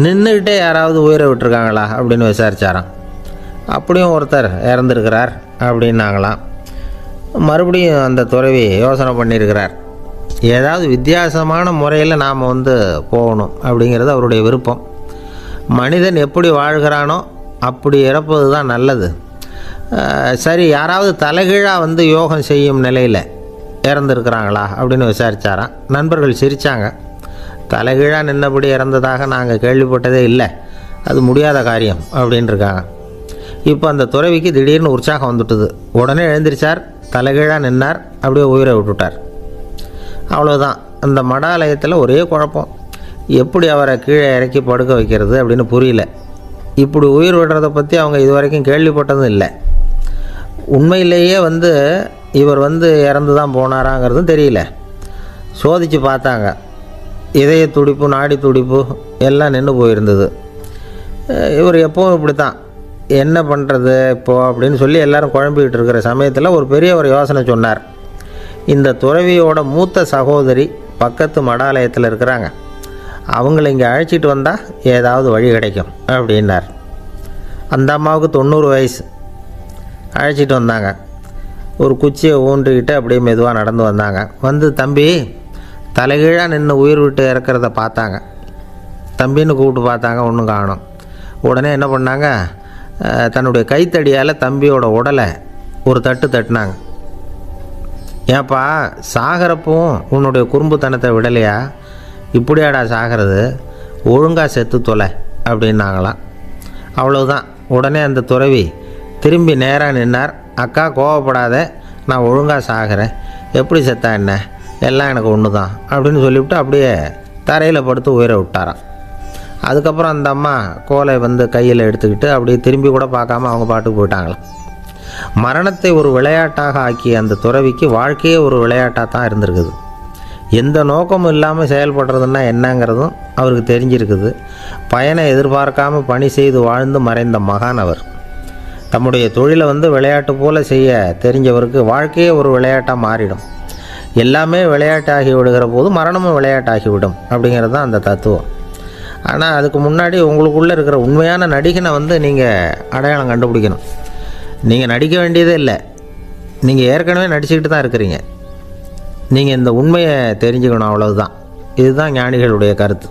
A: நின்றுக்கிட்டே யாராவது உயிரை விட்டுருக்காங்களா அப்படின்னு விசாரித்தாராம். அப்படியும் ஒருத்தர் இறந்துருக்கிறார் அப்படின்னாங்களாம். மறுபடியும் அந்த துறவி யோசனை பண்ணியிருக்கிறார், ஏதாவது வித்தியாசமான முறையில் நாம் போகணும் அப்படிங்கிறது அவருடைய விருப்பம். மனிதன் எப்படி வாழ்கிறானோ அப்படி இறப்பது தான் நல்லது. சரி, யாராவது தலைகீழாக யோகம் செய்யும் நிலையில் இறந்துருக்கிறாங்களா அப்படின்னு விசாரித்தாராம். நண்பர்கள் சிரித்தாங்க. தலைகீழாக நின்னபடி இறந்ததாக நாங்கள் கேள்விப்பட்டதே இல்லை, அது முடியாத காரியம் அப்படின்ட்டுருக்காங்க. இப்போ அந்த துறவிக்கு திடீர்னு உற்சாகம் வந்துட்டுது. உடனே எழுந்திரிச்சார், தலைகீழாக நின்னார், அப்படியே உயிரை விட்டுட்டார். அவ்வளோதான். அந்த மடாலயத்தில் ஒரே குழப்பம். எப்படி அவரை கீழே இறக்கி படுக்க வைக்கிறது அப்படின்னு புரியல. இப்படி உயிர் விடுறதை பற்றி அவங்க இது வரைக்கும் கேள்விப்பட்டதும் இல்லை. உண்மையிலேயே இவர் இறந்து தான் போனாராங்கிறதும் தெரியல. சோதித்து பார்த்தாங்க. இதய துடிப்பு, நாடி துடிப்பு எல்லாம் நின்று போயிருந்தது. இவர் எப்பவும் இப்படி தான், என்ன பண்ணுறது இப்போது அப்படின்னு சொல்லி எல்லோரும் குழம்பிக்கிட்டு இருக்கிற சமயத்தில் ஒரு பெரிய ஒரு யோசனை சொன்னார். இந்த துறவியோட மூத்த சகோதரி பக்கத்து மடாலயத்தில் இருக்கிறாங்க, அவங்கள இங்கே அழைச்சிட்டு வந்தால் ஏதாவது வழி கிடைக்கும் அப்படின்னார். அந்த அம்மாவுக்கு 90 வயசு. அழைச்சிட்டு வந்தாங்க. ஒரு குச்சியை ஊன்றிக்கிட்டு அப்படியே மெதுவாக நடந்து வந்தாங்க. தம்பி தலைகீழாக நின்று உயிர் விட்டு இறக்கிறத பார்த்தாங்க. தம்பின்னு கூப்பிட்டு பார்த்தாங்க, ஒன்றும் காணோம். உடனே என்ன பண்ணாங்க, தன்னுடைய கைத்தடியால் தம்பியோட உடலை ஒரு தட்டு தட்டினாங்க. ஏப்பா சாகிறப்பவும் உன்னுடைய குறும்புத்தனத்தை விடலையா? இப்படியாடா சாகிறது, ஒழுங்காக செத்து தொலை அப்படின்னாங்களாம். அவ்வளவுதான். உடனே அந்த துறவி திரும்பி நேராக நின்னார். அக்கா கோவப்படாத, நான் ஒழுங்காக சாகிறேன், எப்படி செத்தா என்ன, எல்லாம் எனக்கு ஒன்று தான் அப்படின்னு சொல்லிவிட்டு அப்படியே தரையில் படுத்து உயிரை விட்டாராம். அதுக்கப்புறம் அந்த அம்மா கோலை கையில் எடுத்துக்கிட்டு அப்படியே திரும்பி கூட பார்க்காம அவங்க பாட்டுக்கு போயிட்டாங்களாம். மரணத்தை ஒரு விளையாட்டாக ஆக்கிய அந்த துறவிக்கு வாழ்க்கையே ஒரு விளையாட்டாக தான் இருந்திருக்குது. எந்த நோக்கமும் இல்லாமல் செயல்படுறதுன்னா என்னங்கிறதும் அவருக்கு தெரிஞ்சிருக்குது. பயனை எதிர்பார்க்காமல் பணி செய்து வாழ்ந்து மறைந்த மகான் அவர். தம்முடைய தொழிலை விளையாட்டு போல் செய்ய தெரிஞ்சவருக்கு வாழ்க்கையே ஒரு விளையாட்டாக மாறிடும். எல்லாமே விளையாட்டாகி விடுகிற போது மரணமும் விளையாட்டாகிவிடும் அப்படிங்கிறது தான் அந்த தத்துவம். ஆனால் அதுக்கு முன்னாடி உங்களுக்குள்ளே இருக்கிற உண்மையான நடிகனை நீங்கள் அடையாளம் கண்டுபிடிக்கணும். நீங்கள் நடிக்க வேண்டியதே இல்லை, நீங்கள் ஏற்கனவே நடிச்சுக்கிட்டு தான் இருக்கிறீங்க. நீங்கள் இந்த உண்மையை தெரிஞ்சுக்கணும், அவ்வளவுதான். இதுதான் ஞானிகளுடைய கருத்து.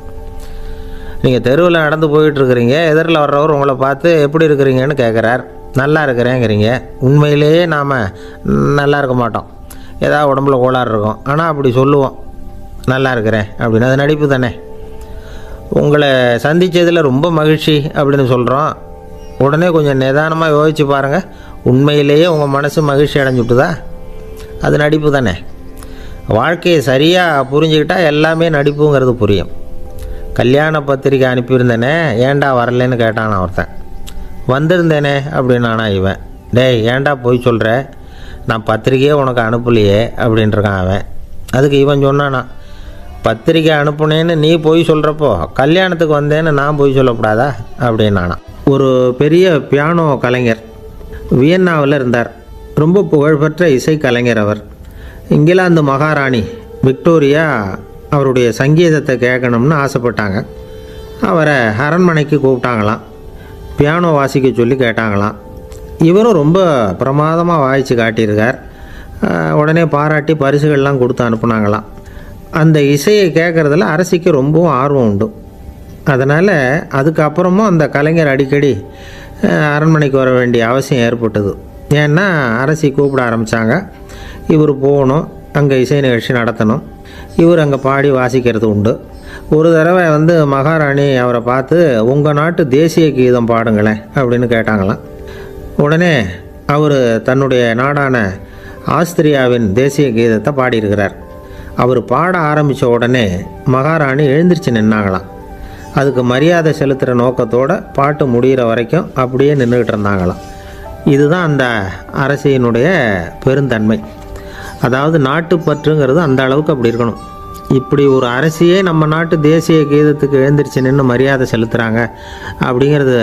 A: நீங்கள் தெருவில் நடந்து போயிட்டுருக்கிறீங்க, எதிரில் வர்றவர் உங்களை பார்த்து எப்படி இருக்கிறீங்கன்னு கேட்குறார். நல்லா இருக்கிறேங்கிறீங்க. உண்மையிலேயே நாம் நல்லா இருக்க மாட்டோம், ஏதாவது உடம்புல கோளாறு இருக்கும். ஆனால் அப்படி சொல்லுவோம், நல்லா இருக்கிறேன் அப்படின்னு. அது நடிப்பு தானே. உங்களை சந்தித்ததில் ரொம்ப மகிழ்ச்சி அப்படின்னு சொல்கிறோம். உடனே கொஞ்சம் நிதானமாக யோசித்து பாருங்கள், உண்மையிலேயே உங்கள் மனசு மகிழ்ச்சி அடைஞ்சுட்டுதா? அது நடிப்பு தானே. வாழ்க்கையை சரியாக புரிஞ்சுக்கிட்டால் எல்லாமே நடிப்புங்கிறது புரியும். கல்யாண பத்திரிக்கை அனுப்பியிருந்தேனே, ஏன்டா வரலன்னு கேட்டான் ஒருத்தன். வந்திருந்தேனே அப்படின்னானா இவன். டேய் ஏன்டா போய் சொல்கிற, நான் பத்திரிக்கையே உனக்கு அனுப்பலையே அப்படின்ட்டுருக்கான் அவன். அதுக்கு இவன் சொன்னானா, பத்திரிக்கை அனுப்புனேன்னு நீ போய் சொல்கிறப்போ கல்யாணத்துக்கு வந்தேன்னு நான் போய் சொல்லக்கூடாதா அப்படின்னானா. ஒரு பெரிய பியானோ கலைஞர் வியன்னாவில் இருந்தார். ரொம்ப புகழ்பெற்ற இசை கலைஞர் அவர். இங்கிலாந்து மகாராணி விக்டோரியா அவருடைய சங்கீதத்தை கேட்கணும்னு ஆசைப்பட்டாங்க. அவரை அரண்மனைக்கு கூப்பிட்டாங்களாம். பியானோ வாசிக்க சொல்லி கேட்டாங்களாம். இவரும் ரொம்ப பிரமாதமாக வாய்ச்சி காட்டியிருக்கார். உடனே பாராட்டி பரிசுகள்லாம் கொடுத்து அனுப்புனாங்களாம். அந்த இசையை கேட்குறதுல அரசிக்கு ரொம்பவும் ஆர்வம் உண்டு. அதனால் அதுக்கப்புறமும் அந்த கலைஞர் அடிக்கடி அரண்மனைக்கு வர வேண்டிய அவசியம் ஏற்பட்டது. ஏன்னா அரசி கூப்பிட ஆரம்பித்தாங்க. இவர் போகணும், அங்கே இசை நிகழ்ச்சி நடத்தணும். இவர் அங்கே பாடி வாசிக்கிறது உண்டு. ஒரு தடவை மகாராணி அவரை பார்த்து, உங்கள் நாட்டு தேசிய கீதம் பாடுங்களேன் அப்படின்னு கேட்டாங்களாம். உடனே அவர் தன்னுடைய நாடான ஆஸ்திரியாவின் தேசிய கீதத்தை பாடியிருக்கிறார். அவர் பாட ஆரம்பித்த உடனே மகாராணி எழுந்திரிச்சு நின்னாங்களாம். அதுக்கு மரியாதை செலுத்துகிற நோக்கத்தோடு பாட்டு முடிகிற வரைக்கும் அப்படியே நின்றுக்கிட்டு இருந்தாங்களாம். இதுதான் அந்த அரசியினுடைய பெருந்தன்மை. அதாவது நாட்டுப்பற்றுங்கிறது அந்த அளவுக்கு அப்படி இருக்கணும். இப்படி ஒரு அரசியே நம்ம நாட்டு தேசிய கீதத்துக்கு எழுந்திரிச்சு நின்று மரியாதை செலுத்துகிறாங்க அப்படிங்கிறத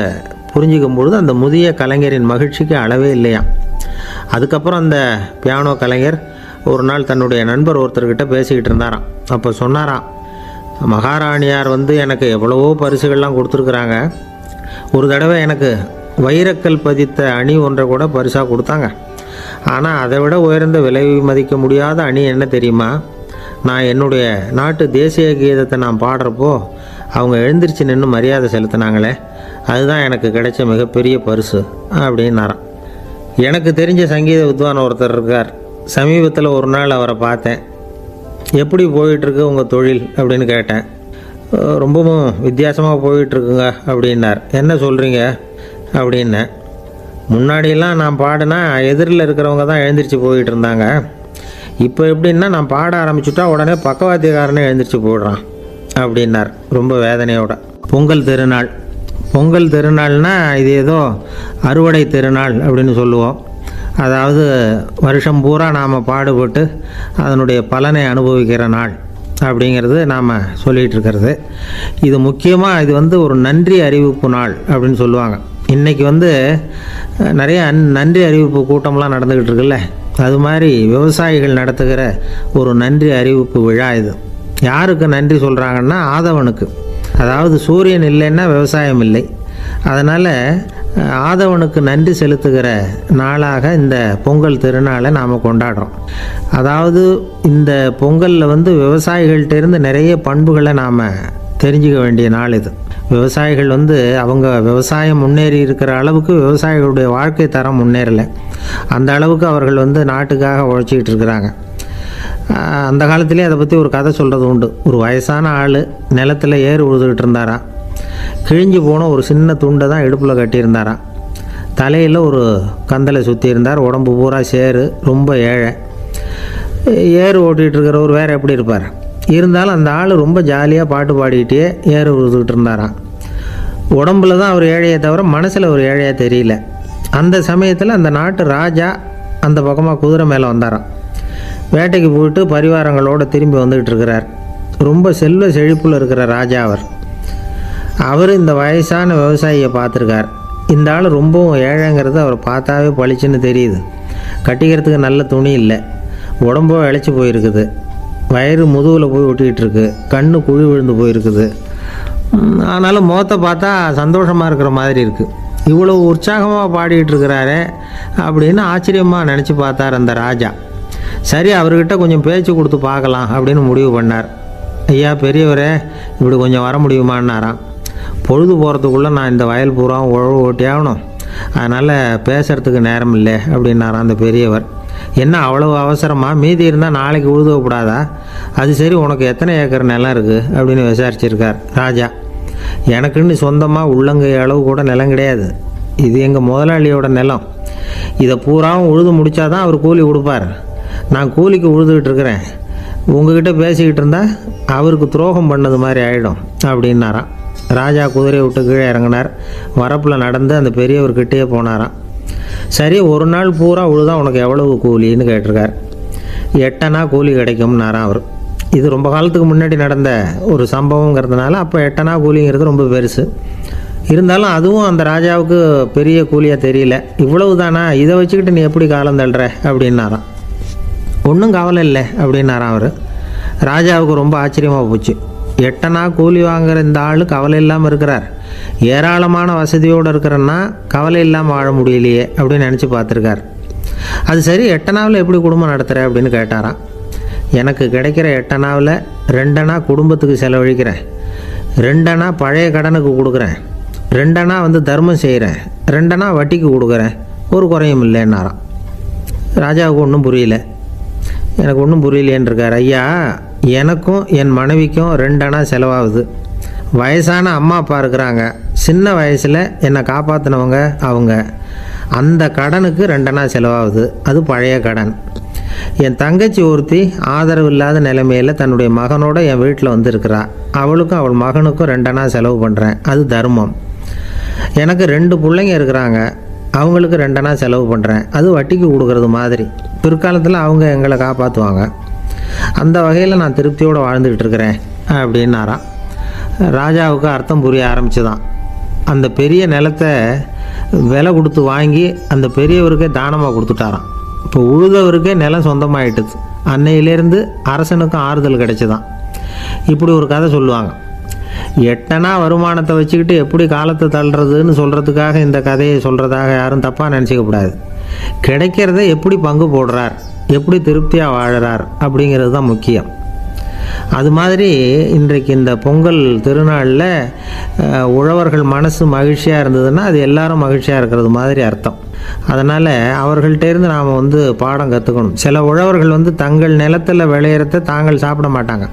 A: புரிஞ்சிக்கும் பொழுது அந்த முதிய கலைஞரின் மகிழ்ச்சிக்கு அளவே இல்லையாம். அதுக்கப்புறம் அந்த பியானோ கலைஞர் ஒரு நாள் தன்னுடைய நண்பர் ஒருத்தர்கிட்ட பேசிக்கிட்டு இருந்தாராம். அப்போ சொன்னாராம், மகாராணியார் எனக்கு எவ்வளவோ பரிசுகள்லாம் கொடுத்துருக்குறாங்க. ஒரு தடவை எனக்கு வைரக்கல் பதித்த அணி ஒன்றை கூட பரிசாக கொடுத்தாங்க. ஆனால் அதை விட உயர்ந்த விலை மதிக்க முடியாத அணி என்ன தெரியுமா? நான் என்னுடைய நாட்டு தேசிய கீதத்தை நான் பாடுறப்போ அவங்க எழுந்திரிச்சு நின்று மரியாதை செலுத்தினாங்களே, அதுதான் எனக்கு கிடைச்ச மிகப்பெரிய பரிசு அப்படின்னாராம். எனக்கு தெரிஞ்ச சங்கீத வித்வான் ஒருத்தர் இருக்கார். சமீபத்தில் ஒரு நாள் அவரை பார்த்தேன். எப்படி போயிட்டுருக்கு உங்கள் தொழில் அப்படின்னு கேட்டேன். ரொம்பவும் வித்தியாசமாக போயிட்டுருக்குங்க அப்படின்னார். என்ன சொல்கிறீங்க அப்படின்னேன். முன்னாடியெல்லாம் நான் பாடினா எதிரில் இருக்கிறவங்க தான் எழுந்திரிச்சு போயிட்டு இருந்தாங்க. இப்போ எப்படின்னா நான் பாட ஆரம்பிச்சுட்டா உடனே பக்கவாத்தியக்காரனே எழுந்திரிச்சு போயிடுறான் அப்படின்னார் ரொம்ப வேதனையோட. பொங்கல் திருநாள், பொங்கல் திருநாள்னா இது ஏதோ அறுவடை திருநாள் அப்படின்னு சொல்லுவோம். அதாவது வருஷம் பூரா நாம் பாடுபட்டு அதனுடைய பலனை அனுபவிக்கிற நாள் அப்படிங்கிறது நாம் சொல்லிகிட்டு இருக்கிறது. இது முக்கியமாக இது ஒரு நன்றி அறிவிப்பு நாள் அப்படின்னு சொல்லுவாங்க. இன்றைக்கி நிறைய நன்றி அறிவிப்பு கூட்டம்லாம் நடந்துக்கிட்டு இருக்குல்ல, அது மாதிரி விவசாயிகள் நடத்துகிற ஒரு நன்றி அறிவிப்பு விழா இது. யாருக்கு நன்றி சொல்கிறாங்கன்னா ஆதவனுக்கு. அதாவது சூரியன் இல்லைன்னா விவசாயம் இல்லை. அதனால் ஆதவனுக்கு நன்றி செலுத்துகிற நாளாக இந்த பொங்கல் திருநாளை நாம் கொண்டாடுறோம். அதாவது இந்த பொங்கலில் விவசாயிகள்கிட்டேருந்து நிறைய பண்புகளை நாம் தெரிஞ்சுக்க வேண்டிய நாள் இது. விவசாயிகள் அவங்க விவசாயம் முன்னேறி இருக்கிற அளவுக்கு விவசாயிகளுடைய வாழ்க்கை தரம் முன்னேறலை. அந்த அளவுக்கு அவர்கள் நாட்டுக்காக உழைச்சிக்கிட்டு இருக்கிறாங்க. அந்த காலத்திலே அதை பற்றி ஒரு கதை சொல்கிறது உண்டு. ஒரு வயசான ஆள் நிலத்தில் ஏறு உழுதுகிட்டு இருந்தாராம். கிழிஞ்சு போன ஒரு சின்ன துண்டை தான் இடுப்பில் கட்டியிருந்தாராம். தலையில் ஒரு கந்தலை சுற்றி இருந்தார். உடம்பு பூரா சேரு, ரொம்ப ஏழை. ஏறு ஓட்டிகிட்டு இருக்கிறவர் வேறு எப்படி இருப்பார்? இருந்தாலும் அந்த ஆள் ரொம்ப ஜாலியாக பாட்டு பாடிக்கிட்டே ஏறு உழுதுகிட்டு இருந்தாராம். உடம்புல தான் அவர் ஏழையை தவிர மனசில் ஒரு ஏழையாக தெரியல. அந்த சமயத்தில் அந்த நாட்டு ராஜா அந்த பக்கமாக குதிரை மேலே வந்தாராம். வேட்டைக்கு போயிட்டு பரிவாரங்களோடு திரும்பி வந்துக்கிட்டு இருக்கிறார். ரொம்ப செல்வ செழிப்பில் இருக்கிற ராஜா அவர் இந்த வயசான விவசாயியை பார்த்துருக்கார். இந்த ஆள் ரொம்பவும் ஏழைங்கிறது அவர் பார்த்தாவே பளிச்சுன்னு தெரியுது. கட்டிக்கிறதுக்கு நல்ல துணி இல்லை, உடம்போ இழைச்சி போயிருக்குது, வயிறு முதுகில் போய் ஒட்டிக்கிட்டு இருக்கு, கண்ணு குழி விழுந்து போயிருக்குது. ஆனாலும் முகத்தை பார்த்தா சந்தோஷமாக இருக்கிற மாதிரி இருக்குது. இவ்வளோ உற்சாகமாக பாடிக்கிட்டு இருக்கிறாரே அப்படின்னு ஆச்சரியமாக நினச்சி பார்த்தார் அந்த ராஜா. சரி, அவர்கிட்ட கொஞ்சம் பேச்சு கொடுத்து பார்க்கலாம் அப்படின்னு முடிவு பண்ணார். ஐயா பெரியவரே, இப்படி கொஞ்சம் வர முடியுமான்னாராம். பொழுது போகிறதுக்குள்ளே நான் இந்த வயல் பூரா உழவு ஓட்டி ஆகணும், அதனால் பேசுகிறதுக்கு நேரம் இல்லை அப்படின்னாராம் அந்த பெரியவர். என்ன அவ்வளவு அவசரமாக? மீதி இருந்தால் நாளைக்கு உழுதக்கூடாதா? அது சரி, உனக்கு எத்தனை ஏக்கர் நிலம் இருக்குது அப்படின்னு விசாரிச்சிருக்கார் ராஜா. எனக்குன்னு சொந்தமாக உள்ளங்கை அளவு கூட நிலம் கிடையாது. இது எங்கள் முதலாளியோட நிலம். இதை பூராவும் உழுது முடித்தாதான் அவர் கூலி கொடுப்பார். நான் கூலிக்கு உழுதுகிட்டு இருக்கிறேன். உங்ககிட்ட பேசிக்கிட்டு இருந்தால் அவருக்கு துரோகம் பண்ணது மாதிரி ஆகிடும் அப்படின்னாராம். ராஜா குதிரையை விட்டு கீழே இறங்கினார். வரப்பில் நடந்து அந்த பெரியவர்கிட்டே போனாராம். சரி, ஒரு நாள் பூரா உழுதா உனக்கு எவ்வளவு கூலின்னு கேட்டிருக்கார். 8 அணா கூலி கிடைக்கும்னாராம் அவர். இது ரொம்ப காலத்துக்கு முன்னாடி நடந்த ஒரு சம்பவங்கிறதுனால அப்போ 8 அணா கூலிங்கிறது ரொம்ப பெருசு. இருந்தாலும் அதுவும் அந்த ராஜாவுக்கு பெரிய கூலியாக தெரியல. இவ்வளவு தானா, இதை வச்சுக்கிட்டு நீ எப்படி காலம் தள்ளுற அப்படின்னாராம். ஒன்றும் கவலை இல்லை அப்படின்னாராம் அவர். ராஜாவுக்கு ரொம்ப ஆச்சரியமாக போச்சு. 8 அணா கூலி வாங்குகிற இந்த ஆள் கவலை இல்லாமல் இருக்கிறார், ஏராளமான வசதியோடு இருக்கிறன்னா கவலை இல்லாமல் வாழ முடியலையே அப்படின்னு நினச்சி பார்த்துருக்கார். அது சரி, 8 அணாவில் எப்படி குடும்பம் நடத்துகிற அப்படின்னு கேட்டாராம். எனக்கு கிடைக்கிற 8 அணாவில் 2 அணா குடும்பத்துக்கு செலவழிக்கிறேன், 2 அணா பழைய கடனுக்கு கொடுக்குறேன், 2 அணா தர்மம் செய்கிறேன், 2 அணா வட்டிக்கு கொடுக்குறேன், ஒரு குறையும் இல்லைன்னாராம். ராஜாவுக்கு ஒன்றும் புரியல. எனக்கு ஒன்றும் புரியலேன்னு இருக்கார். ஐயா, எனக்கும் என் மனைவிக்கும் 2 அணா செலவாகுது. வயசான அம்மா அப்பா இருக்கிறாங்க, சின்ன வயசில் என்னை காப்பாற்றினவங்க அவங்க. அந்த கடனுக்கு 2 அணா செலவாகுது, அது பழைய கடன். என் தங்கச்சி ஒருத்தி ஆதரவு இல்லாத நிலைமையில் தன்னுடைய மகனோட என் வீட்டில் இருக்கிறா. அவளுக்கும் அவள் மகனுக்கும் 2 அணா செலவு பண்ணுறேன், அது தர்மம். எனக்கு 2 பிள்ளைங்க இருக்கிறாங்க, அவங்களுக்கு 2 அணா செலவு பண்ணுறேன், அது வட்டிக்கு கொடுக்கறது மாதிரி. பிற்காலத்தில் அவங்க எங்களை காப்பாற்றுவாங்க. அந்த வகையில் நான் திருப்தியோடு வாழ்ந்துக்கிட்டு இருக்கிறேன் அப்படின்னாராம். ராஜாவுக்கு அர்த்தம் புரிய ஆரம்பிச்சுதான். அந்த பெரிய நிலத்தை விலை கொடுத்து வாங்கி அந்த பெரியவருக்கே தானமாக கொடுத்துட்டாராம். இப்போ உழுதவருக்கே நிலம் சொந்தமாயிட்டுது. அன்னையிலேருந்து அரசனுக்கும் ஆறுதல் கிடைச்சிதான். இப்படி ஒரு கதை சொல்லுவாங்க. 8 அணா வருமானத்தை வச்சுக்கிட்டு எப்படி காலத்தை தள்ளுறதுன்னு சொல்கிறதுக்காக இந்த கதையை சொல்கிறதாக யாரும் தப்பாக நினச்சிக்கக்கூடாது. கிடைக்கிறத எப்படி பங்கு போடுறார், எப்படி திருப்தியாக வாழறார் அப்படிங்கிறது தான் முக்கியம். அது மாதிரி இன்றைக்கு இந்த பொங்கல் திருநாளில் உழவர்கள் மனசு மகிழ்ச்சியாக இருந்ததுன்னா அது எல்லாரும் மகிழ்ச்சியாக இருக்கிறது மாதிரி அர்த்தம். அதனால் அவர்கள்ட்டேருந்து நாம் பாடம் கற்றுக்கணும். சில உழவர்கள் தங்கள் நிலத்தில் விளையிறத தாங்கள் சாப்பிட மாட்டாங்க,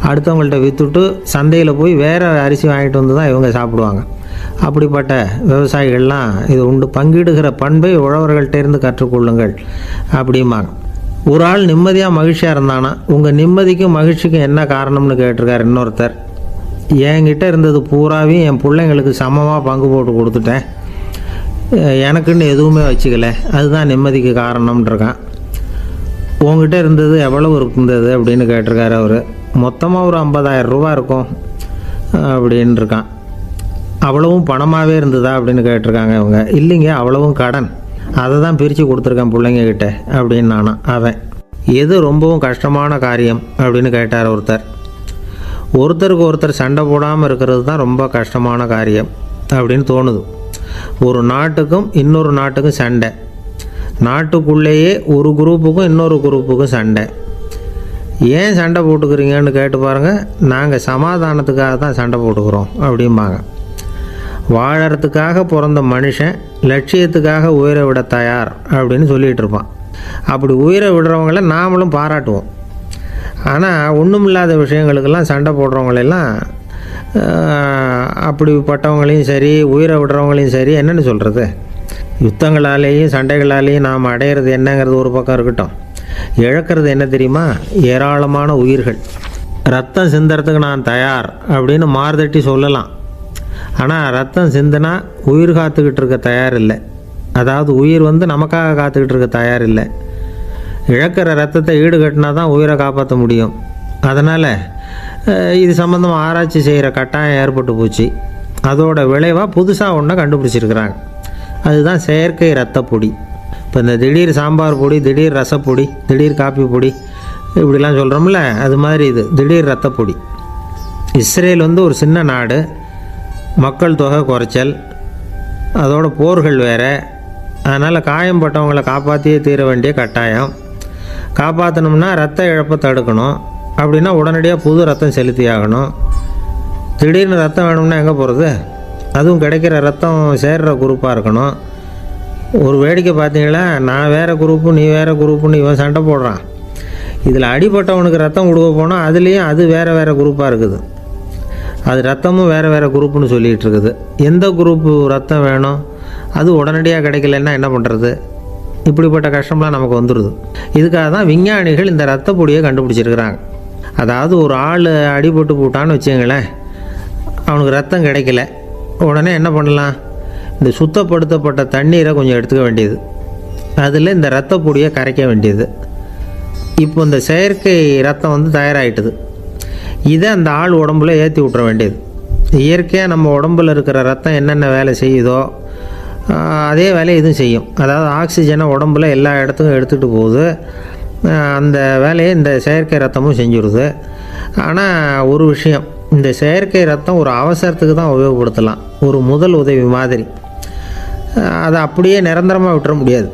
A: அடுத்தவங்கள்ட்ட விற்றுட்டு சந்தையில் போய் வேறு அரிசி வாங்கிட்டு வந்து தான் இவங்க சாப்பிடுவாங்க. அப்படிப்பட்ட விவசாயிகள்லாம் இது உண்டு. பங்கிடுகிற பண்பை உழவர்கள்ட்டேருந்து கற்றுக்கொள்ளுங்கள் அப்படிம்பாங்க. ஒரு ஆள் நிம்மதியாக மகிழ்ச்சியாக இருந்தானா, உங்கள் நிம்மதிக்கும் மகிழ்ச்சிக்கும் என்ன காரணம்னு கேட்டிருக்கார் இன்னொருத்தர். என்கிட்ட இருந்தது பூராவையும் என் பிள்ளைங்களுக்கு சமமாக பங்கு போட்டு கொடுத்துட்டேன், எனக்குன்னு எதுவுமே வச்சுக்கல, அதுதான் நிம்மதிக்கு காரணம்ன்றிருக்கான். உங்ககிட்ட இருந்தது எவ்வளவு இருந்தது அப்படின்னு கேட்டிருக்காரு அவர். மொத்தமாக ஒரு 50,000 ரூபா இருக்கும் அப்படின்னு இருக்கான். அவ்வளவும் பணமாகவே இருந்ததா அப்படின்னு கேட்டிருக்காங்க அவங்க. இல்லைங்க, அவ்வளவும் கடன், அதை தான் பிரித்து கொடுத்துருக்கேன் பிள்ளைங்கக்கிட்ட அப்படின்னு நானா. அவன் எது ரொம்பவும் கஷ்டமான காரியம் அப்படின்னு கேட்டார் ஒருத்தர். ஒருத்தருக்கு ஒருத்தர் சண்டை போடாமல் இருக்கிறது தான் ரொம்ப கஷ்டமான காரியம் அப்படின்னு தோணுது. ஒரு நாட்டுக்கும் இன்னொரு நாட்டுக்கும் சண்டை, நாட்டுக்குள்ளேயே ஒரு குரூப்புக்கும் இன்னொரு குரூப்புக்கும் சண்டை. ஏன் சண்டை போட்டுக்கிறீங்கன்னு கேட்டு பாருங்கள். நாங்கள் சமாதானத்துக்காக தான் சண்டை போட்டுக்கிறோம் அப்படிம்பாங்க. வாழறதுக்காக பிறந்த மனுஷன் லட்சியத்துக்காக உயிரை விட தயார் அப்படின்னு சொல்லிகிட்டு இருப்பான். அப்படி உயிரை விடுறவங்கள நாமளும் பாராட்டுவோம். ஆனால் ஒன்றும் இல்லாத விஷயங்களுக்கெல்லாம் சண்டை போடுறவங்களெல்லாம், அப்படிப்பட்டவங்களையும் சரி உயிரை விடுறவங்களையும் சரி என்னென்னு சொல்கிறது, யுத்தங்களாலேயும் சண்டைகளாலேயும் நாம் அடையிறது என்னங்கிறது ஒரு பக்கம் இருக்கட்டும், இழக்கிறது என்ன தெரியுமா? ஏராளமான உயிர்கள். ரத்தம் சிந்துறதுக்கு நான் தயார் அப்படின்னு மார்தட்டி சொல்லலாம். ஆனால் ரத்தம் சிந்தினா உயிர் காத்துக்கிட்டு இருக்க தயார் இல்லை. அதாவது உயிர் நமக்காக காத்துக்கிட்டு இருக்க தயார் இல்லை. இழக்கிற ரத்தத்தை ஈடுகட்டினா தான் உயிரை காப்பாற்ற முடியும். அதனால் இது சம்மந்தமாக ஆராய்ச்சி செய்கிற கட்டாயம் ஏற்பட்டு போச்சு. அதோட விளைவாக புதுசாக ஒன்றை கண்டுபிடிச்சிருக்கிறாங்க. அதுதான் செயற்கை ரத்தப்பொடி. இப்போ இந்த திடீர் சாம்பார் பொடி, திடீர் ரசப்பொடி, திடீர் காப்பி பொடி இப்படிலாம் சொல்கிறோம்ல, அது மாதிரி இது திடீர் ரத்தப்பொடி. இஸ்ரேல் ஒரு சின்ன நாடு, மக்கள் தொகை குறைச்சல், அதோட போர்கள் வேறு. அதனால் காயம்பட்டவங்களை காப்பாற்றியே தீர வேண்டிய கட்டாயம். காப்பாற்றணும்னா ரத்த இழப்பை தடுக்கணும். அப்படின்னா உடனடியாக புது ரத்தம் செலுத்தி ஆகணும். திடீர்னு ரத்தம் வேணும்னா எங்கே போகிறது? அதுவும் கிடைக்கிற ரத்தம் சேர்கிற குரூப்பாக இருக்கணும். ஒரு வேடிக்கை பார்த்தீங்களா, நான் வேறு குரூப்பு நீ வேறு குரூப்புன்னு இவன் சண்டை போடுறான். இதில் அடிப்பட்டவனுக்கு ரத்தம் கொடுக்க போனால் அதுலேயும் அது வேறு வேறு குரூப்பாக இருக்குது. அது ரத்தமும் வேறு வேறு குரூப்புன்னு சொல்லிகிட்டு இருக்குது. எந்த குரூப்பு ரத்தம் வேணும், அது உடனடியாக கிடைக்கலன்னா என்ன பண்ணுறது? இப்படிப்பட்ட கஷ்டம்லாம் நமக்கு வந்துடுது. இதுக்காக தான் விஞ்ஞானிகள் இந்த ரத்த பொடியை கண்டுபிடிச்சிருக்கிறாங்க. அதாவது ஒரு ஆள் அடிபட்டு போட்டான்னு வச்சுங்களேன், அவனுக்கு ரத்தம் கிடைக்கல, உடனே என்ன பண்ணலாம்? இந்த சுத்தப்படுத்தப்பட்ட தண்ணீரை கொஞ்சம் எடுத்துக்க வேண்டியது, அதில் இந்த ரத்த பொடியை கரைக்க வேண்டியது. இப்போ இந்த செயற்கை ரத்தம் தயாராகிட்டுது. இதை அந்த ஆள் உடம்புல ஏற்றி விட்டுற வேண்டியது. இயற்கையாக நம்ம உடம்பில் இருக்கிற ரத்தம் என்னென்ன வேலை செய்யுதோ அதே வேலையை இதுவும் செய்யும். அதாவது ஆக்சிஜனை உடம்புல எல்லா இடத்துக்கும் எடுத்துகிட்டு போகுது. அந்த வேலையை இந்த செயற்கை ரத்தமும் செஞ்சுருது. ஆனால் ஒரு விஷயம், இந்த செயற்கை ரத்தம் ஒரு அவசரத்துக்கு தான் உபயோகப்படுத்தலாம், ஒரு முதல் உதவி மாதிரி. அதை அப்படியே நிரந்தரமாக விட்டுற முடியாது.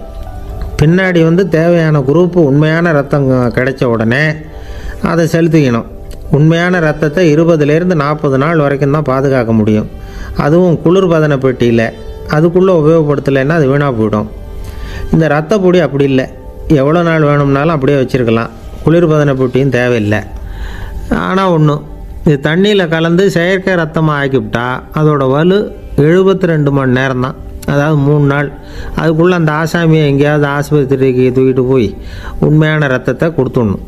A: பின்னாடி தேவையான குரூப்பு உண்மையான ரத்தம் கிடைச்ச உடனே அதை செலுத்திக்கணும். உண்மையான ரத்தத்தை 20லேருந்து 40 நாள் வரைக்கும் தான் பாதுகாக்க முடியும். அதுவும் குளிர்பதன பெட்டியில். அதுக்குள்ளே உபயோகப்படுத்தலைன்னா அது வீணாக போயிடும். இந்த ரத்த பொடி அப்படி இல்லை, எவ்வளோ நாள் வேணும்னாலும் அப்படியே வச்சுருக்கலாம். குளிர்பதன பெட்டியும் தேவையில்லை. ஆனால் ஒன்று, இது தண்ணியில் கலந்து செயற்கை ரத்தமாக ஆக்கிவிட்டா அதோட வலு 72 மணி நேரம் தான். அதாவது 3 நாள். அதுக்குள்ளே அந்த ஆசாமியை எங்கேயாவது ஆஸ்பத்திரிக்கு தூக்கிட்டு போய் உண்மையான ரத்தத்தை கொடுத்துடணும்.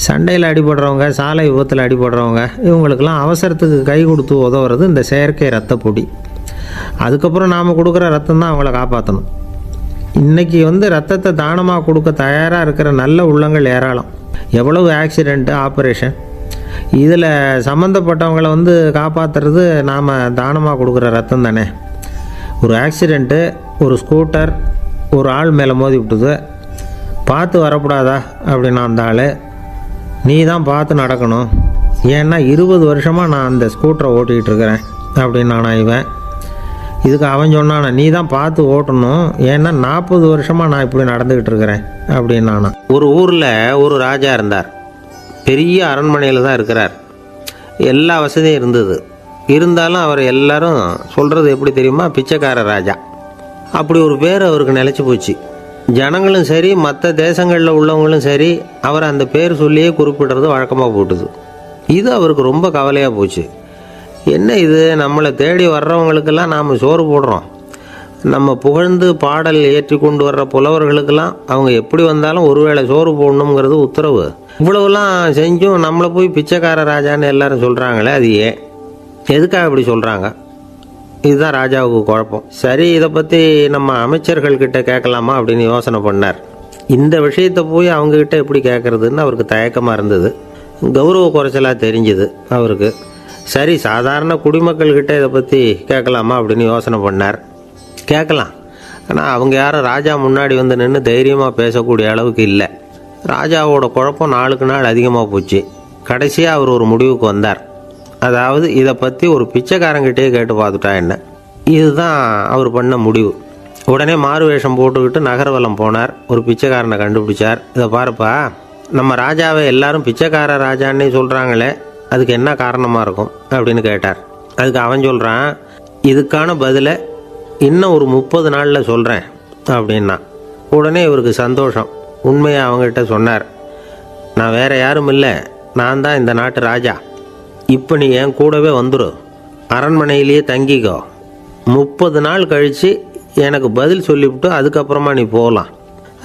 A: சண்டையில் அடிபடுறவங்க, சாலை விபத்தில் அடிபடுறவங்க, இவங்களுக்கெல்லாம் அவசரத்துக்கு கை கொடுத்து உதவுறது இந்த செயற்கை ரத்த பொடி. அதுக்கப்புறம் நாம் கொடுக்குற ரத்தம் தான் அவங்கள காப்பாற்றணும். இன்றைக்கி ரத்தத்தை தானமாக கொடுக்க தயாராக இருக்கிற நல்ல உள்ளங்கள் ஏராளம். எவ்வளவு ஆக்சிடெண்ட்டு, ஆப்ரேஷன், இதில் சம்மந்தப்பட்டவங்களை காப்பாற்றுறது நாம் தானமாக கொடுக்குற ரத்தம் தானே. ஒரு ஆக்சிடெண்ட்டு, ஒரு ஸ்கூட்டர் ஒரு ஆள் மேலே மோதி விட்டுது, பார்த்து வரக்கூடாதா அப்படின்னா அந்த ஆள், நீ தான் பார்த்து நடக்கணும், ஏன்னா 20 வருஷமாக நான் அந்த ஸ்கூட்டரை ஓட்டிகிட்டு இருக்கிறேன் அப்படின்னு நானா இவன். இதுக்கு அவன் சொன்னானா, நீ தான் பார்த்து ஓட்டணும், ஏன்னா 40 வருஷமாக நான் இப்படி நடந்துக்கிட்டு இருக்கிறேன் அப்படின்னு நானா. ஒரு ஊரில் ஒரு ராஜா இருந்தார். பெரிய அரண்மனையில் தான் இருக்கிறார். எல்லா வசதியும் இருந்தது. இருந்தாலும் அவர் எல்லாரும் சொல்கிறது எப்படி தெரியுமா? பிச்சைக்கார ராஜா. அப்படி ஒரு பேர் அவருக்கு நிலச்சி போச்சு. ஜனங்களும் சரி, மற்ற தேசங்களில் உள்ளவங்களும் சரி, அவர் அந்த பேர் சொல்லியே குறிப்பிடுறது வழக்கமாக போட்டுது. இது அவருக்கு ரொம்ப கவலையாக போச்சு. என்ன இது, நம்மளை தேடி வர்றவங்களுக்கெல்லாம் நாம் சோறு போடுறோம், நம்ம புகழ்ந்து பாடல் ஏற்றி கொண்டு வர்ற புலவர்களுக்கெல்லாம் அவங்க எப்படி வந்தாலும் ஒருவேளை சோறு போடணுங்கிறது உத்தரவு. இவ்வளவுலாம் செஞ்சும் நம்மளை போய் பிச்சைக்கார ராஜான்னு எல்லாரும் சொல்கிறாங்களே, அது ஏன் எதுக்காக இப்படி சொல்கிறாங்க? இதுதான் ராஜாவுக்கு குழப்பம். சரி, இதை பற்றி நம்ம அமைச்சர்கள்கிட்ட கேட்கலாமா அப்படின்னு யோசனை பண்ணார். இந்த விஷயத்தை போய் அவங்கக்கிட்ட எப்படி கேட்குறதுன்னு அவருக்கு தயக்கமாக இருந்தது. கௌரவ குறைச்சலாக தெரிஞ்சுது அவருக்கு. சரி, சாதாரண குடிமக்கள்கிட்ட இதை பற்றி கேட்கலாமா அப்படின்னு யோசனை பண்ணார். கேட்கலாம், ஆனால் அவங்க யாரும் ராஜா முன்னாடி வந்து நின்று தைரியமாக பேசக்கூடிய அளவுக்கு இல்லை. ராஜாவோட குழப்பம் நாளுக்கு நாள் அதிகமாக போச்சு. கடைசியாக அவர் ஒரு முடிவுக்கு வந்தார். அதாவது இதை பற்றி ஒரு பிச்சைக்காரங்கிட்டே கேட்டு பார்த்துட்டா என்ன. இதுதான் அவர் பண்ண முடிவு. உடனே மாறு வேஷம் போட்டுக்கிட்டு நகர்வலம் போனார். ஒரு பிச்சைக்காரனை கண்டுபிடிச்சார். இதை பாருப்பா, நம்ம ராஜாவை எல்லாரும் பிச்சைக்கார ராஜான்னே சொல்கிறாங்களே, அதுக்கு என்ன காரணமாக இருக்கும் அப்படின்னு கேட்டார். அதுக்கு அவன் சொல்கிறான், இதுக்கான பதிலை இன்னும் ஒரு 30 நாளில் சொல்கிறேன் அப்படின்னா. உடனே இவருக்கு சந்தோஷம். உண்மையை அவங்ககிட்ட சொன்னார். நான் வேறு யாரும் இல்லை, நான் தான் இந்த நாட்டு ராஜா. இப்போ நீ என் கூடவே வந்துடு, அரண்மனையிலேயே தங்கிக்கோ. 30 நாள் கழித்து எனக்கு பதில் சொல்லிவிட்டு அதுக்கப்புறமா நீ போகலாம்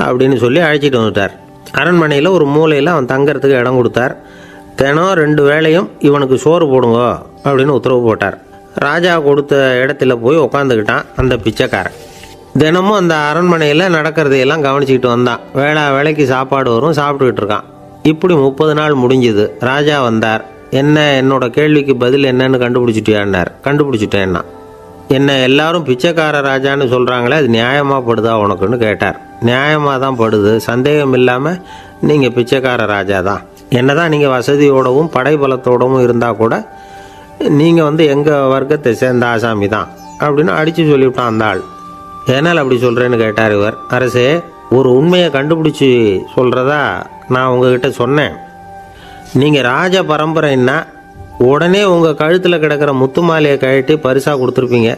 A: அப்படின்னு சொல்லி அழைச்சிட்டு வந்துட்டார். அரண்மனையில் ஒரு மூலையில் அவன் தங்கறதுக்கு இடம் கொடுத்தார். தினம் 2 வேளையும் இவனுக்கு சோறு போடுங்க அப்படின்னு உத்தரவு போட்டார். ராஜா கொடுத்த இடத்துல போய் உக்காந்துக்கிட்டான் அந்த பிச்சைக்காரன். தினமும் அந்த அரண்மனையில் நடக்கிறதையெல்லாம் கவனிச்சிக்கிட்டு வந்தான். வேளைக்கு சாப்பாடு வரும், சாப்பிட்டுக்கிட்டு இருக்கான். இப்படி 30 நாள் முடிஞ்சுது. ராஜா வந்தார். என்ன, என்னோட கேள்விக்கு பதில் என்னன்னு கண்டுபிடிச்சிட்டியான்னார். கண்டுபிடிச்சிட்டேன்னா. என்ன எல்லாரும் பிச்சைக்கார ராஜான்னு சொல்கிறாங்களே, அது நியாயமாக படுதா உனக்குன்னு கேட்டார். நியாயமாக தான் படுது, சந்தேகம் இல்லாமல் நீங்கள் பிச்சைக்கார ராஜா தான். என்ன தான் நீங்கள் வசதியோடவும் படைபலத்தோடவும் இருந்தால் கூட நீங்கள் எங்கள் வர்க்கத்தை சேர்ந்த ஆசாமி தான் அப்படின்னு அடித்து சொல்லிவிட்டான் அந்த ஆள். ஏனால் அப்படி சொல்கிறேன்னு கேட்டார் இவர். அரசே, ஒரு உண்மையை கண்டுபிடிச்சி சொல்கிறதா நான் உங்ககிட்ட சொன்னேன். நீங்கள் ராஜ பரம்பரைன்னா உடனே உங்கள் கழுத்தில் கிடக்கிற முத்து மாலையை கழட்டி பரிசாக கொடுத்துருப்பீங்க,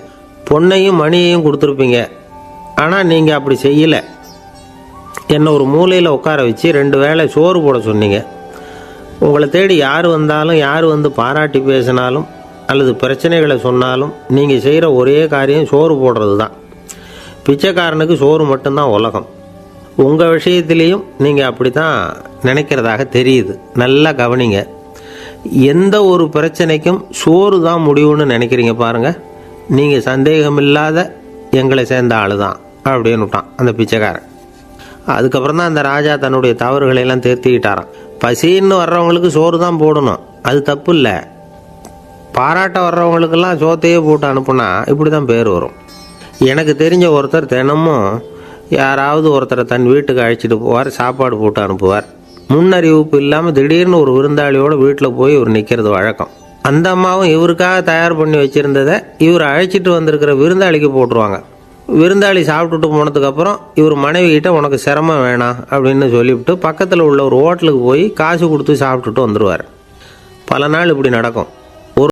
A: பொண்ணையும் மணியையும் கொடுத்துருப்பீங்க. ஆனால் நீங்கள் அப்படி செய்யலை. என்னை ஒரு மூலையில் உட்கார வச்சு 2 வேளை சோறு போட சொன்னீங்க. உங்களை தேடி யார் வந்தாலும், யார் வந்து பாராட்டி பேசினாலும் அல்லது பிரச்சனைகளை சொன்னாலும் நீங்கள் செய்கிற ஒரே காரியம் சோறு போடுறது தான். பிச்சைக்காரனுக்கு சோறு மட்டும்தான் உலகம். உங்கள் விஷயத்திலையும் நீங்கள் அப்படி தான் நினைக்கிறதாக தெரியுது. நல்லா கவனிங்க. எந்த ஒரு பிரச்சனைக்கும் சோறு தான் முடிவுன்னு நினைக்கிறீங்க பாருங்கள். நீங்கள் சந்தேகமில்லாத எங்களை சேர்ந்த ஆள் தான் அப்படின்னு விட்டான் அந்த பிச்சைக்காரன். அதுக்கப்புறம் தான் அந்த ராஜா தன்னுடைய தவறுகளையெல்லாம் திருத்திக்கிட்டாராம். பசின்னு வர்றவங்களுக்கு சோறு தான் போடணும், அது தப்பு இல்லை. பாராட்ட வர்றவங்களுக்கெல்லாம் சோத்தையே போட்டு அனுப்புனா இப்படி தான் பேர் வரும். எனக்கு தெரிஞ்ச ஒருத்தர் தினமும் யாராவது ஒருத்தரை தன் வீட்டுக்கு அழைச்சிட்டு போவார், சாப்பாடு போட்டு அனுப்புவார். முன்னறிவிப்பு இல்லாமல் திடீர்னு ஒரு விருந்தாளியோட வீட்டில் போய் இவர் நிற்கிறது வழக்கம். அந்த அம்மாவும் இவருக்காக தயார் பண்ணி வச்சுருந்ததை இவர் அழைச்சிட்டு வந்திருக்கிற விருந்தாளிக்கு போட்டுருவாங்க. விருந்தாளி சாப்பிட்டுட்டு போனதுக்கப்புறம் இவர் மனைவிகிட்ட உனக்கு சிரமம் வேணாம் அப்படின்னு சொல்லிவிட்டு பக்கத்தில் உள்ள ஒரு ஹோட்டலுக்கு போய் காசு கொடுத்து சாப்பிட்டுட்டு வந்துடுவார். பல நாள் இப்படி நடக்கும்.